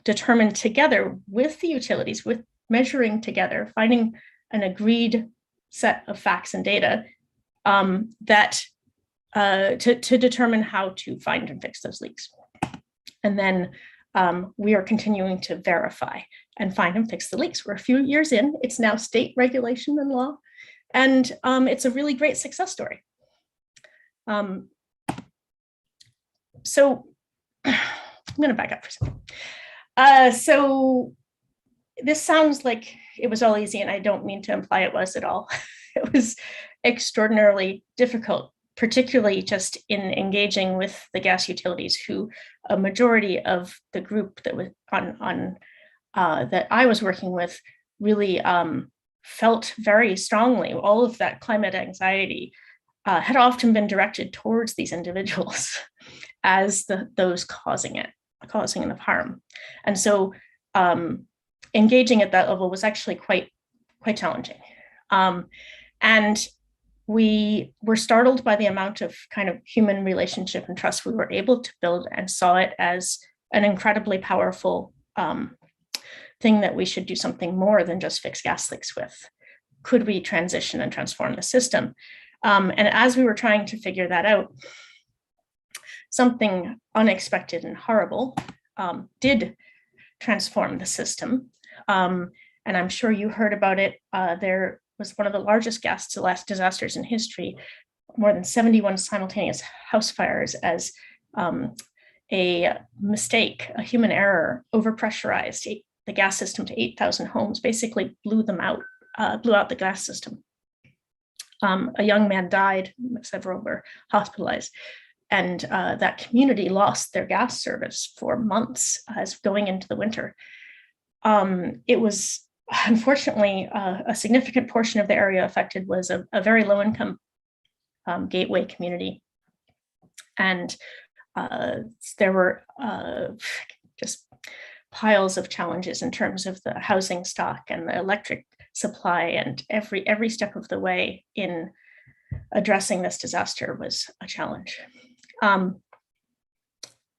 determined together with the utilities, with measuring together, finding an agreed set of facts and data that to determine how to find and fix those leaks. And then we are continuing to verify and find and fix the leaks. We're a few years in. It's now state regulation and law, and it's a really great success story. So I'm going to back up for a second. So this sounds like it was all easy, and I don't mean to imply it was at all. It was extraordinarily difficult, particularly just in engaging with the gas utilities, who a majority of the group that was that I was working with really felt very strongly. All of that climate anxiety had often been directed towards these individuals as those causing enough harm. And so engaging at that level was actually quite challenging. And we were startled by the amount of kind of human relationship and trust we were able to build, and saw it as an incredibly powerful thing that we should do something more than just fix gas leaks with. Could we transition and transform the system? And as we were trying to figure that out, something unexpected and horrible did transform the system. And I'm sure you heard about it. There was one of the largest gas disasters in history, more than 71 simultaneous house fires, as a mistake, a human error, overpressurized the gas system to 8,000 homes, basically blew out the gas system. A young man died, several were hospitalized, and that community lost their gas service for months as going into the winter. It was, unfortunately, a significant portion of the area affected was a very low-income gateway community. And there were just piles of challenges in terms of the housing stock and the electric supply, and every step of the way in addressing this disaster was a challenge.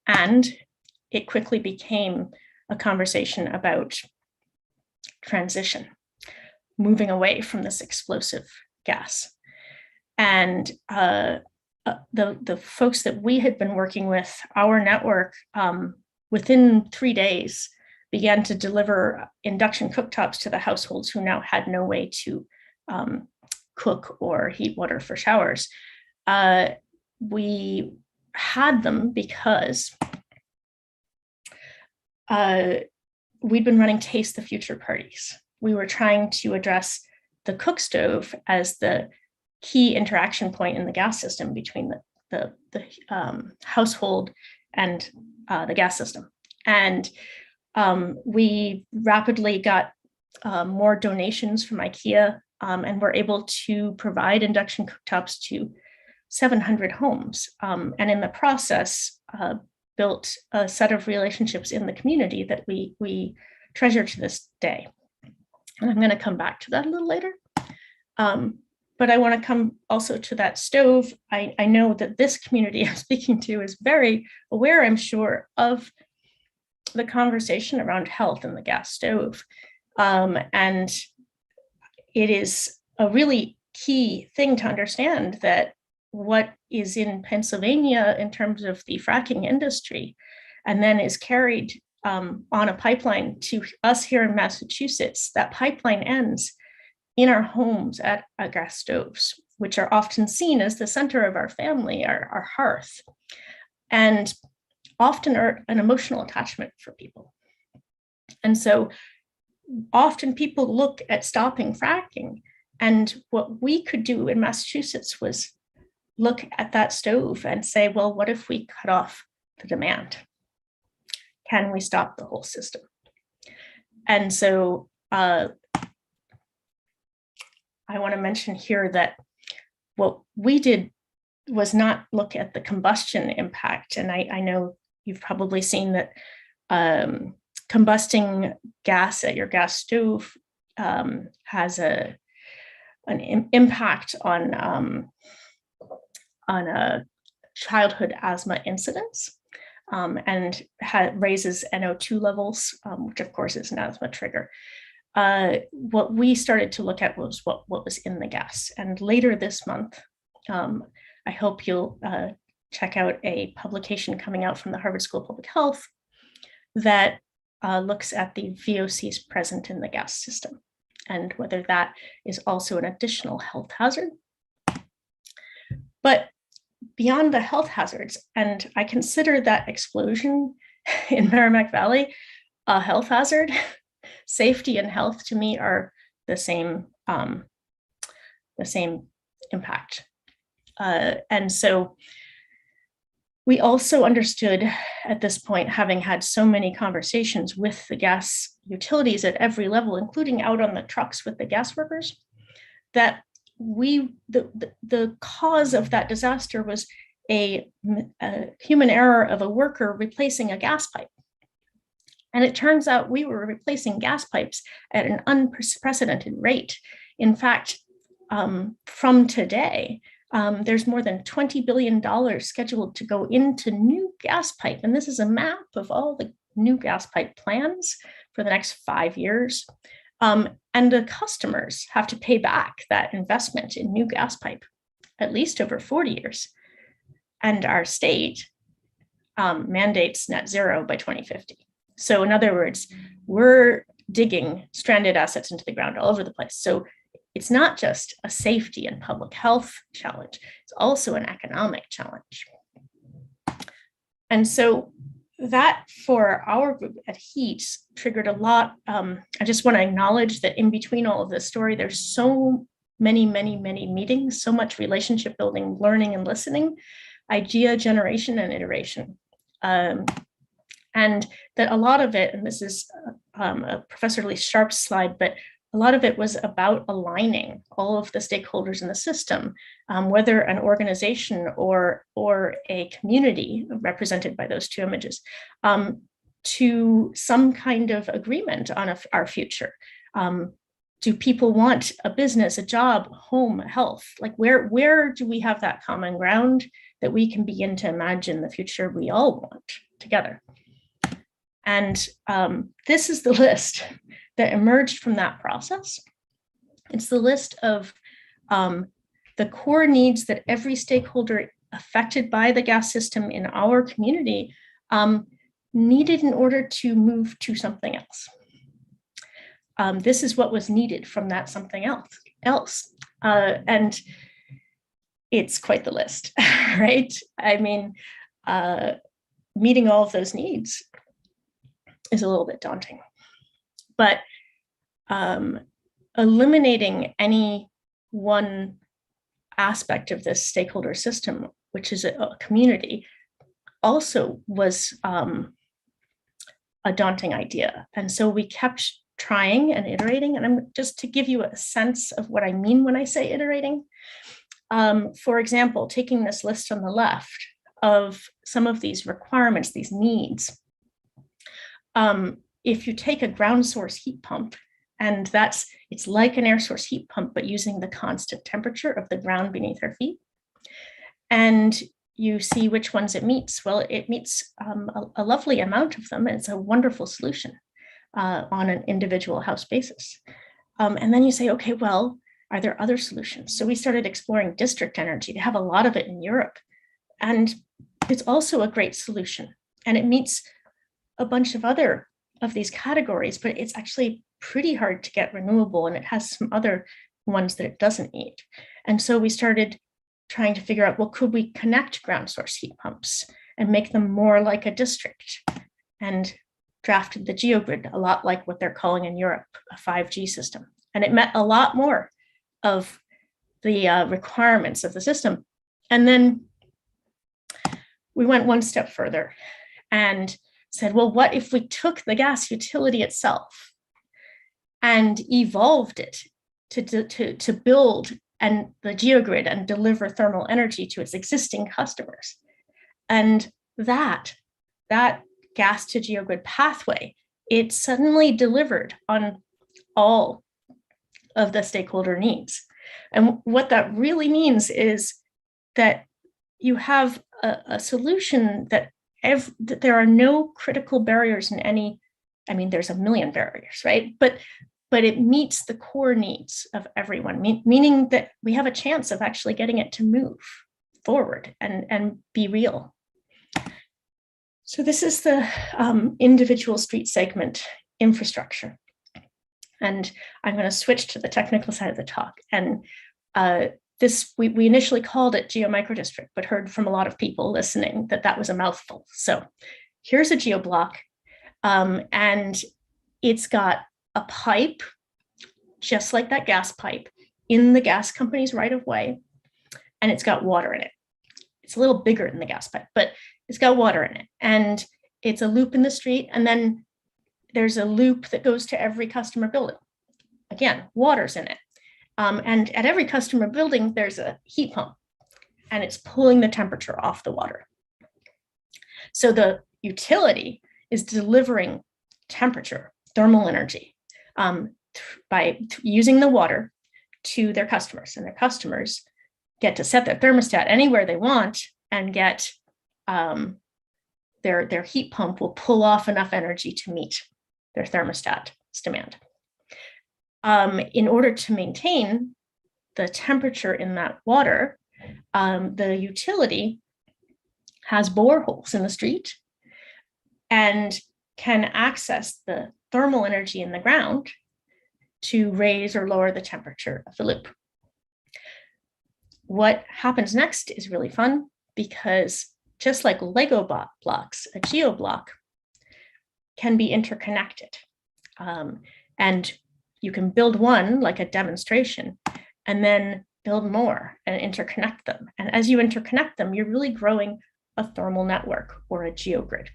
And it quickly became a conversation about transition, moving away from this explosive gas. And the folks that we had been working with, our network, within 3 days, began to deliver induction cooktops to the households who now had no way to cook or heat water for showers. We had them because we'd been running Taste the Future parties. We were trying to address the cook stove as the key interaction point in the gas system between the household and the gas system. And we rapidly got more donations from IKEA, and were able to provide induction cooktops to 700 homes. And in the process, built a set of relationships in the community that we treasure to this day. And I'm going to come back to that a little later. But I want to come also to that stove. I know that this community I'm speaking to is very aware, I'm sure, of the conversation around health and the gas stove. And it is a really key thing to understand that what is in Pennsylvania in terms of the fracking industry, and then is carried on a pipeline to us here in Massachusetts, that pipeline ends in our homes at gas stoves, which are often seen as the center of our family, our hearth, and often are an emotional attachment for people. And so often people look at stopping fracking, and what we could do in Massachusetts was look at that stove and say, well, what if we cut off the demand? Can we stop the whole system? And so I want to mention here that what we did was not look at the combustion impact. And I know you've probably seen that combusting gas at your gas stove has an impact on childhood asthma incidence, and raises NO2 levels, which of course is an asthma trigger. What we started to look at was what was in the gas. And later this month, I hope you'll check out a publication coming out from the Harvard School of Public Health that looks at the VOCs present in the gas system and whether that is also an additional health hazard. But beyond the health hazards, and I consider that explosion in Merrimack Valley a health hazard, safety and health to me are the same impact. And so we also understood at this point, having had so many conversations with the gas utilities at every level, including out on the trucks with the gas workers, that the cause of that disaster was a human error of a worker replacing a gas pipe. And it turns out we were replacing gas pipes at an unprecedented rate. In fact, from today, there's more than $20 billion scheduled to go into new gas pipe. And this is a map of all the new gas pipe plans for the next 5 years. And the customers have to pay back that investment in new gas pipe at least over 40 years. And our state mandates net zero by 2050. So in other words, we're digging stranded assets into the ground all over the place. So it's not just a safety and public health challenge, it's also an economic challenge. And so that for our group at HEAT triggered a lot. I just want to acknowledge that in between all of this story, there's so many meetings, so much relationship building, learning and listening, idea generation and iteration. And that a lot of it, and this is Professor Lee Sharp's slide, but a lot of it was about aligning all of the stakeholders in the system, whether an organization or a community represented by those two images, to some kind of agreement on our future. Do people want a business, a job, home, health? Like where do we have that common ground that we can begin to imagine the future we all want together? And this is the list that emerged from that process. It's the list of the core needs that every stakeholder affected by the gas system in our community needed in order to move to something else. This is what was needed from that something else. And it's quite the list, right? I mean, meeting all of those needs is a little bit daunting. But eliminating any one aspect of this stakeholder system, which is a community, also was a daunting idea. And so we kept trying and iterating. And I'm just to give you a sense of what I mean when I say iterating. For example, taking this list on the left of some of these requirements, these needs. If you take a ground source heat pump, and it's like an air source heat pump, but using the constant temperature of the ground beneath our feet, and you see which ones it meets. Well, it meets a lovely amount of them, and it's a wonderful solution on an individual house basis. And then you say, okay, well, are there other solutions? So we started exploring district energy. They have a lot of it in Europe, and it's also a great solution, and it meets a bunch of other of these categories, but it's actually pretty hard to get renewable, and it has some other ones that it doesn't meet. And so we started trying to figure out, well, could we connect ground source heat pumps and make them more like a district, and drafted the geogrid, a lot like what they're calling in Europe a 5G system. And it met a lot more of the requirements of the system. And then we went one step further and said, well, what if we took the gas utility itself and evolved it to build and the geogrid and deliver thermal energy to its existing customers. And that gas to geogrid pathway, it suddenly delivered on all of the stakeholder needs. And what that really means is that you have a solution that there are no critical barriers in any, I mean, there's a million barriers, right? But it meets the core needs of everyone, meaning that we have a chance of actually getting it to move forward and be real. So this is the individual street segment infrastructure. And I'm going to switch to the technical side of the talk. And we initially called it geomicrodistrict, but heard from a lot of people listening that was a mouthful. So here's a geoblock, and it's got a pipe, just like that gas pipe, in the gas company's right of way, and it's got water in it. It's a little bigger than the gas pipe, but it's got water in it, and it's a loop in the street, and then there's a loop that goes to every customer building. Again, water's in it. And at every customer building, there's a heat pump, and it's pulling the temperature off the water. So the utility is delivering temperature, thermal energy, by using the water to their customers, and their customers get to set their thermostat anywhere they want and get their heat pump will pull off enough energy to meet their thermostat's demand. In order to maintain the temperature in that water, the utility has boreholes in the street and can access the thermal energy in the ground to raise or lower the temperature of the loop. What happens next is really fun, because just like Lego blocks, a geoblock can be interconnected. And you can build one like a demonstration and then build more and interconnect them. And as you interconnect them, you're really growing a thermal network or a geogrid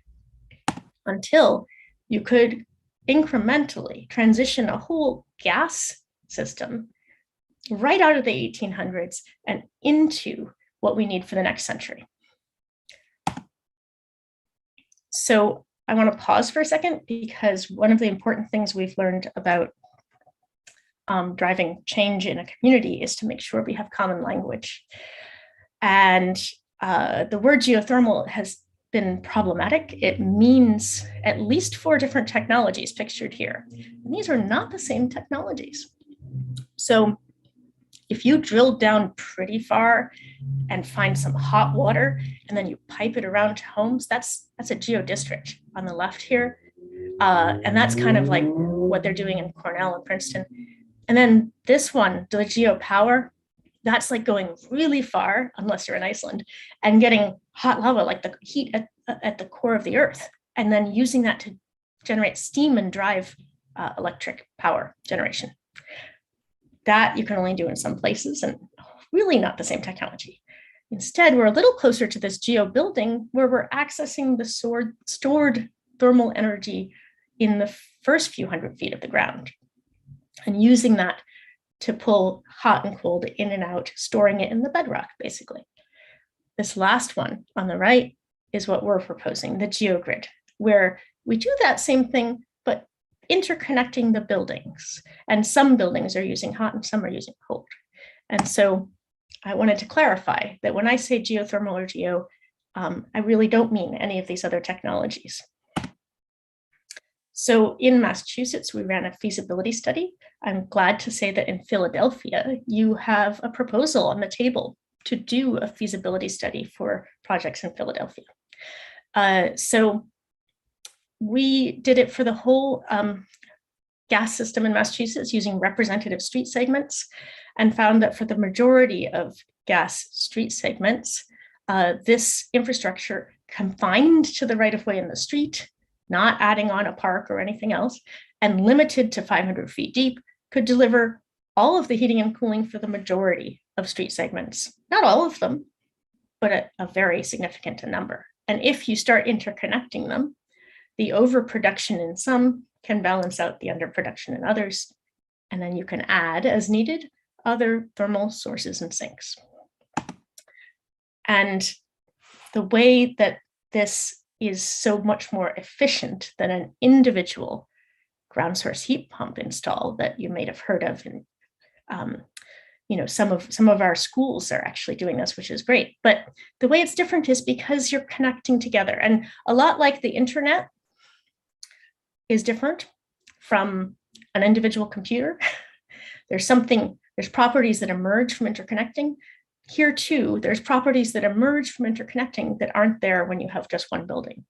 until you could incrementally transition a whole gas system right out of the 1800s and into what we need for the next century. So I want to pause for a second, because one of the important things we've learned about driving change in a community is to make sure we have common language. And the word geothermal has been problematic. It means at least 4 different technologies pictured here. And these are not the same technologies. So if you drill down pretty far and find some hot water, and then you pipe it around to homes, that's a geodistrict on the left here. And that's kind of like what they're doing in Cornell and Princeton. And then this one, the geopower, that's like going really far, unless you're in Iceland, and getting hot lava, like the heat at the core of the earth, and then using that to generate steam and drive electric power generation. That you can only do in some places, and really not the same technology. Instead, we're a little closer to this geo building, where we're accessing the stored thermal energy in the first few hundred feet of the ground, and using that to pull hot and cold in and out, storing it in the bedrock, basically. This last one on the right is what we're proposing, the geogrid, where we do that same thing, but interconnecting the buildings. And some buildings are using hot and some are using cold. And so I wanted to clarify that when I say geothermal or geo, I really don't mean any of these other technologies. So in Massachusetts, we ran a feasibility study. I'm glad to say that in Philadelphia, you have a proposal on the table to do a feasibility study for projects in Philadelphia. So we did it for the whole gas system in Massachusetts using representative street segments, and found that for the majority of gas street segments, this infrastructure confined to the right-of-way in the street, not adding on a park or anything else, and limited to 500 feet deep, could deliver all of the heating and cooling for the majority of street segments. Not all of them, but a very significant number. And if you start interconnecting them, the overproduction in some can balance out the underproduction in others. And then you can add as needed other thermal sources and sinks. And the way that this is so much more efficient than an individual ground source heat pump install that you may have heard of in some of our schools are actually doing this, which is great. But the way it's different is because you're connecting together, and a lot like the internet is different from an individual computer. There's properties that emerge from interconnecting. Here too, there's properties that emerge from interconnecting that aren't there when you have just one building.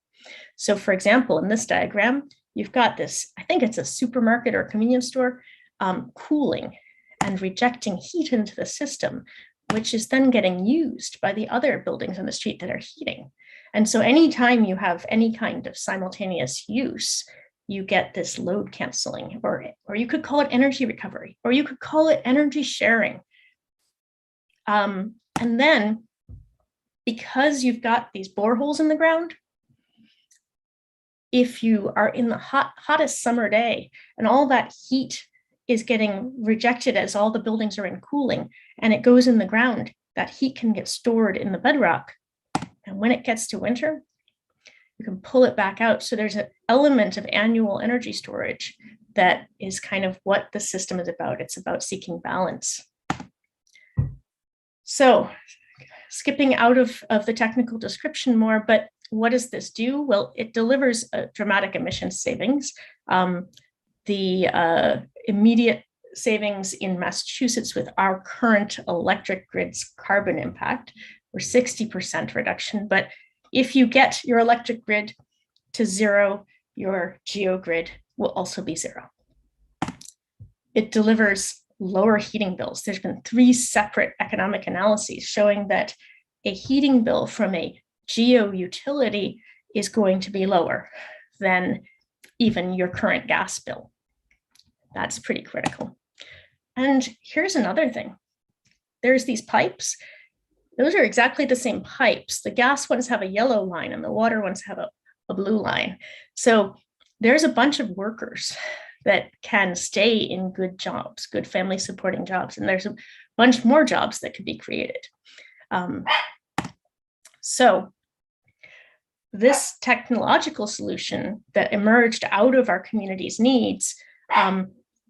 So for example, in this diagram, you've got this, I think it's a supermarket or a convenience store, cooling and rejecting heat into the system, which is then getting used by the other buildings on the street that are heating. And so anytime you have any kind of simultaneous use, you get this load canceling, or you could call it energy recovery, or you could call it energy sharing. And then because you've got these boreholes in the ground, if you are in the hottest summer day and all that heat is getting rejected as all the buildings are in cooling and it goes in the ground, that heat can get stored in the bedrock. And when it gets to winter, you can pull it back out. So there's an element of annual energy storage that is kind of what the system is about. It's about seeking balance. So skipping out of the technical description more, but what does this do? Well, it delivers a dramatic emissions savings. The immediate savings in Massachusetts with our current electric grid's carbon impact were 60% reduction. But if you get your electric grid to zero, your geogrid will also be zero. It delivers lower heating bills. There's been 3 separate economic analyses showing that a heating bill from a geo utility is going to be lower than even your current gas bill. That's pretty critical. And here's another thing. There's these pipes. Those are exactly the same pipes. The gas ones have a yellow line and the water ones have a blue line. So there's a bunch of workers that can stay in good jobs, good family supporting jobs. And there's a bunch more jobs that could be created. So this technological solution that emerged out of our community's needs,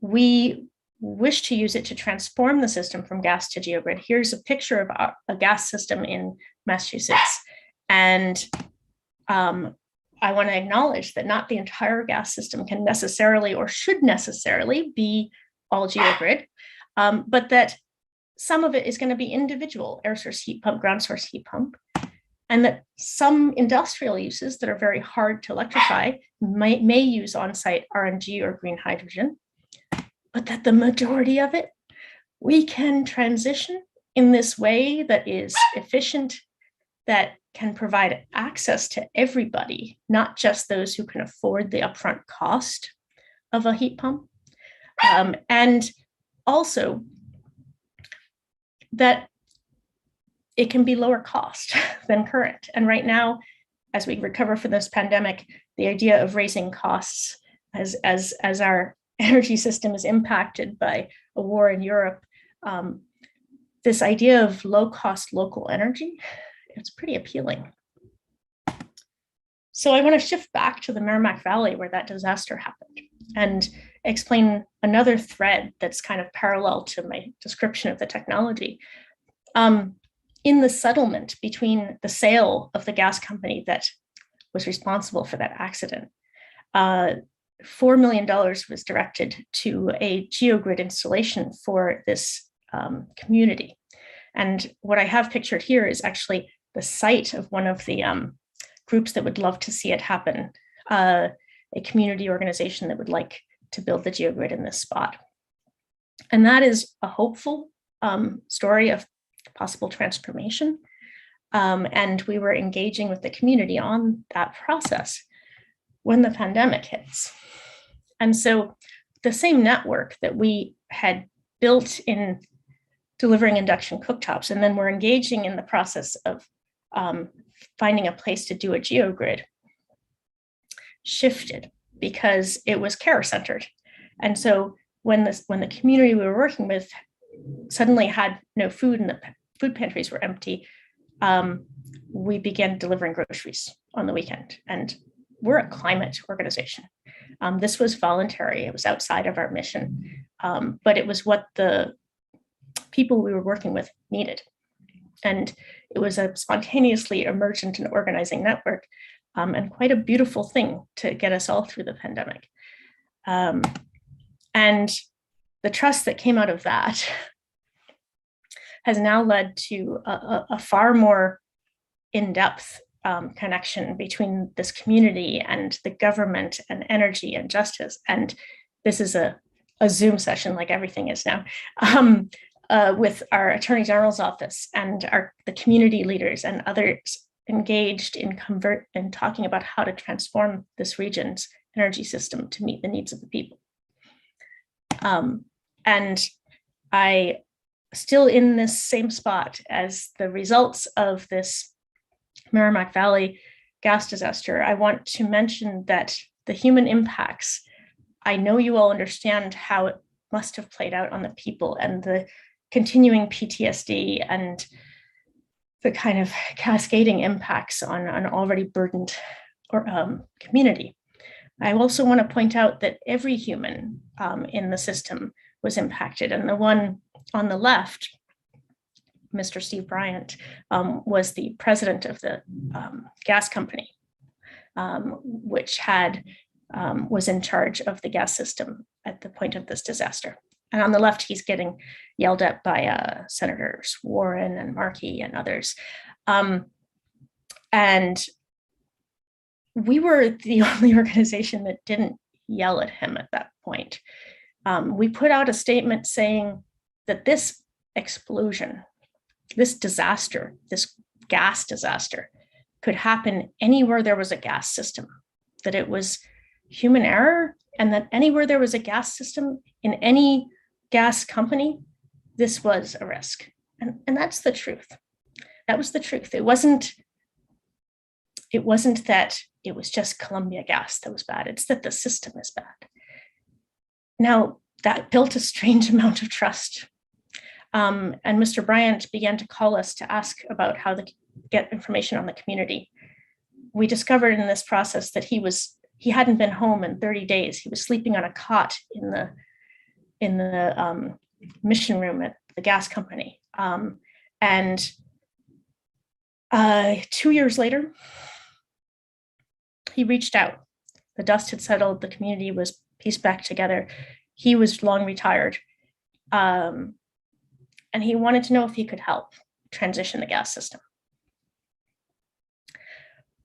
we wish to use it to transform the system from gas to geogrid. Here's a picture of a gas system in Massachusetts. And I want to acknowledge that not the entire gas system can necessarily or should necessarily be all geogrid, but that some of it is going to be individual air source heat pump, ground source heat pump, and that some industrial uses that are very hard to electrify may use on-site RNG or green hydrogen, but that the majority of it, we can transition in this way that is efficient, that can provide access to everybody, not just those who can afford the upfront cost of a heat pump. And also that it can be lower cost than current. And right now, as we recover from this pandemic, the idea of raising costs as our energy system is impacted by a war in Europe, this idea of low cost local energy, it's pretty appealing. So I want to shift back to the Merrimack Valley where that disaster happened and explain another thread that's kind of parallel to my description of the technology. In the settlement between the sale of the gas company that was responsible for that accident, $4 million was directed to a geogrid installation for this community. And what I have pictured here is actually the site of one of the groups that would love to see it happen, a community organization that would like to build the geogrid in this spot. And that is a hopeful story of possible transformation. And we were engaging with the community on that process when the pandemic hits. And so the same network that we had built in delivering induction cooktops, and then we're engaging in the process of finding a place to do a geogrid, shifted because it was care centered. And so when the community we were working with suddenly had no food and the food pantries were empty, we began delivering groceries on the weekend. And we're a climate organization. This was voluntary. It was outside of our mission, but it was what the people we were working with needed. And it was a spontaneously emergent and organizing network, and quite a beautiful thing to get us all through the pandemic. And the trust that came out of that has now led to a far more in-depth connection between this community and the government and energy and justice. And this is a Zoom session, like everything is now, with our Attorney General's office and the community leaders and others engaged in talking about how to transform this region's energy system to meet the needs of the people. And I still in this same spot as the results of this Merrimack Valley gas disaster. I want to mention that the human impacts, I know you all understand how it must have played out on the people and the continuing PTSD and the kind of cascading impacts on an already burdened community. I also want to point out that every human in the system was impacted. And the one on the left, Mr. Steve Bryant, was the president of the gas company, which was in charge of the gas system at the point of this disaster. And on the left, he's getting yelled at by Senators Warren and Markey and others. And we were the only organization that didn't yell at him at that point. We put out a statement saying that this explosion, this disaster, this gas disaster, could happen anywhere there was a gas system, that it was human error, and that anywhere there was a gas system in any gas company, this was a risk. And that's the truth. That was the truth. It wasn't that it was just Columbia Gas that was bad. It's that the system is bad. Now, that built a strange amount of trust. And Mr. Bryant began to call us to ask about how to get information on the community. We discovered in this process that he hadn't been home in 30 days. He was sleeping on a cot in the mission room at the gas company. And 2 years later, he reached out. The dust had settled. The community was pieced back together. He was long retired. And he wanted to know if he could help transition the gas system.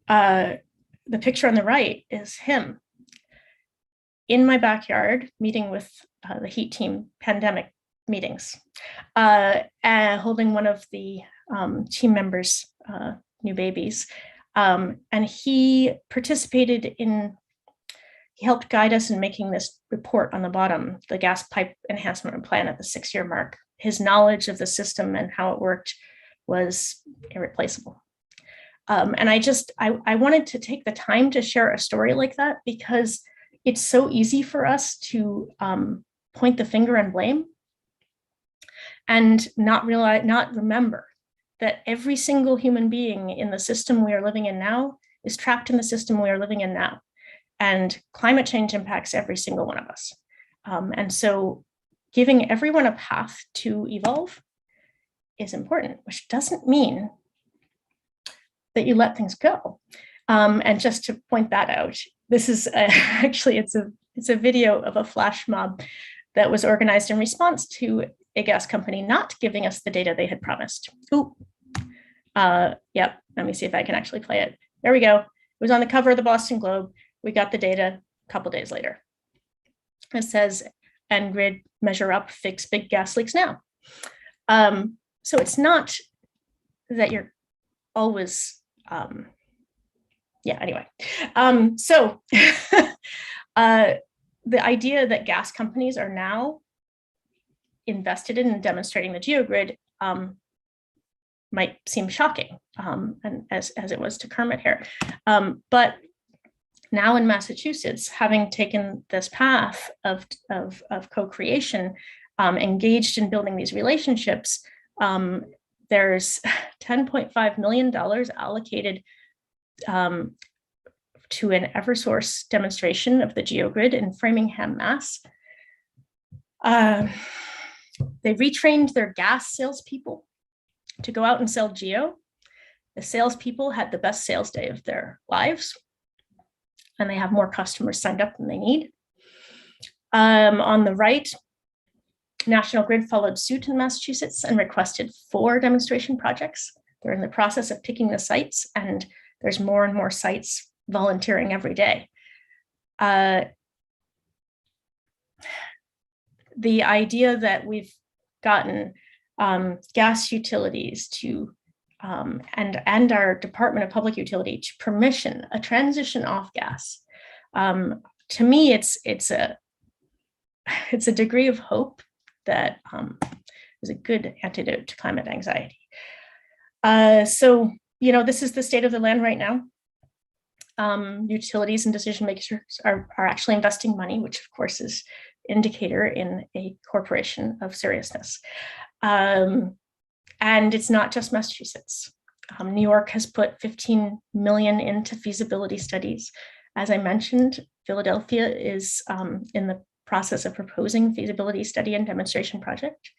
The picture on the right is him in my backyard meeting with the heat team pandemic meetings, holding one of the team members' new babies. And he helped guide us in making this report on the bottom, the gas pipe enhancement plan at the 6-year mark. His knowledge of the system and how it worked was irreplaceable. And I wanted to take the time to share a story like that because it's so easy for us to point the finger and blame and not remember that every single human being in the system we are living in now is trapped in the system we are living in now. And climate change impacts every single one of us. And so giving everyone a path to evolve is important, which doesn't mean that you let things go. And just to point that out, this is actually, it's a video of a flash mob that was organized in response to a gas company not giving us the data they had promised. Ooh, yep, let me see if I can actually play it. There we go. It was on the cover of the Boston Globe. We got the data a couple days later. It says, and grid measure up, fix big gas leaks now. So it's not that you're always, anyway. So the idea that gas companies are now invested in demonstrating the geogrid might seem shocking, and as it was to Kermit here. But now in Massachusetts, having taken this path of co-creation, engaged in building these relationships, there's $10.5 million allocated to an Eversource demonstration of the GeoGrid in Framingham, Mass. They retrained their gas salespeople to go out and sell geo. The salespeople had the best sales day of their lives, and they have more customers signed up than they need. On the right, National Grid followed suit in Massachusetts and requested 4 demonstration projects. They're in the process of picking the sites, and there's more and more sites volunteering every day. The idea that we've gotten gas utilities to and our Department of Public Utility to permission a transition off gas, to me, it's a degree of hope that is a good antidote to climate anxiety. So, this is the state of the land right now. Utilities and decision makers are actually investing money, which of course is indicator in a corporation of seriousness. And it's not just Massachusetts. New York has put 15 million into feasibility studies. As I mentioned, Philadelphia is in the process of proposing feasibility study and demonstration project.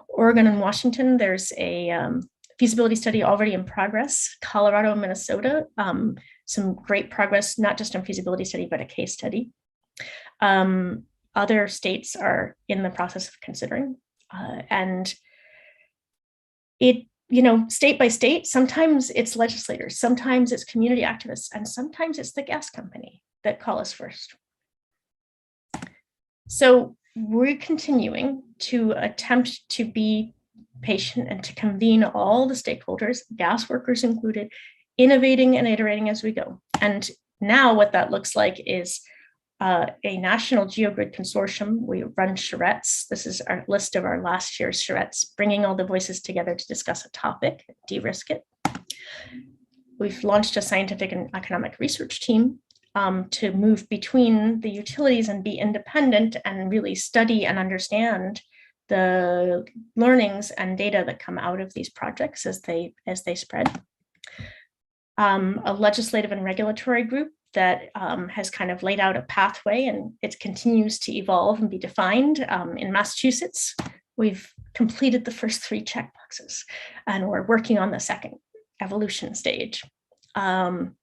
Oregon and Washington, there's a feasibility study already in progress. Colorado and Minnesota, some great progress, not just on feasibility study, but a case study. Other states are in the process of considering. And it, state by state, sometimes it's legislators, sometimes it's community activists, and sometimes it's the gas company that call us first. So we're continuing to attempt to be patient and to convene all the stakeholders, gas workers included, innovating and iterating as we go. And now what that looks like is a national GeoGrid consortium. We run charrettes. This is our list of our last year's charrettes, bringing all the voices together to discuss a topic, de-risk it. We've launched a scientific and economic research team to move between the utilities and be independent and really study and understand the learnings and data that come out of these projects as they spread. A legislative and regulatory group that has kind of laid out a pathway, and it continues to evolve and be defined. In Massachusetts, we've completed the first 3 checkboxes, and we're working on the second evolution stage. And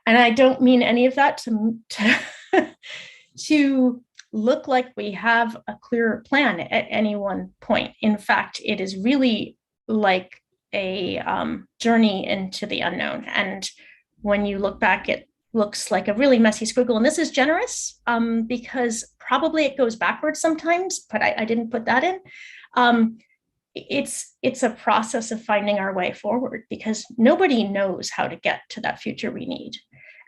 I don't mean any of that to look like we have a clear plan at any one point. In fact, it is really like a journey into the unknown. And when you look back, it looks like a really messy squiggle. And this is generous because probably it goes backwards sometimes, but I didn't put that in. It's a process of finding our way forward because nobody knows how to get to that future we need.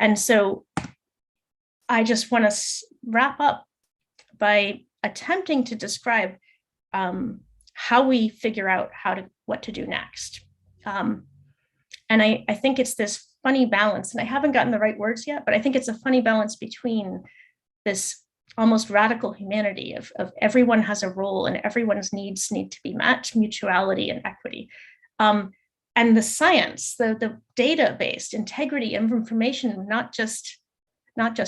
And so I just want to wrap up by attempting to describe how we figure out what to do next. And I think it's this funny balance, and I haven't gotten the right words yet, but I think it's a funny balance between this almost radical humanity of everyone has a role and everyone's needs need to be met, mutuality and equity. And the science, the data-based integrity of information, not just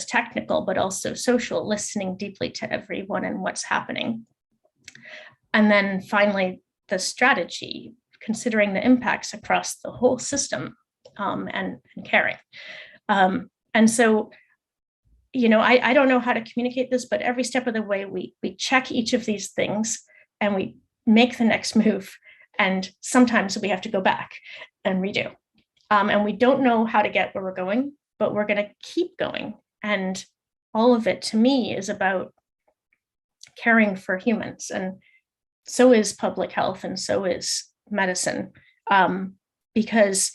technical, but also social, listening deeply to everyone and what's happening. And then finally, the strategy, considering the impacts across the whole system and caring. And so, I don't know how to communicate this, but every step of the way, we check each of these things and we make the next move. And sometimes we have to go back and redo. And we don't know how to get where we're going, but we're going to keep going. And all of it, to me, is about caring for humans. And so is public health, and so is medicine. Because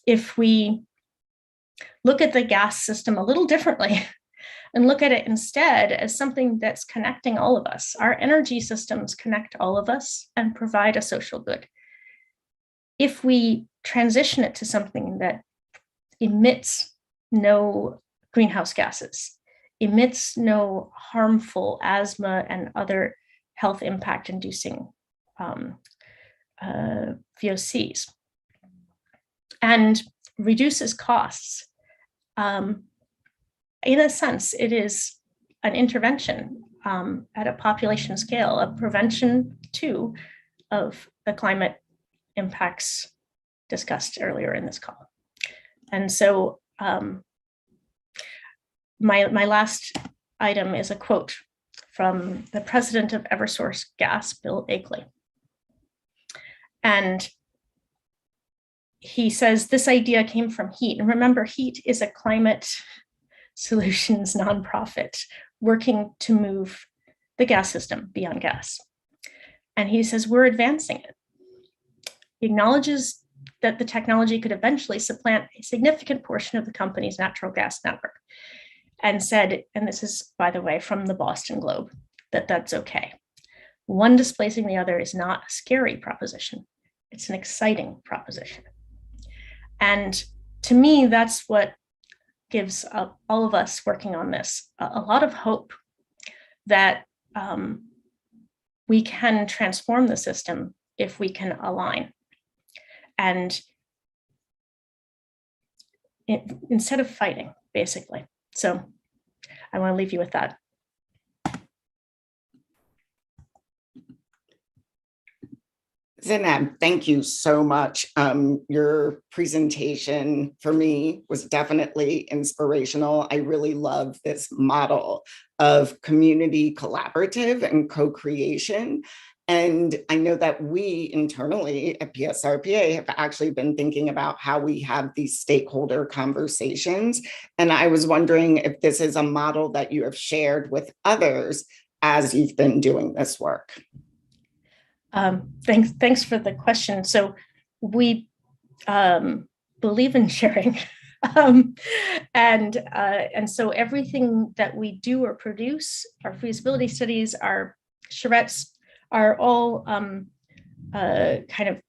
if we look at the gas system a little differently, and look at it instead as something that's connecting all of us. Our energy systems connect all of us and provide a social good. If we transition it to something that emits no greenhouse gases, emits no harmful asthma and other health impact inducing VOCs, and reduces costs. In a sense, it is an intervention at a population scale, a prevention too of the climate impacts discussed earlier in this call. And so my last item is a quote from the president of Eversource Gas, Bill Akeley. And he says, this idea came from HEAT. And remember, HEAT is a climate solutions nonprofit working to move the gas system beyond gas. And he says, we're advancing it. He acknowledges that the technology could eventually supplant a significant portion of the company's natural gas network, and said, and this is, by the way, from the Boston Globe, that that's okay. One displacing the other is not a scary proposition. It's an exciting proposition. And to me, that's what gives all of us working on this a lot of hope that we can transform the system if we can align. And instead of fighting, basically. So I want to leave you with that. Zainab, thank you so much. Your presentation for me was definitely inspirational. I really love this model of community collaborative and co-creation. And I know that we internally at PSR PA have actually been thinking about how we have these stakeholder conversations. And I was wondering if this is a model that you have shared with others as you've been doing this work. Thanks for the question. So we believe in sharing. And so everything that we do or produce, our feasibility studies, our charrettes, are all kind of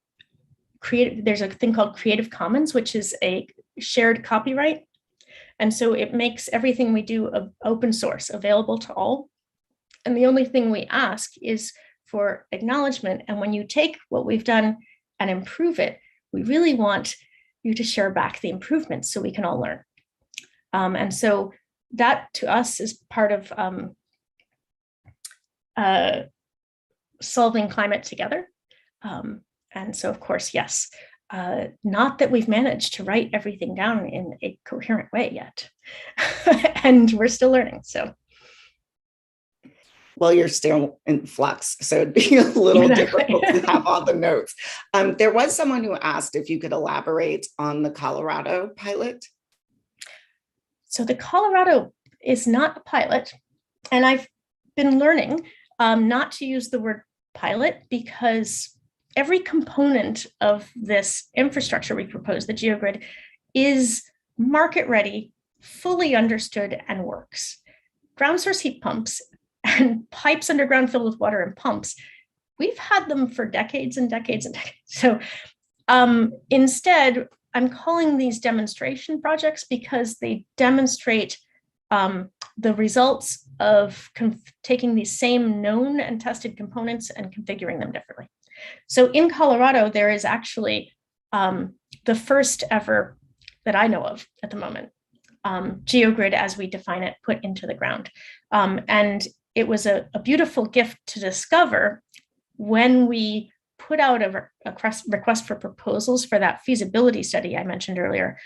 creative. There's a thing called Creative Commons, which is a shared copyright. And so it makes everything we do open source, available to all. And the only thing we ask is for acknowledgement. And when you take what we've done and improve it, we really want you to share back the improvements so we can all learn. And so that to us is part of solving climate together. And so, of course, yes, not that we've managed to write everything down in a coherent way yet. And we're still learning, so. Well, you're still in flux, so it'd be a little difficult to have all the notes. There was someone who asked if you could elaborate on the Colorado pilot. So the Colorado is not a pilot, and I've been learning not to use the word pilot because every component of this infrastructure we propose, the geogrid, is market ready, fully understood, and works. Ground source heat pumps and pipes underground filled with water and pumps, we've had them for decades and decades and decades. So instead, I'm calling these demonstration projects because they demonstrate the results of taking these same known and tested components and configuring them differently. So in Colorado, there is actually the first ever that I know of at the moment, geogrid as we define it, put into the ground. And it was a beautiful gift to discover when we put out a request for proposals for that feasibility study I mentioned earlier.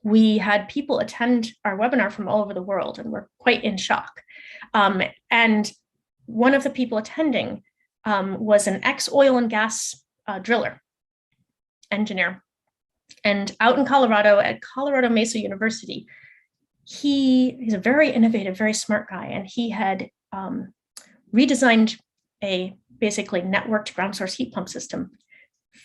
We had people attend our webinar from all over the world and were quite in shock. And one of the people attending was an ex-oil and gas driller, engineer. And out in Colorado at Colorado Mesa University, he's a very innovative, very smart guy. And he had redesigned a basically networked ground source heat pump system,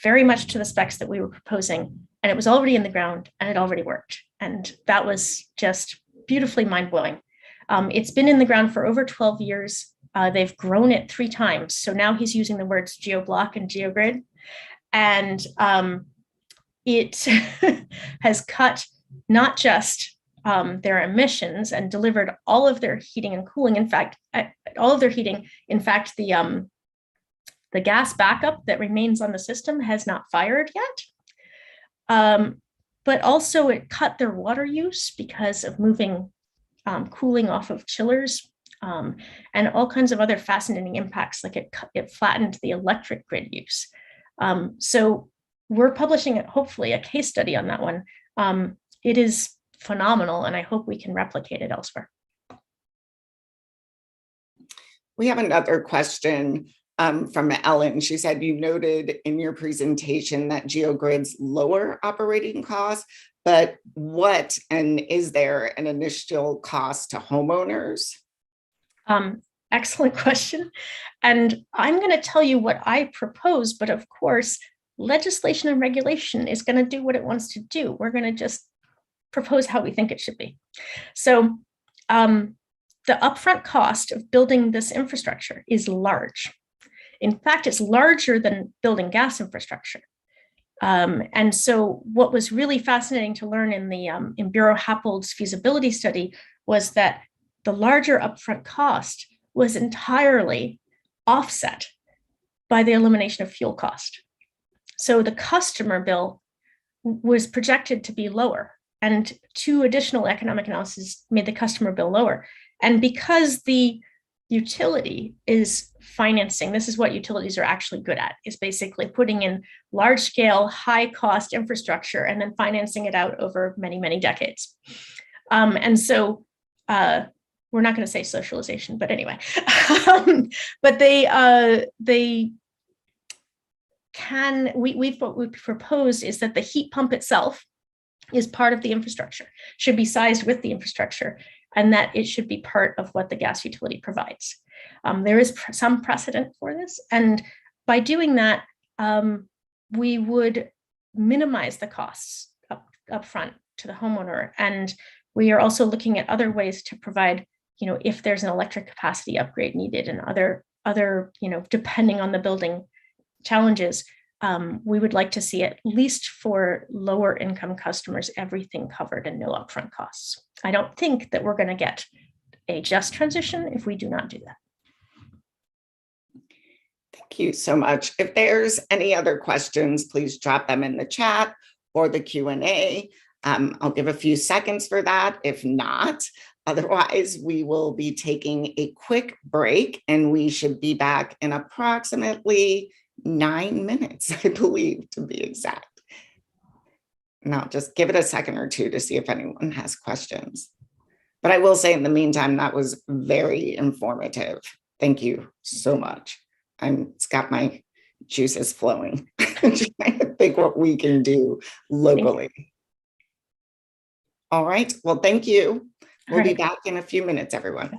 very much to the specs that we were proposing. And it was already in the ground and it already worked. And that was just beautifully mind-blowing. It's been in the ground for over 12 years. They've grown it 3 times. So now he's using the words geoblock and geogrid. And it has cut not just their emissions and delivered all of their heating and cooling. In fact, all of their heating. In fact, the gas backup that remains on the system has not fired yet. But also it cut their water use because of moving cooling off of chillers, and all kinds of other fascinating impacts, like it flattened the electric grid use. So we're publishing, hopefully, a case study on that one. It is phenomenal, and I hope we can replicate it elsewhere. We have another question from Ellen. She said, you noted in your presentation that GeoGrids lower operating costs, but what, and is there an initial cost to homeowners? Excellent question. And I'm going to tell you what I propose, but of course, legislation and regulation is going to do what it wants to do. We're going to just propose how we think it should be. So the upfront cost of building this infrastructure is large. In fact, it's larger than building gas infrastructure. And so what was really fascinating to learn in the in Bureau Happold's feasibility study was that the larger upfront cost was entirely offset by the elimination of fuel cost. So the customer bill was projected to be lower, and 2 additional economic analyses made the customer bill lower. And because the utility is financing, this is what utilities are actually good at, is basically putting in large scale, high cost infrastructure and then financing it out over many, many decades. And so we're not going to say socialization, but anyway, but they can, what we've proposed is that the heat pump itself is part of the infrastructure, should be sized with the infrastructure, and that it should be part of what the gas utility provides. There is some precedent for this, and by doing that, we would minimize the costs up front to the homeowner. And we are also looking at other ways to provide, if there's an electric capacity upgrade needed and other, depending on the building challenges, we would like to see, at least for lower income customers, everything covered and no upfront costs. I don't think that we're going to get a just transition if we do not do that. Thank you so much. If there's any other questions, please drop them in the chat or the Q&A. I'll give a few seconds for that. If not, otherwise, we will be taking a quick break, and we should be back in approximately 9 minutes, I believe, to be exact. And I'll just give it a second or two to see if anyone has questions. But I will say, in the meantime, that was very informative. Thank you so much. It's got my juices flowing. I'm trying to think what we can do locally. All right. Well, thank you. We'll be back in a few minutes, everyone.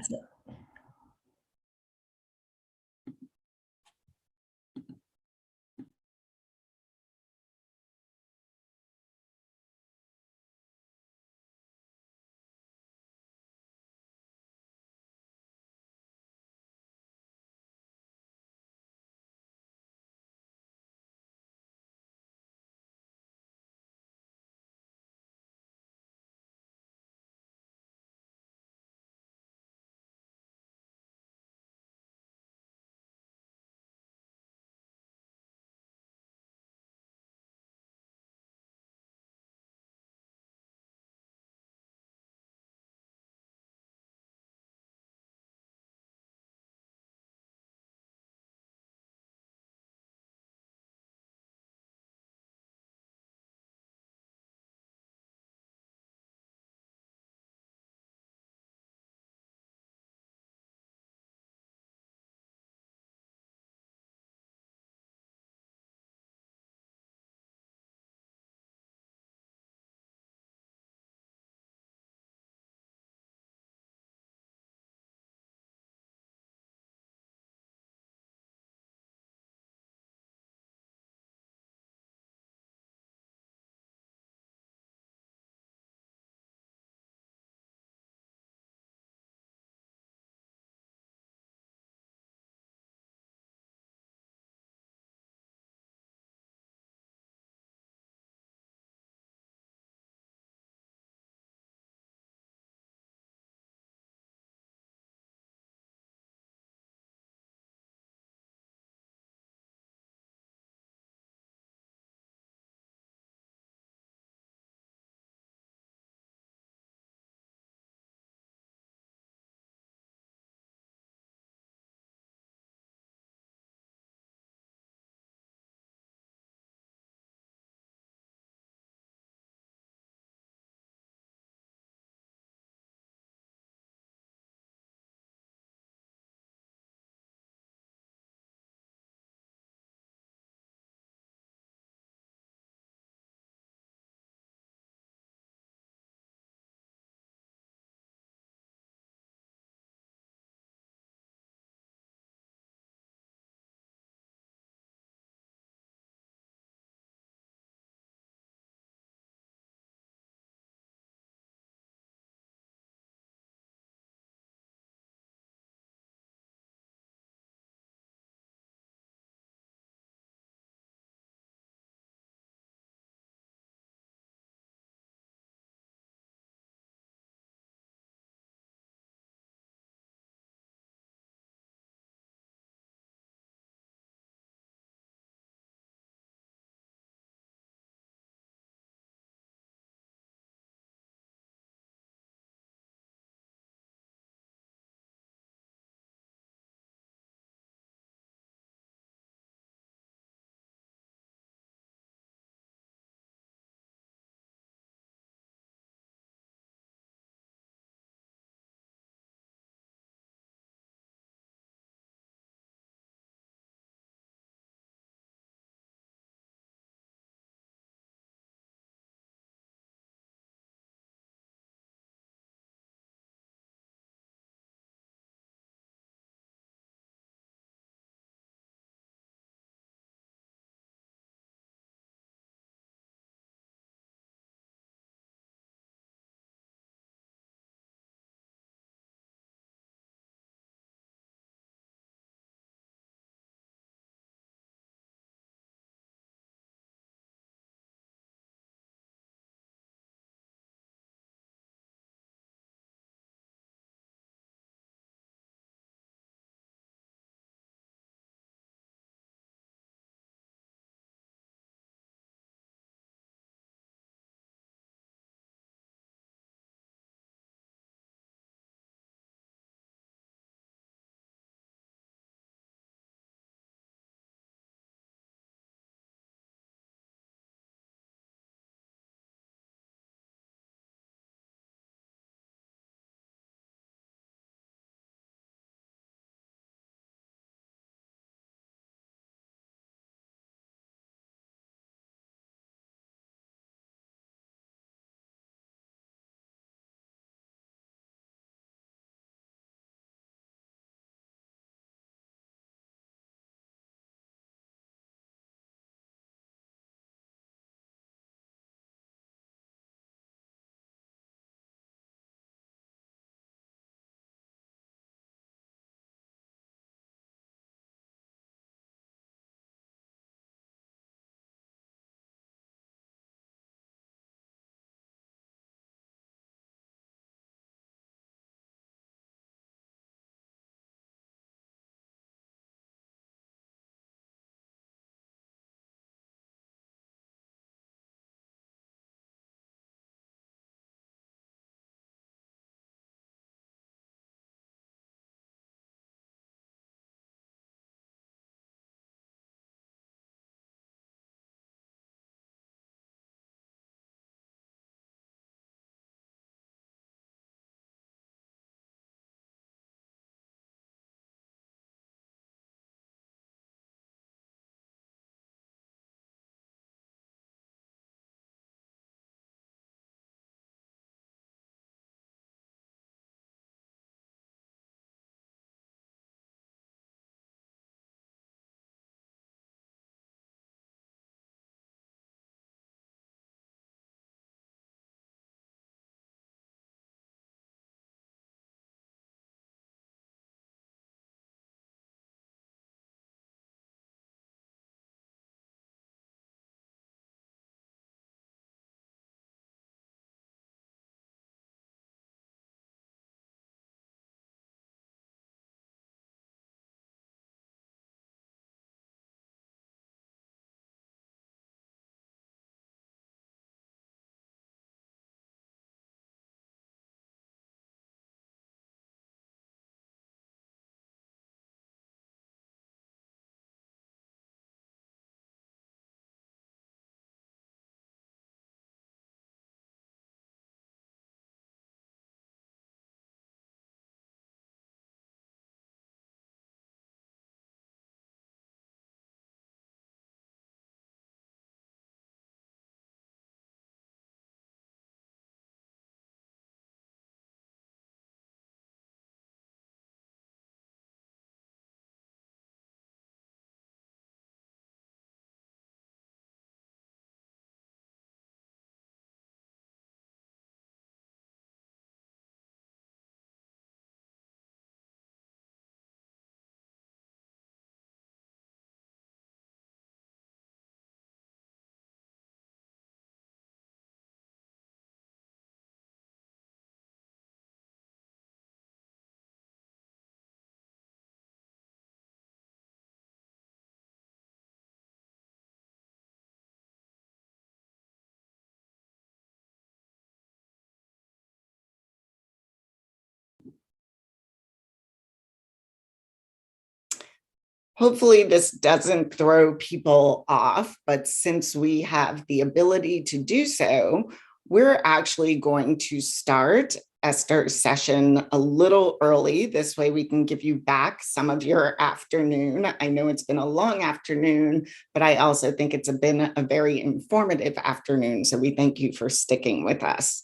Hopefully this doesn't throw people off, but since we have the ability to do so, we're actually going to start Esther's session a little early. This way we can give you back some of your afternoon. I know it's been a long afternoon, but I also think it's been a very informative afternoon. So we thank you for sticking with us.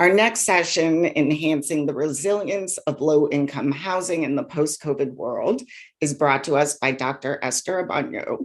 Our next session, Enhancing the Resilience of Low-Income Housing in the Post-COVID World, is brought to us by Dr. Esther Abano.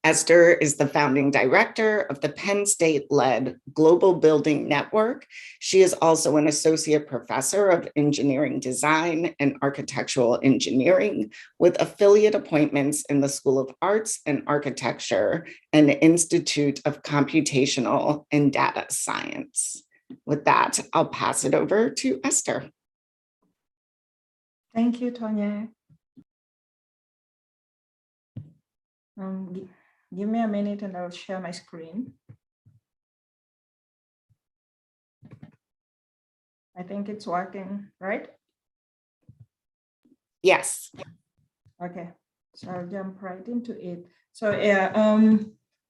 Esther is the founding director of the Penn State-led Global Building Network. She is also an associate professor of engineering design and architectural engineering with affiliate appointments in the School of Arts and Architecture and the Institute of Computational and Data Science. With that, I'll pass it over to Esther. Thank you, Tonya. Give me a minute and I'll share my screen. I think it's working, right? Yes. Okay, so I'll jump right into it. So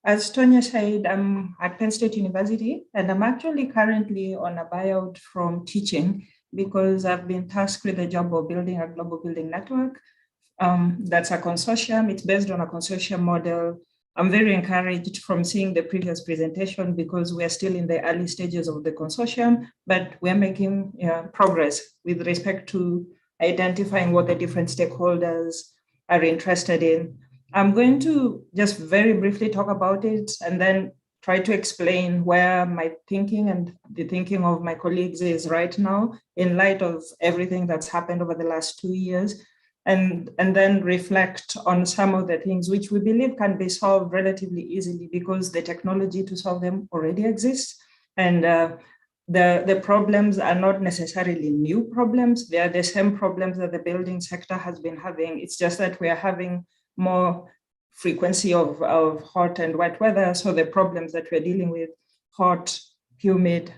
as Tonya said, I'm at Penn State University, and I'm actually currently on a buyout from teaching because I've been tasked with the job of building a global building network. That's a consortium. It's based on a consortium model. I'm very encouraged from seeing the previous presentation because we're still in the early stages of the consortium, but we're making progress with respect to identifying what the different stakeholders are interested in. I'm going to just very briefly talk about it and then try to explain where my thinking and the thinking of my colleagues is right now in light of everything that's happened over the last 2 years, and then reflect on some of the things which we believe can be solved relatively easily because the technology to solve them already exists. And the problems are not necessarily new problems. They are the same problems that the building sector has been having. It's just that we are having more frequency of hot and wet weather. So the problems that we're dealing with, hot, humid,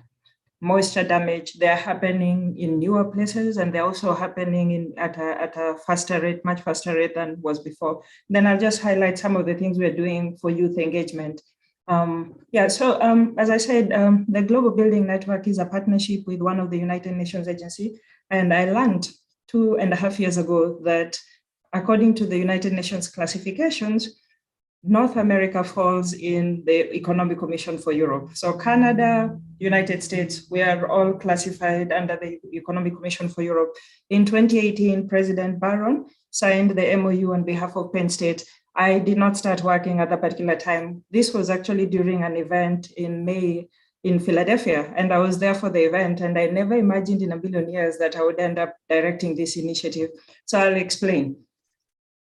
moisture damage, they're happening in newer places, and they're also happening at a faster rate, much faster rate than was before. Then I'll just highlight some of the things we're doing for youth engagement. As I said, the Global Building Network is a partnership with one of the United Nations agency, and I learned 2.5 years ago that according to the United Nations classifications, North America falls in the Economic Commission for Europe. So Canada, United States, we are all classified under the Economic Commission for Europe. In 2018, President Barron signed the MOU on behalf of Penn State. I did not start working at that particular time. This was actually during an event in May in Philadelphia, and I was there for the event, and I never imagined in a million years that I would end up directing this initiative. So I'll explain.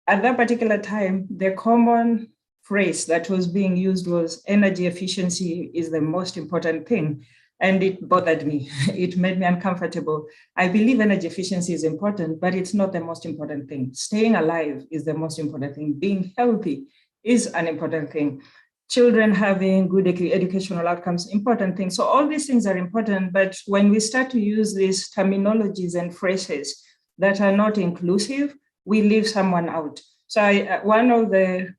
At that particular time, the common phrase that was being used was energy efficiency is the most important thing. And it bothered me. It made me uncomfortable. I believe energy efficiency is important, but it's not the most important thing. Staying alive is the most important thing. Being healthy is an important thing. Children having good educational outcomes, important things. So all these things are important, but when we start to use these terminologies and phrases that are not inclusive, we leave someone out. So one of the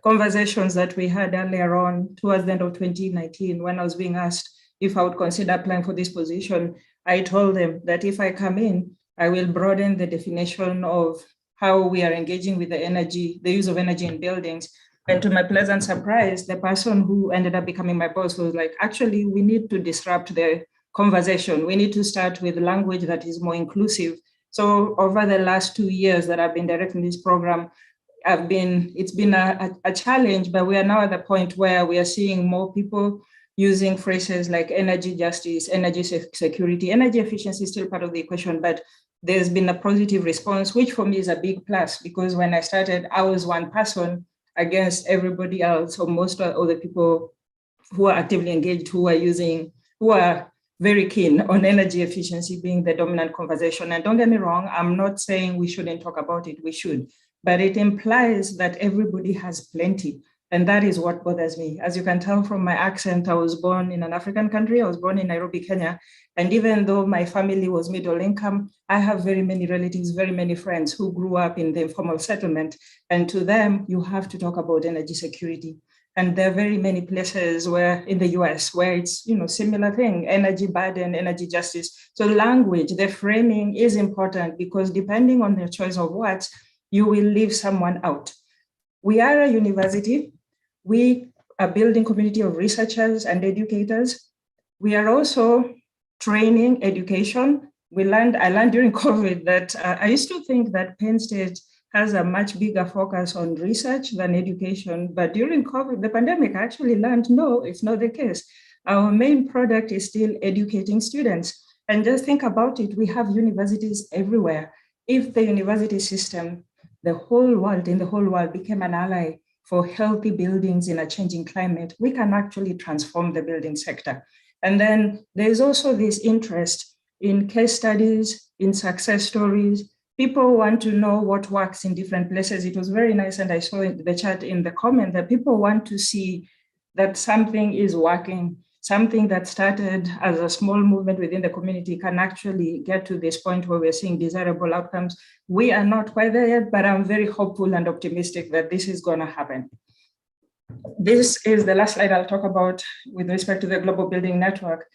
conversations that we had earlier on towards the end of 2019, when I was being asked if I would consider applying for this position, I told them that if I come in, I will broaden the definition of how we are engaging with the use of energy in buildings. And to my pleasant surprise, the person who ended up becoming my boss was like, actually, we need to disrupt the conversation. We need to start with language that is more inclusive. So over the last 2 years that I've been directing this program, it's been a challenge, but we are now at the point where we are seeing more people using phrases like energy justice, energy security. Energy efficiency is still part of the equation, but there's been a positive response, which for me is a big plus, because when I started, I was one person against everybody else, or most of the people who are actively engaged, who are very keen on energy efficiency being the dominant conversation. And don't get me wrong, I'm not saying we shouldn't talk about it, we should, but it implies that everybody has plenty. And that is what bothers me. As you can tell from my accent, I was born in an African country. I was born in Nairobi, Kenya. And even though my family was middle income, I have very many relatives, very many friends who grew up in the informal settlement. And to them, you have to talk about energy security. And there are very many places where in the US where it's, similar thing, energy burden, energy justice. So language, the framing is important because depending on the choice of words, you will leave someone out. We are a university. We are building community of researchers and educators. We are also training education. I learned during COVID that I used to think that Penn State has a much bigger focus on research than education. But during COVID, the pandemic, I actually learned, no, it's not the case. Our main product is still educating students. And just think about it, we have universities everywhere. If the university system, in the whole world became an ally for healthy buildings in a changing climate, we can actually transform the building sector. And then there's also this interest in case studies, in success stories. People want to know what works in different places. It was very nice, and I saw in the chat in the comment that people want to see that something is working, something that started as a small movement within the community can actually get to this point where we're seeing desirable outcomes. We are not quite there yet, but I'm very hopeful and optimistic that this is going to happen. This is the last slide I'll talk about with respect to the Global Building Network.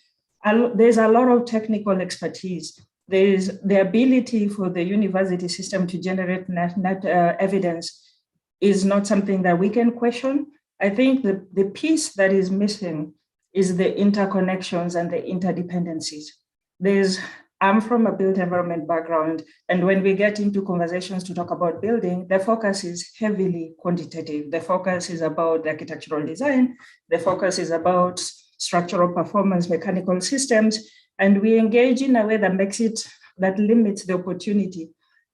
There's a lot of technical expertise. There's the ability for the university system to generate net evidence is not something that we can question. I think the piece that is missing is the interconnections and the interdependencies. I'm from a built environment background, and when we get into conversations to talk about building, the focus is heavily quantitative. The focus is about the architectural design. The focus is about structural performance, mechanical systems, and we engage in a way that limits the opportunity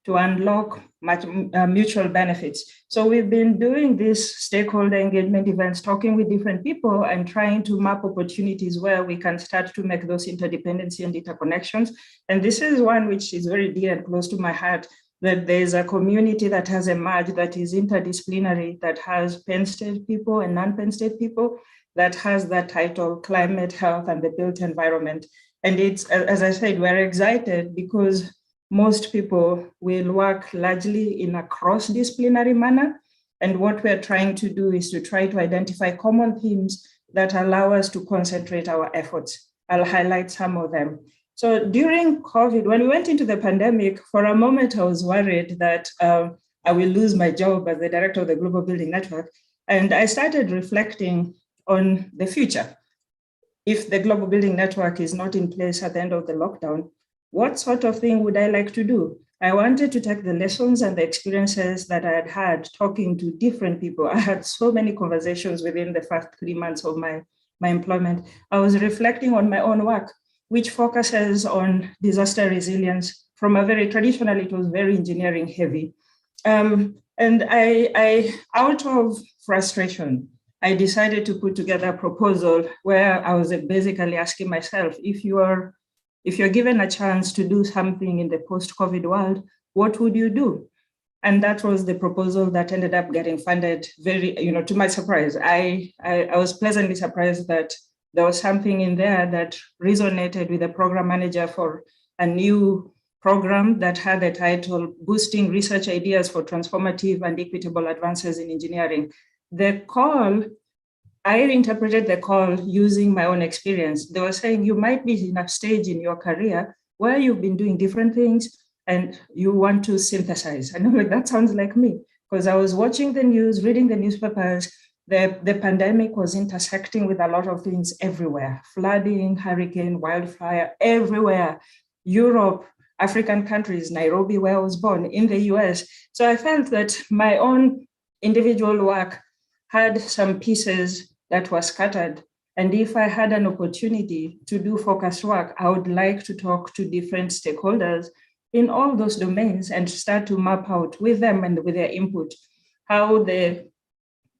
to unlock mutual benefits. So we've been doing these stakeholder engagement events, talking with different people and trying to map opportunities where we can start to make those interdependency and interconnections. And this is one which is very dear and close to my heart, that there's a community that has emerged that is interdisciplinary, that has Penn State people and non-Penn State people, that has that title, Climate, Health, and the Built Environment. And it's, as I said, we're excited because most people will work largely in a cross-disciplinary manner. And what we're trying to do is to try to identify common themes that allow us to concentrate our efforts. I'll highlight some of them. So during COVID, when we went into the pandemic, for a moment, I was worried that I will lose my job as the director of the Global Building Network. And I started reflecting on the future. If the Global Building Network is not in place at the end of the lockdown, what sort of thing would I like to do? I wanted to take the lessons and the experiences that I had talking to different people. I had so many conversations within the first 3 months of my employment. I was reflecting on my own work, which focuses on disaster resilience. From a very traditional, it was very engineering heavy. And I, out of frustration, I decided to put together a proposal where I was basically asking myself, if you're given a chance to do something in the post-COVID world, what would you do? And that was the proposal that ended up getting funded very, to my surprise. I was pleasantly surprised that there was something in there that resonated with the program manager for a new program that had the title, Boosting Research Ideas for Transformative and Equitable Advances in Engineering. The call, I interpreted the call using my own experience. They were saying you might be in a stage in your career where you've been doing different things and you want to synthesize. And I'm like, that sounds like me, because I was watching the news, reading the newspapers. The pandemic was intersecting with a lot of things everywhere. Flooding, hurricane, wildfire, everywhere. Europe, African countries, Nairobi, where I was born, in the US. So I felt that my own individual work had some pieces that were scattered. And if I had an opportunity to do focused work, I would like to talk to different stakeholders in all those domains and start to map out with them and with their input how the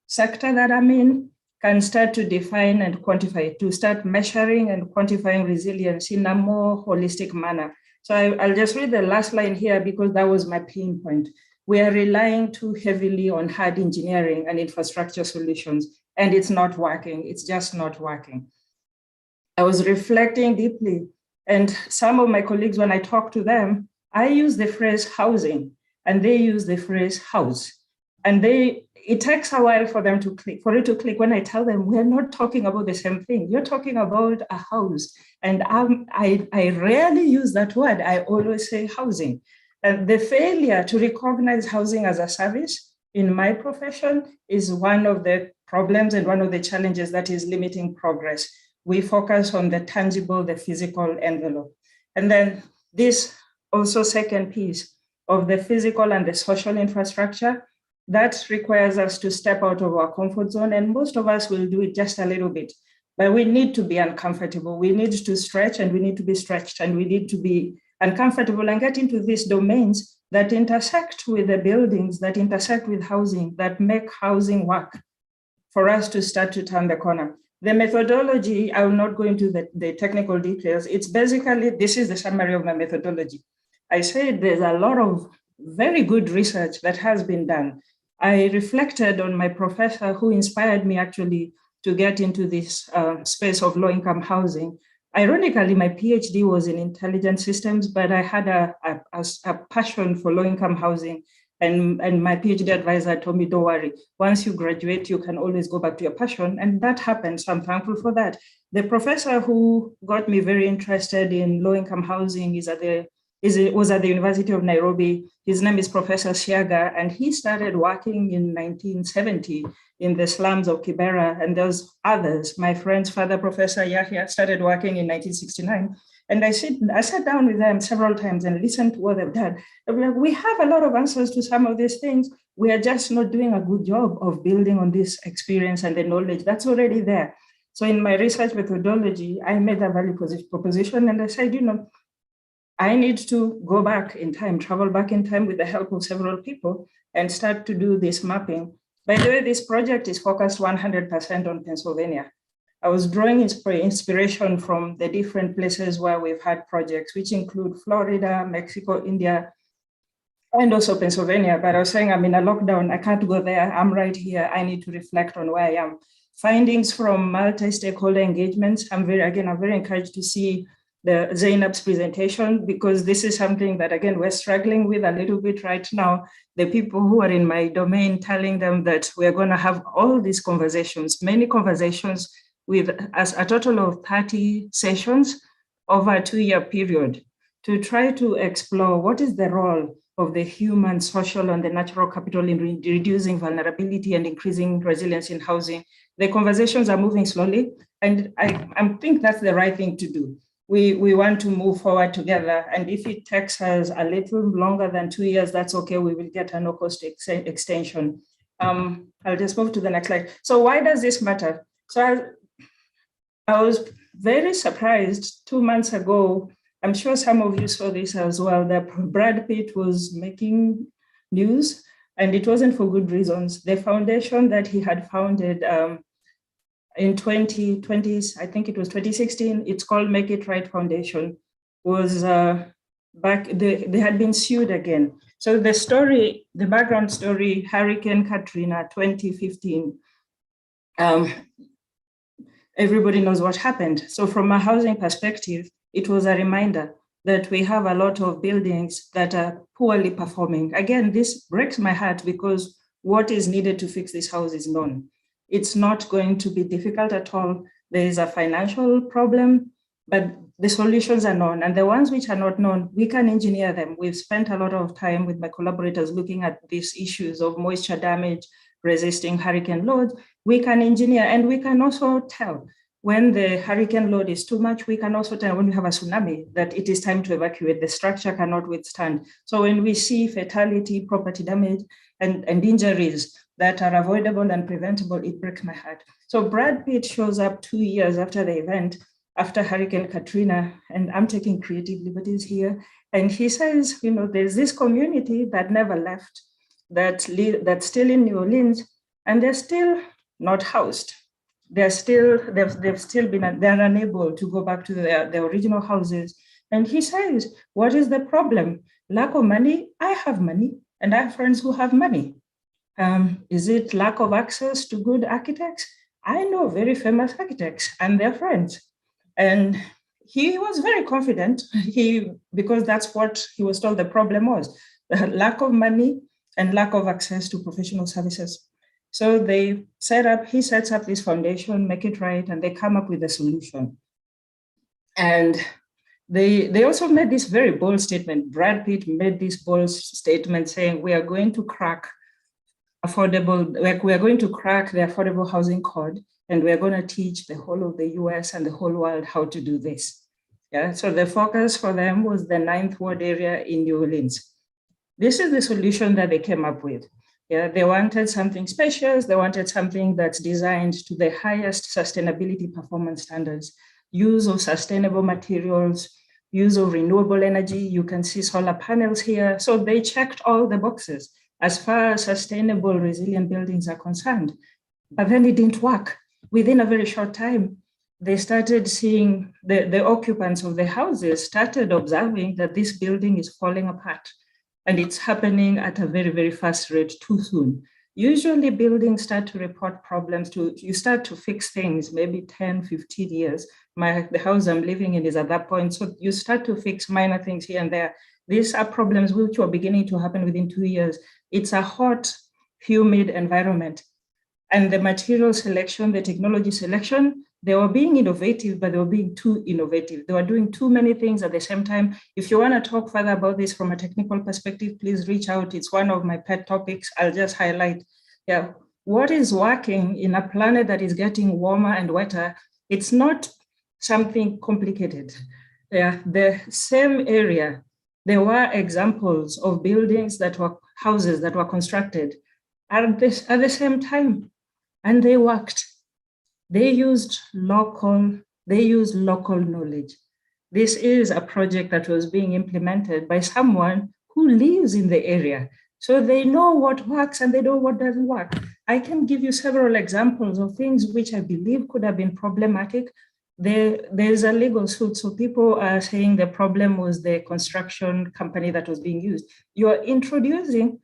sector that I'm in can start to define and quantify, to start measuring and quantifying resilience in a more holistic manner. So I'll just read the last line here because that was my pain point. we are relying too heavily on hard engineering and infrastructure solutions, and it's not working. It's just not working. I was reflecting deeply, and some of my colleagues, when I talk to them, I use the phrase housing, and they use the phrase house. And it takes a while for them to click, for it to click when I tell them we're not talking about the same thing. You're talking about a house. And I rarely use that word. I always say housing. And the failure to recognize housing as a service in my profession is one of the problems and one of the challenges that is limiting progress. We focus on the tangible, the physical envelope. And then this also second piece of the physical and the social infrastructure, that requires us to step out of our comfort zone. And most of us will do it just a little bit, but we need to be uncomfortable. We need to stretch and we need to be stretched and we need to be uncomfortable and get into these domains that intersect with the buildings, that intersect with housing, that make housing work for us to start to turn the corner. The methodology, I will not go into the technical details. It's basically, this is the summary of my methodology. I said there's a lot of very good research that has been done. I reflected on my professor who inspired me actually to get into this space of low-income housing. Ironically, my PhD was in intelligent systems, but I had a passion for low-income housing. And my PhD advisor told me, don't worry, once you graduate, you can always go back to your passion. And that happened, so I'm thankful for that. The professor who got me very interested in low-income housing was at the University of Nairobi. His name is Professor Siaga, and he started working in 1970 in the slums of Kibera, and there's others. My friend's father, Professor Yahya, started working in 1969. And I sat down with them several times and listened to what they've done. We have a lot of answers to some of these things. We are just not doing a good job of building on this experience and the knowledge that's already there. So in my research methodology, I made a value proposition, and I said, I need to go back in time, travel back in time with the help of several people and start to do this mapping. By the way, this project is focused 100% on Pennsylvania. I was drawing inspiration from the different places where we've had projects, which include Florida, Mexico, India, and also Pennsylvania. But I was saying I'm in a lockdown, I can't go there, I'm right here, I need to reflect on where I am. Findings from multi-stakeholder engagements, I'm very encouraged to see the Zainab's presentation, because this is something that, again, we're struggling with a little bit right now. The people who are in my domain, telling them that we're going to have all these conversations, many conversations with a total of 30 sessions over a 2-year period to try to explore what is the role of the human, social, and the natural capital in reducing vulnerability and increasing resilience in housing. The conversations are moving slowly, and I think that's the right thing to do. We want to move forward together. And if it takes us a little longer than 2 years, that's okay. We will get a no-cost extension. I'll just move to the next slide. So why does this matter? So I was very surprised 2 months ago. I'm sure some of you saw this as well, that Brad Pitt was making news, and it wasn't for good reasons. The foundation that he had founded in 2020, I think it was 2016, it's called Make It Right Foundation, was they had been sued again. So the background story, Hurricane Katrina, 2015, everybody knows what happened. So from a housing perspective, it was a reminder that we have a lot of buildings that are poorly performing. Again, this breaks my heart because what is needed to fix this house is known. It's not going to be difficult at all. There is a financial problem, but the solutions are known. And the ones which are not known, we can engineer them. We've spent a lot of time with my collaborators looking at these issues of moisture damage, resisting hurricane loads. We can engineer, and we can also tell when the hurricane load is too much. We can also tell when we have a tsunami that it is time to evacuate. The structure cannot withstand. So when we see fatality, property damage, and injuries that are avoidable and preventable, it breaks my heart. So Brad Pitt shows up 2 years after the event, after Hurricane Katrina, and I'm taking creative liberties here. And he says, there's this community that never left, that's still in New Orleans, and they're still not housed. They're unable to go back to their original houses. And he says, what is the problem? Lack of money? I have money. and I have friends who have money. Is it lack of access to good architects? I know very famous architects and their friends. And he was very confident, because that's what he was told the problem was, the lack of money and lack of access to professional services. So he sets up this foundation, Make It Right, and they come up with a solution. And they also made this very bold statement. Brad Pitt made this bold statement saying, we are going to crack the Affordable Housing Code, and we're going to teach the whole of the US and the whole world how to do this. Yeah, so the focus for them was the 9th Ward area in New Orleans. This is the solution that they came up with. Yeah, they wanted something spacious. They wanted something that's designed to the highest sustainability performance standards, use of sustainable materials, use of renewable energy. You can see solar panels here. So they checked all the boxes as far as sustainable, resilient buildings are concerned. But then it didn't work. Within a very short time, they started seeing the occupants of the houses started observing that this building is falling apart. And it's happening at a very, very fast rate too soon. Usually buildings start to report problems, you start to fix things, maybe 10, 15 years. The house I'm living in is at that point. So you start to fix minor things here and there. These are problems which are beginning to happen within 2 years. It's a hot, humid environment. And the material selection, the technology selection, they were being innovative, but they were being too innovative. They were doing too many things at the same time. If you want to talk further about this from a technical perspective, please reach out. It's one of my pet topics. I'll just highlight. Yeah, what is working in a planet that is getting warmer and wetter? It's not something complicated. Yeah, the same area, there were examples of buildings that were houses that were constructed at the same time, and they worked. They used local knowledge. This is a project that was being implemented by someone who lives in the area. So they know what works and they know what doesn't work. I can give you several examples of things which I believe could have been problematic. There's a legal suit. So people are saying the problem was the construction company that was being used. You're introducing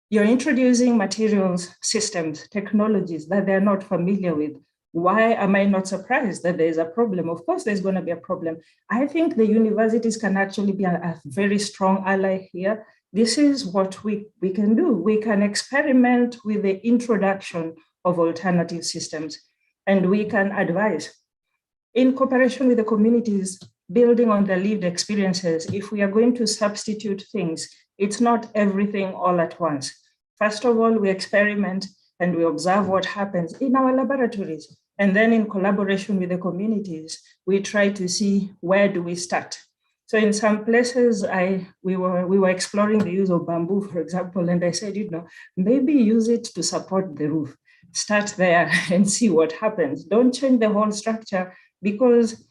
materials, systems, technologies that they're not familiar with. Why am I not surprised that there's a problem? Of course, there's going to be a problem. I think the universities can actually be a very strong ally here. This is what we can do. We can experiment with the introduction of alternative systems, and we can advise in cooperation with the communities, building on their lived experiences. If we are going to substitute things, it's not everything all at once. First of all, we experiment and we observe what happens in our laboratories. And then in collaboration with the communities, we try to see where do we start. So in some places, we were exploring the use of bamboo, for example, and I said, maybe use it to support the roof. Start there and see what happens. Don't change the whole structure, because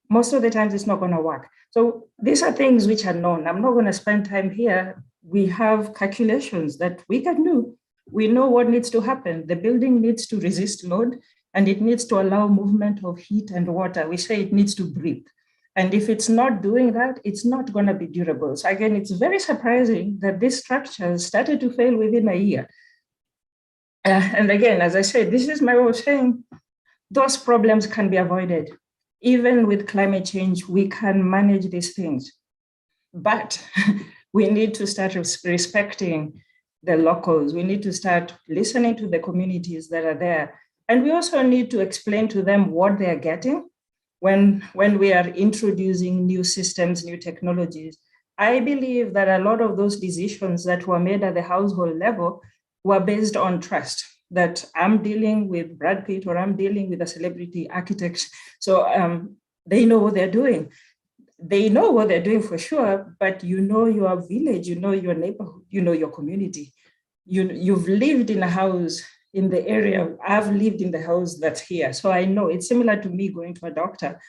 most of the times it's not going to work. So these are things which are known. I'm not going to spend time here. We have calculations that we can do. We know what needs to happen. The building needs to resist load, and it needs to allow movement of heat and water. We say it needs to breathe. And if it's not doing that, it's not going to be durable. So again, it's very surprising that this structure started to fail within a year. And again, as I said, this is my way of saying those problems can be avoided. Even with climate change, we can manage these things. But we need to start respecting the locals. We need to start listening to the communities that are there. And we also need to explain to them what they're getting when we are introducing new systems, new technologies. I believe that a lot of those decisions that were made at the household level were based on trust, that I'm dealing with Brad Pitt or I'm dealing with a celebrity architect. So they know what they're doing. They know what they're doing for sure, but you know your village, you know your neighborhood, you know your community. You've lived in a house in the area. I've lived in the house that's here. So I know it's similar to me going to a doctor.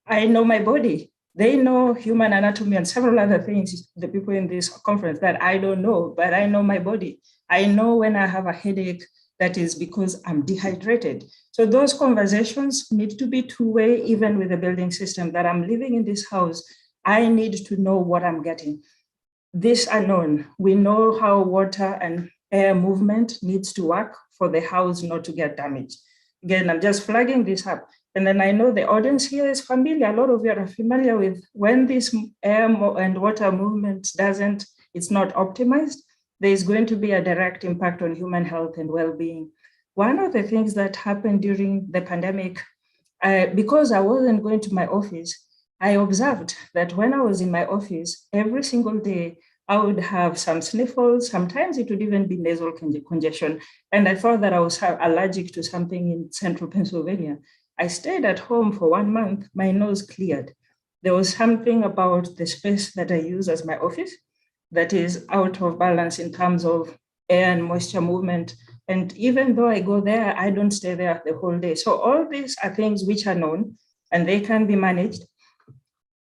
I know my body. They know human anatomy and several other things, the people in this conference, that I don't know, but I know my body. I know when I have a headache, that is because I'm dehydrated. So those conversations need to be two-way, even with the building system, that I'm living in this house. I need to know what I'm getting. these are known. We know how water and air movement needs to work for the house not to get damaged. Again, I'm just flagging this up. And then I know the audience here is familiar. A lot of you are familiar with when this air and water movement it's not optimized, there is going to be a direct impact on human health and well-being. One of the things that happened during the pandemic, because I wasn't going to my office, I observed that when I was in my office, every single day, I would have some sniffles. Sometimes it would even be nasal congestion. And I thought that I was allergic to something in central Pennsylvania. I stayed at home for 1 month, my nose cleared. There was something about the space that I use as my office that is out of balance in terms of air and moisture movement. And even though I go there, I don't stay there the whole day. So all these are things which are known and they can be managed.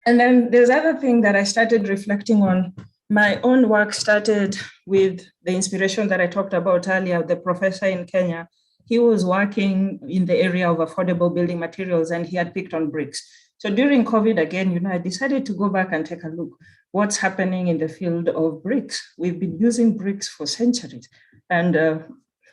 And then there's other thing that I started reflecting on. My own work started with the inspiration that I talked about earlier, the professor in Kenya. He was working in the area of affordable building materials and he had picked on bricks. So during COVID, again, I decided to go back and take a look what's happening in the field of bricks. We've been using bricks for centuries. And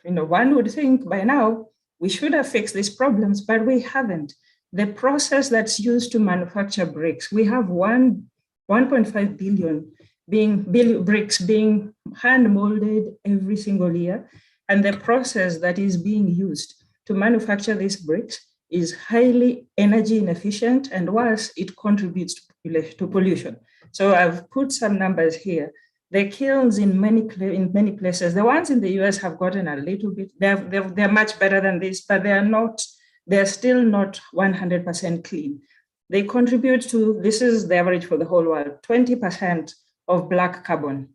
one would think by now we should have fixed these problems, but we haven't. The process that's used to manufacture bricks, we have 1.5 billion bricks being hand molded every single year. And the process that is being used to manufacture these bricks is highly energy inefficient, and worse, it contributes to pollution. So I've put some numbers here. The kilns in many places, the ones in the US have gotten a little bit, they're much better than this, but they're still not 100% clean. They contribute to, this is the average for the whole world, 20% of black carbon.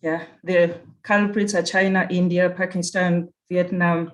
Yeah, the culprits are China, India, Pakistan, Vietnam,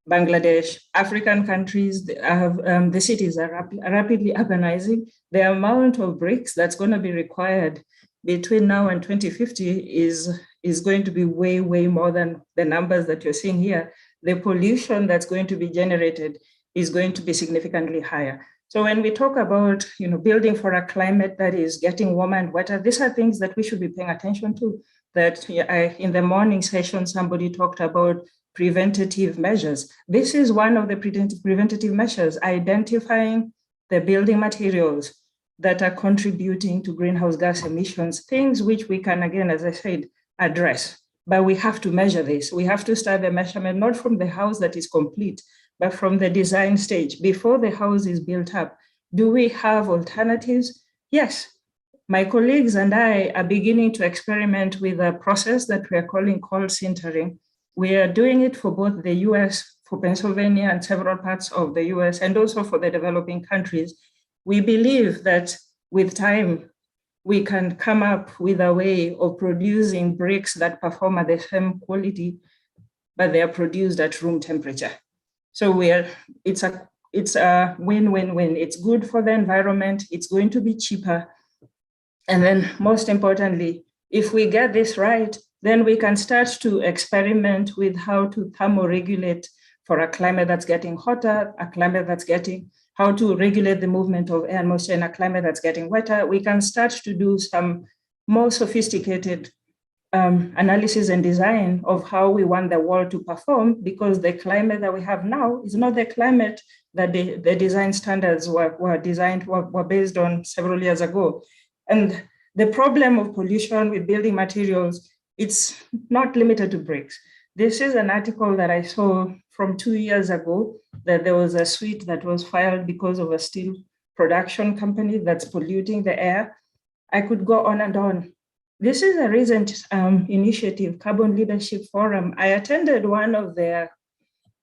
Bangladesh, African countries. The cities are rapidly urbanizing. The amount of bricks that's going to be required between now and 2050 is going to be way, way more than the numbers that you're seeing here. The pollution that's going to be generated is going to be significantly higher. So when we talk about building for a climate that is getting warmer and wetter, these are things that we should be paying attention to. That in the morning session, somebody talked about preventative measures. This is one of the preventative measures, identifying the building materials that are contributing to greenhouse gas emissions, things which we can, again, as I said, address. But we have to measure this. We have to start the measurement, not from the house that is complete, but from the design stage, before the house is built up. Do we have alternatives? Yes. My colleagues and I are beginning to experiment with a process that we are calling cold sintering. We are doing it for both the US, for Pennsylvania and several parts of the US, and also for the developing countries. We believe that with time, we can come up with a way of producing bricks that perform at the same quality, but they are produced at room temperature. So it's a win-win-win. It's good for the environment. It's going to be cheaper. And then most importantly, if we get this right, then we can start to experiment with how to thermoregulate for a climate that's getting hotter, a climate that's how to regulate the movement of air and moisture in a climate that's getting wetter. We can start to do some more sophisticated analysis and design of how we want the world to perform, because the climate that we have now is not the climate that the design standards were based on several years ago. And the problem of pollution with building materials, it's not limited to bricks. This is an article that I saw from 2 years ago, that there was a suit that was filed because of a steel production company that's polluting the air. I could go on and on. This is a recent initiative, Carbon Leadership Forum. I attended one of their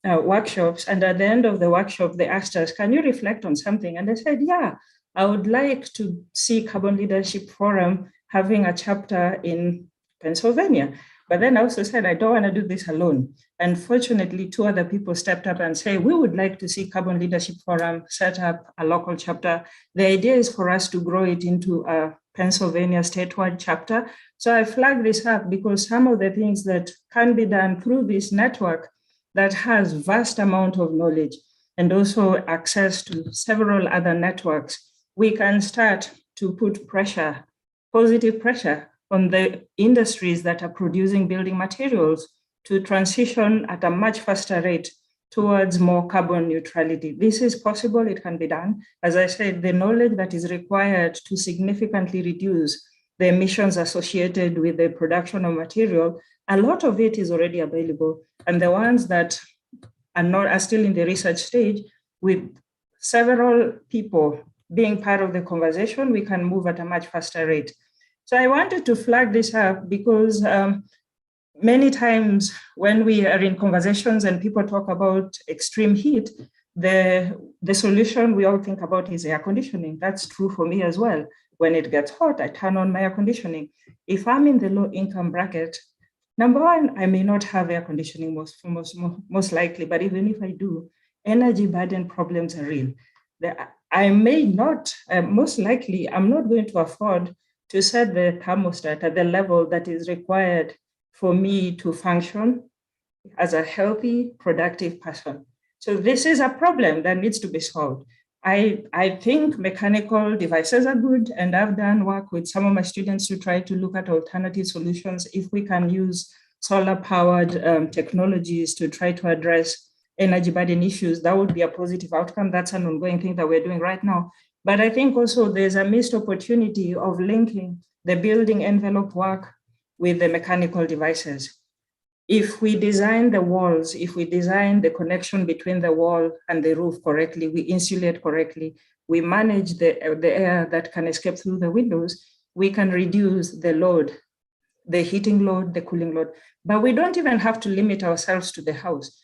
workshops, and at the end of the workshop, they asked us, can you reflect on something? And I said, yeah, I would like to see Carbon Leadership Forum having a chapter in Pennsylvania. But then I also said, I don't want to do this alone. And fortunately, 2 other people stepped up and said, we would like to see Carbon Leadership Forum set up a local chapter. The idea is for us to grow it into a Pennsylvania statewide chapter. So I flagged this up because some of the things that can be done through this network that has vast amount of knowledge and also access to several other networks, we can start to put pressure, positive pressure on the industries that are producing building materials to transition at a much faster rate towards more carbon neutrality. This is possible, it can be done. As I said, the knowledge that is required to significantly reduce the emissions associated with the production of material, a lot of it is already available. And the ones that are still in the research stage, with several people being part of the conversation, we can move at a much faster rate. So I wanted to flag this up because many times when we are in conversations and people talk about extreme heat, the solution we all think about is air conditioning. That's true for me as well. When it gets hot, I turn on my air conditioning. If I'm in the low income bracket, number one, I may not have air conditioning most likely, but even if I do, energy burden problems are real. I may not, most likely, I'm not going to afford to set the thermostat at the level that is required for me to function as a healthy, productive person. So this is a problem that needs to be solved. I think mechanical devices are good, and I've done work with some of my students to try to look at alternative solutions. If we can use solar-powered technologies to try to address energy burden issues, that would be a positive outcome. That's an ongoing thing that we're doing right now. But I think also there's a missed opportunity of linking the building envelope work with the mechanical devices. If we design the walls, if we design the connection between the wall and the roof correctly, we insulate correctly, we manage the air that can escape through the windows, we can reduce the load, the heating load, the cooling load. But we don't even have to limit ourselves to the house.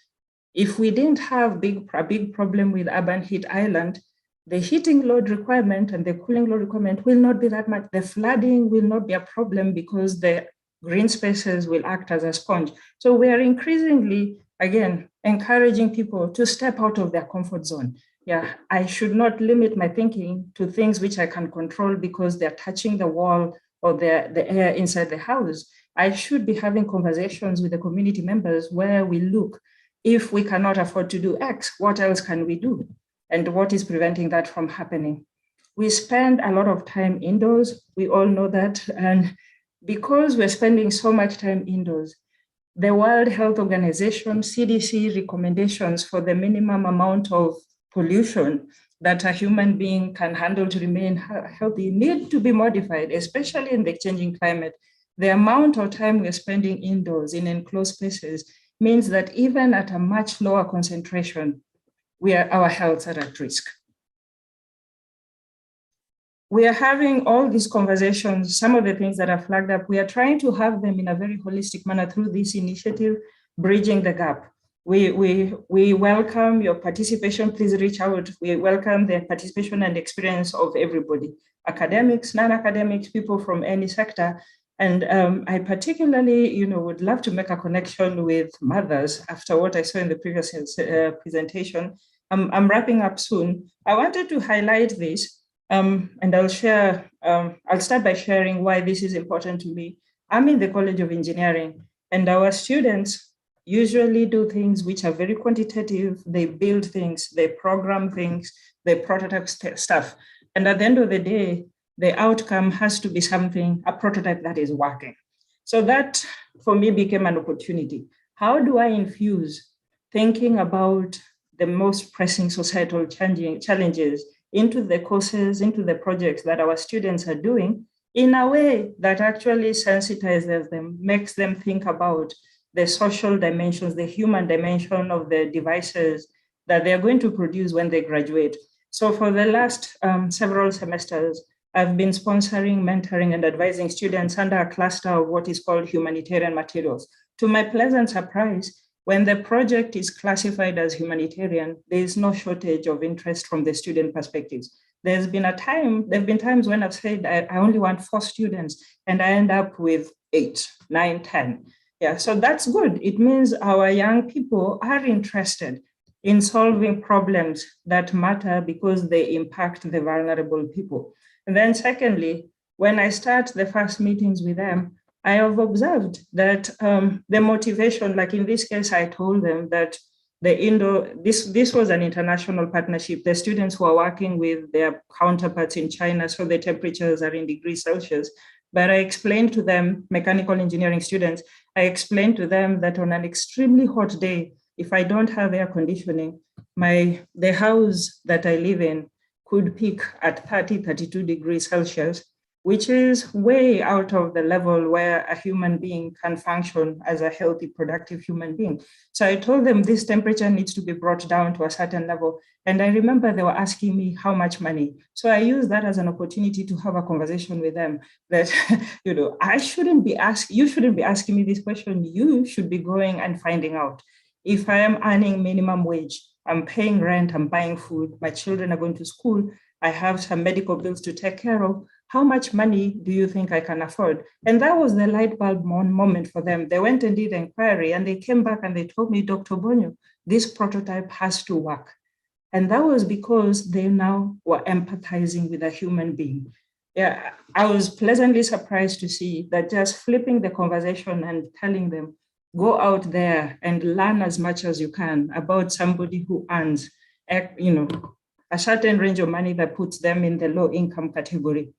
If we didn't have a big problem with urban heat island, the heating load requirement and the cooling load requirement will not be that much. The flooding will not be a problem because the green spaces will act as a sponge. So we are increasingly, again, encouraging people to step out of their comfort zone. Yeah, I should not limit my thinking to things which I can control because they're touching the wall or the air inside the house. I should be having conversations with the community members where we look, if we cannot afford to do X, what else can we do? And what is preventing that from happening? We spend a lot of time indoors. We all know that. And because we're spending so much time indoors, the World Health Organization, CDC recommendations for the minimum amount of pollution that a human being can handle to remain healthy need to be modified, especially in the changing climate. The amount of time we're spending indoors in enclosed spaces means that even at a much lower concentration, our health are at risk. We are having all these conversations, some of the things that are flagged up, we are trying to have them in a very holistic manner through this initiative, Bridging the Gap. We welcome your participation, please reach out. We welcome the participation and experience of everybody, academics, non-academics, people from any sector. And I particularly, would love to make a connection with mothers after what I saw in the previous presentation. I'm wrapping up soon. I wanted to highlight this. And I'll start by sharing why this is important to me. I'm in the College of Engineering, and our students usually do things which are very quantitative. They build things, they program things, they prototype stuff. And at the end of the day, the outcome has to be a prototype that is working. So that, for me, became an opportunity. How do I infuse thinking about the most pressing societal challenges into the courses, into the projects that our students are doing in a way that actually sensitizes them, makes them think about the social dimensions, the human dimension of the devices that they're going to produce when they graduate. So for the last several semesters, I've been sponsoring, mentoring, and advising students under a cluster of what is called humanitarian materials. To my pleasant surprise, when the project is classified as humanitarian, there is no shortage of interest from the student perspectives. There have been times when I've said I only want 4 students, and I end up with 8, 9, 10. Yeah, so that's good. It means our young people are interested in solving problems that matter because they impact the vulnerable people. And then secondly, when I start the first meetings with them, I have observed that the motivation, like in this case, I told them that this was an international partnership. The students who are working with their counterparts in China, so the temperatures are in degrees Celsius. But I explained to them, mechanical engineering students, I explained to them that on an extremely hot day, if I don't have air conditioning, the house that I live in could peak at 30, 32 degrees Celsius, which is way out of the level where a human being can function as a healthy, productive human being. So I told them this temperature needs to be brought down to a certain level. And I remember they were asking me how much money. So I used that as an opportunity to have a conversation with them that, you shouldn't be asking me this question. You should be going and finding out. If I am earning minimum wage, I'm paying rent, I'm buying food, my children are going to school, I have some medical bills to take care of, how much money do you think I can afford? And that was the light bulb moment for them. They went and did the inquiry and they came back and they told me, Dr. Bonyo, this prototype has to work. And that was because they now were empathizing with a human being. Yeah, I was pleasantly surprised to see that just flipping the conversation and telling them, go out there and learn as much as you can about somebody who earns, a certain range of money that puts them in the low income category.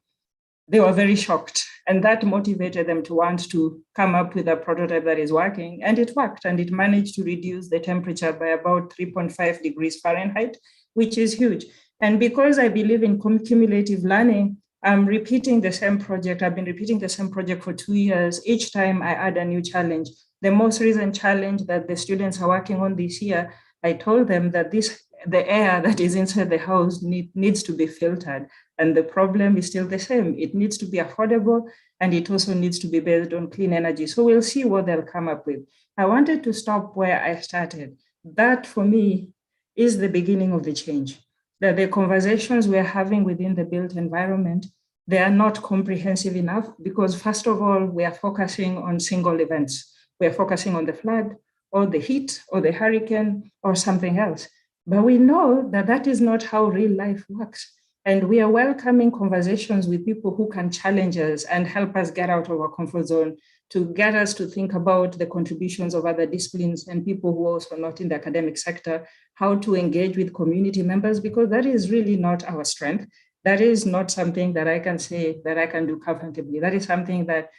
They were very shocked, and that motivated them to want to come up with a prototype that is working, and it worked, and it managed to reduce the temperature by about 3.5 degrees Fahrenheit, which is huge. And because I believe in cumulative learning, I'm repeating the same project. I've been repeating the same project for 2 years. Each time I add a new challenge. The most recent challenge that the students are working on this year, I told them that the air that is inside the house needs to be filtered. And the problem is still the same. It needs to be affordable, and it also needs to be based on clean energy. So we'll see what they'll come up with. I wanted to stop where I started. That, for me, is the beginning of the change. That the conversations we're having within the built environment, they are not comprehensive enough because, first of all, we are focusing on single events. We are focusing on the flood or the heat or the hurricane or something else. But we know that that is not how real life works. And we are welcoming conversations with people who can challenge us and help us get out of our comfort zone, to get us to think about the contributions of other disciplines and people who are also not in the academic sector, how to engage with community members, because that is really not our strength. That is not something that I can say that I can do comfortably. That is something that,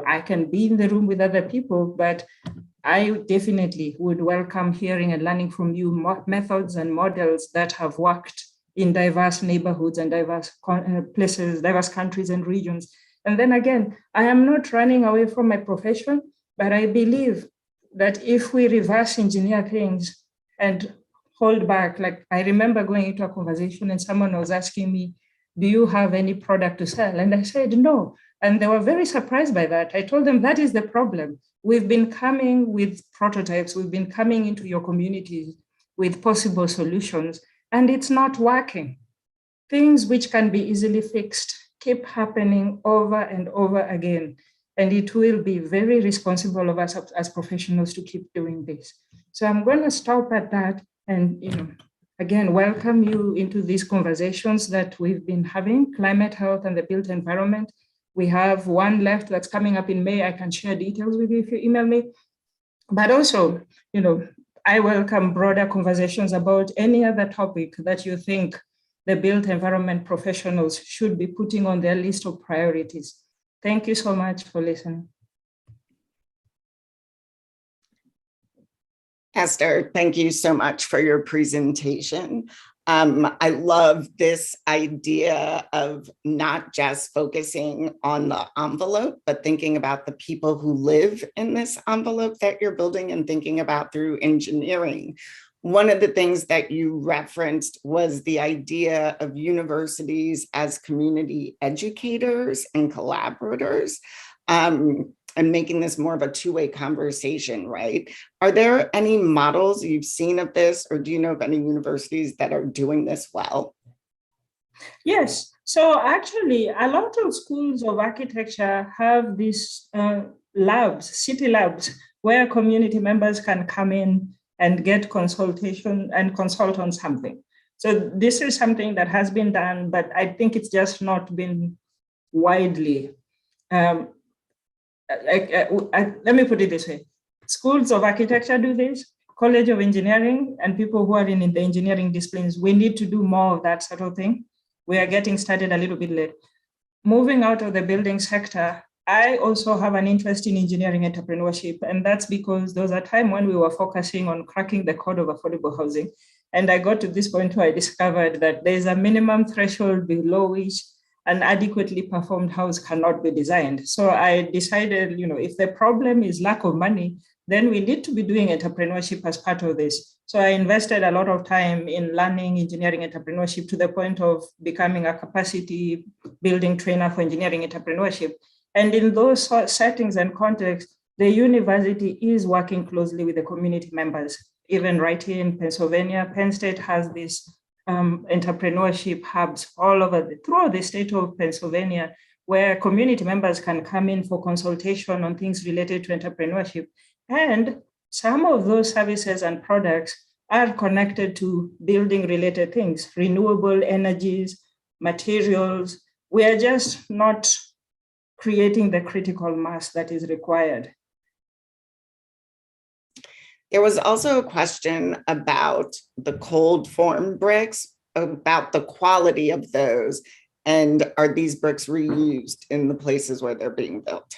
I can be in the room with other people, but I definitely would welcome hearing and learning from you methods and models that have worked in diverse neighborhoods and diverse places, diverse countries and regions. And then again, I am not running away from my profession, but I believe that if we reverse engineer things and hold back, like I remember going into a conversation and someone was asking me, do you have any product to sell? And I said, no. And they were very surprised by that. I told them that is the problem. We've been coming with prototypes. We've been coming into your communities with possible solutions, and it's not working. Things which can be easily fixed keep happening over and over again. And it will be very responsible of us as professionals to keep doing this. So I'm going to stop at that and, again, welcome you into these conversations that we've been having, climate health and the built environment. We have one left that's coming up in May. I can share details with you if you email me. But also, I welcome broader conversations about any other topic that you think the built environment professionals should be putting on their list of priorities. Thank you so much for listening. Esther, thank you so much for your presentation. I love this idea of not just focusing on the envelope, but thinking about the people who live in this envelope that you're building and thinking about through engineering. One of the things that you referenced was the idea of universities as community educators and collaborators. And making this more of a two-way conversation, right? Are there any models you've seen of this, or do you know of any universities that are doing this well? Yes, so actually a lot of schools of architecture have these labs, city labs, where community members can come in and get consultation and consult on something. So this is something that has been done, but I think it's just not been widely let me put it this way. Schools of architecture do this, College of Engineering, and people who are in the engineering disciplines, we need to do more of that sort of thing. We are getting started a little bit late. moving out of the building sector, I also have an interest in engineering entrepreneurship. And that's because there was a time when we were focusing on cracking the code of affordable housing. And I got to this point where I discovered that there's a minimum threshold below which an adequately performed house cannot be designed. So I decided, if the problem is lack of money, then we need to be doing entrepreneurship as part of this. So I invested a lot of time in learning engineering entrepreneurship to the point of becoming a capacity building trainer for engineering entrepreneurship. And in those settings and contexts, the university is working closely with the community members. Even right here in Pennsylvania, Penn State has these entrepreneurship hubs all over throughout the state of Pennsylvania, where community members can come in for consultation on things related to entrepreneurship. And some of those services and products are connected to building related things, renewable energies, materials. We are just not creating the critical mass that is required. There was also a question about the cold form bricks, about the quality of those, and are these bricks reused in the places where they're being built?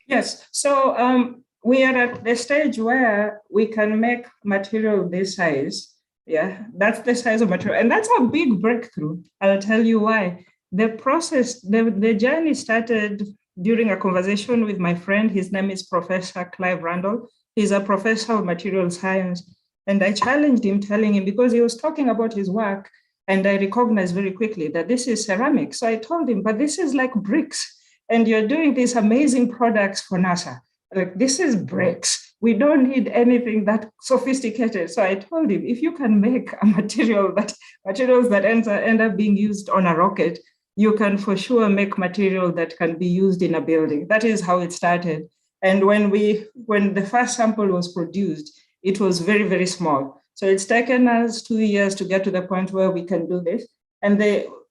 Yes, so we are at the stage where we can make material this size. Yeah, that's the size of material, and that's a big breakthrough. I'll tell you why. The process, the journey started during a conversation with my friend. His name is Professor Clive Randall. He's a professor of material science. And I challenged him, telling him, because he was talking about his work, and I recognized very quickly that this is ceramic. So I told him, but this is like bricks. And you're doing these amazing products for NASA. Like, this is bricks. We don't need anything that sophisticated. So I told him, if you can make a materials that end up being used on a rocket, you can for sure make material that can be used in a building. That is how it started. And when the first sample was produced, it was very, very small. So it's taken us 2 years to get to the point where we can do this. And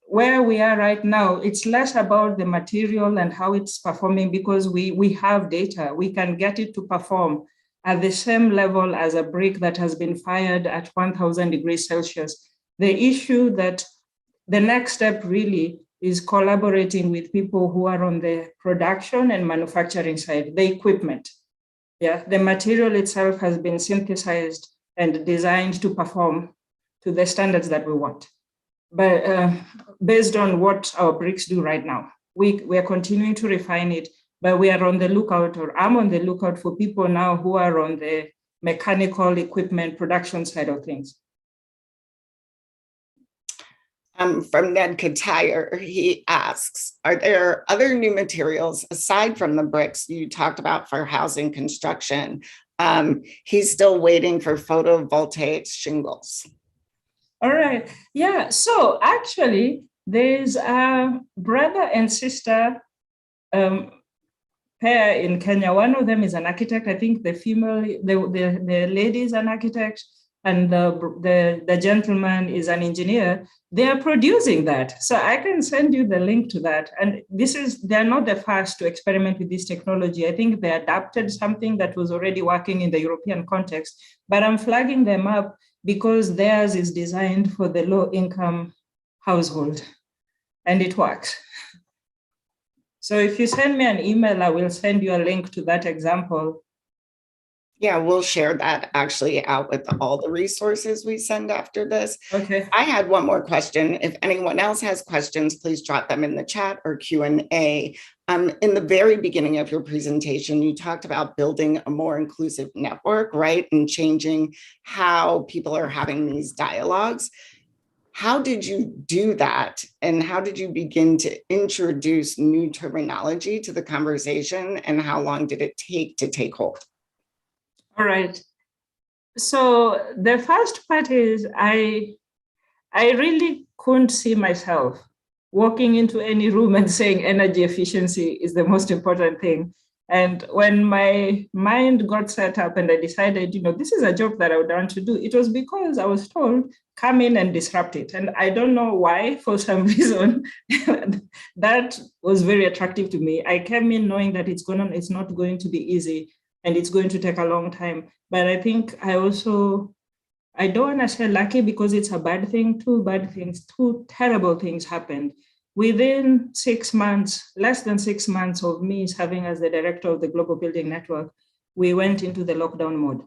where we are right now, it's less about the material and how it's performing, because we have data. We can get it to perform at the same level as a brick that has been fired at 1000 degrees Celsius. The issue that the next step really is collaborating with people who are on the production and manufacturing side, the equipment. Yeah, the material itself has been synthesized and designed to perform to the standards that we want. But based on what our bricks do right now, we are continuing to refine it, but we are on the lookout, or I'm on the lookout for people now who are on the mechanical equipment production side of things. From Ned Katire, he asks, are there other new materials aside from the bricks you talked about for housing construction? He's still waiting for photovoltaic shingles. All right. Yeah. So actually, there's a brother and sister pair in Kenya. One of them is an architect. I think the lady is an architect, and the gentleman is an engineer. They are producing that. So I can send you the link to that. And they're not the first to experiment with this technology. I think they adapted something that was already working in the European context, but I'm flagging them up because theirs is designed for the low-income household, and it works. So if you send me an email, I will send you a link to that example. Yeah, we'll share that actually out with all the resources we send after this. Okay. I had one more question. If anyone else has questions, please drop them in the chat or Q&A. In the very beginning of your presentation, you talked about building a more inclusive network, right? And changing how people are having these dialogues. How did you do that? And how did you begin to introduce new terminology to the conversation? And how long did it take to take hold? All right. So the first part is I really couldn't see myself walking into any room and saying energy efficiency is the most important thing. And when my mind got set up and I decided, this is a job that I would want to do, it was because I was told, come in and disrupt it. And I don't know why, for some reason, that was very attractive to me. I came in knowing that it's not going to be easy and it's going to take a long time. But I think I don't want to say lucky because it's a bad thing. Two terrible things happened. Within 6 months, less than 6 months of me serving as the director of the Global Building Network, we went into the lockdown mode,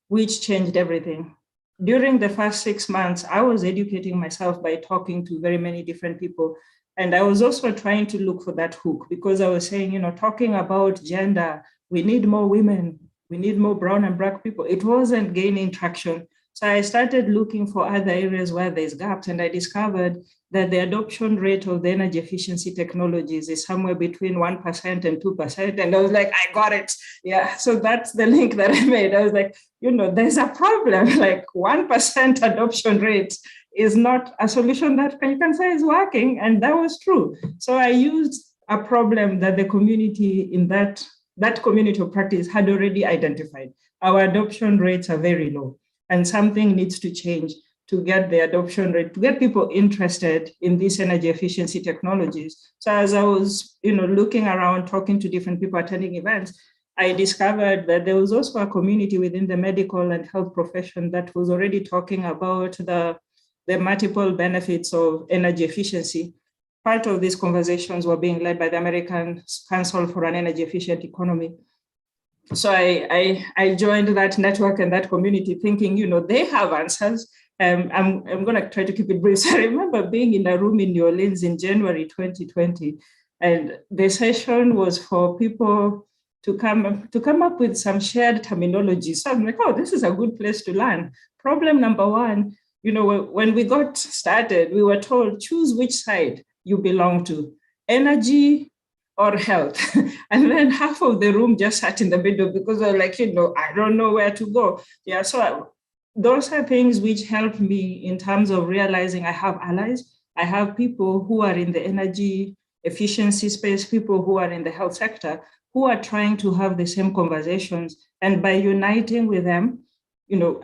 which changed everything. During the first 6 months, I was educating myself by talking to very many different people. And I was also trying to look for that hook, because I was saying, talking about gender, we need more women, we need more brown and black people. It wasn't gaining traction. So I started looking for other areas where there's gaps, and I discovered that the adoption rate of the energy efficiency technologies is somewhere between 1% and 2%. And I was like, I got it. Yeah, so that's the link that I made. I was like, there's a problem, like 1% adoption rate is not a solution that you can say is working. And that was true. So I used a problem that the community in that community of practice had already identified. Our adoption rates are very low, and something needs to change to get the adoption rate, to get people interested in these energy efficiency technologies. So as I was, looking around, talking to different people, attending events, I discovered that there was also a community within the medical and health profession that was already talking about the multiple benefits of energy efficiency. Part of these conversations were being led by the American Council for an Energy Efficient Economy. So I joined that network and that community thinking, they have answers. I'm going to try to keep it brief. So I remember being in a room in New Orleans in January 2020, and the session was for people to come up with some shared terminology. So I'm like, oh, this is a good place to learn. Problem number one, when we got started, we were told, choose which side you belong to, energy or health. And then half of the room just sat in the middle because they're like, I don't know where to go. Yeah, so those are things which help me in terms of realizing I have allies. I have people who are in the energy efficiency space, people who are in the health sector, who are trying to have the same conversations. And by uniting with them,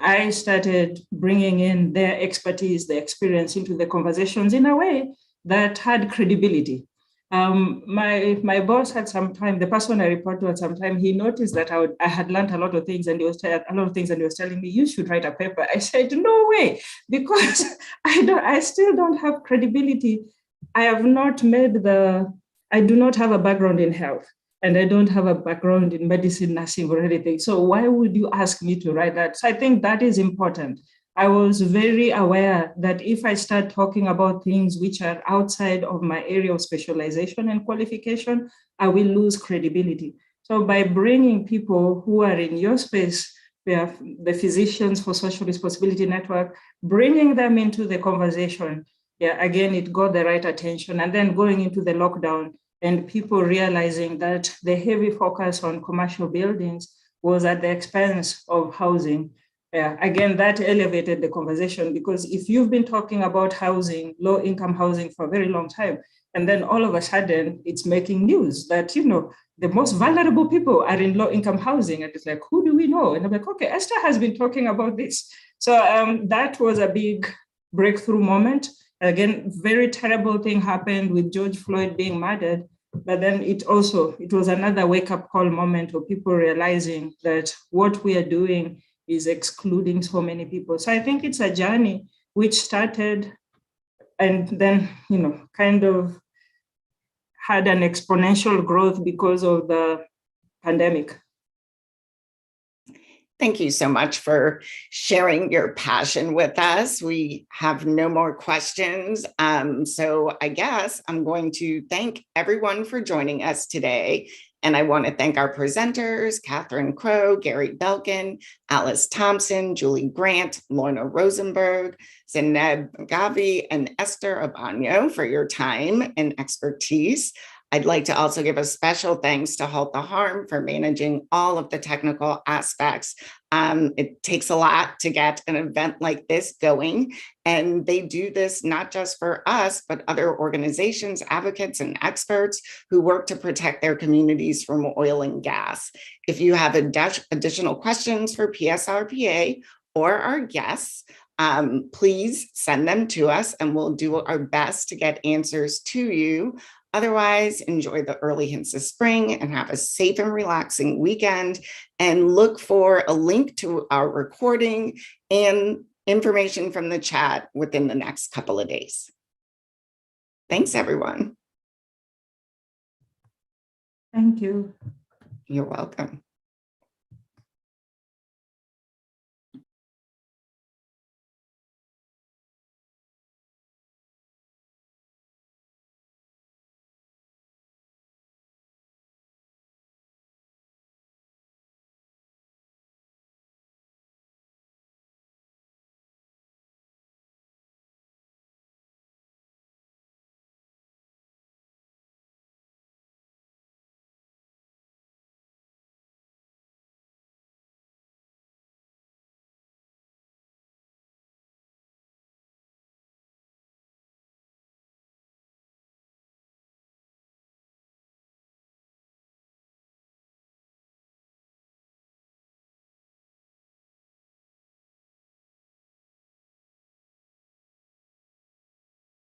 I started bringing in their expertise, their experience into the conversations in a way that had credibility. My boss had some time, the person I report to at some time, he noticed that I had learned a lot of things, and he was telling me, you should write a paper. I said, no way, because I still don't have credibility. I do not have a background in health, and I don't have a background in medicine, nursing, or anything. So why would you ask me to write that? So I think that is important. I was very aware that if I start talking about things which are outside of my area of specialization and qualification, I will lose credibility. So by bringing people who are in your space, we have the Physicians for Social Responsibility Network, bringing them into the conversation, again, it got the right attention. And then going into the lockdown and people realizing that the heavy focus on commercial buildings was at the expense of housing. Again, that elevated the conversation, because if you've been talking about housing, low income housing for a very long time, and then all of a sudden it's making news that, the most vulnerable people are in low income housing. And it's like, who do we know? And I'm like, okay, Esther has been talking about this. So that was a big breakthrough moment. Again, very terrible thing happened with George Floyd being murdered. But then it was another wake up call moment of people realizing that what we are doing is excluding so many people. So I think it's a journey which started and then, kind of had an exponential growth because of the pandemic. Thank you so much for sharing your passion with us. We have no more questions. So I guess I'm going to thank everyone for joining us today. And I want to thank our presenters, Katherine Crowe, Gary Belkin, Alice Thompson, Julie Grant, Lorna Rosenberg, Zineb Gavi, and Esther Abano for your time and expertise. I'd like to also give a special thanks to Halt the Harm for managing all of the technical aspects. It takes a lot to get an event like this going, and they do this not just for us, but other organizations, advocates, and experts who work to protect their communities from oil and gas. If you have additional questions for PSR PA or our guests, please send them to us and we'll do our best to get answers to you. Otherwise, enjoy the early hints of spring and have a safe and relaxing weekend, and look for a link to our recording and information from the chat within the next couple of days. Thanks, everyone. Thank you. You're welcome.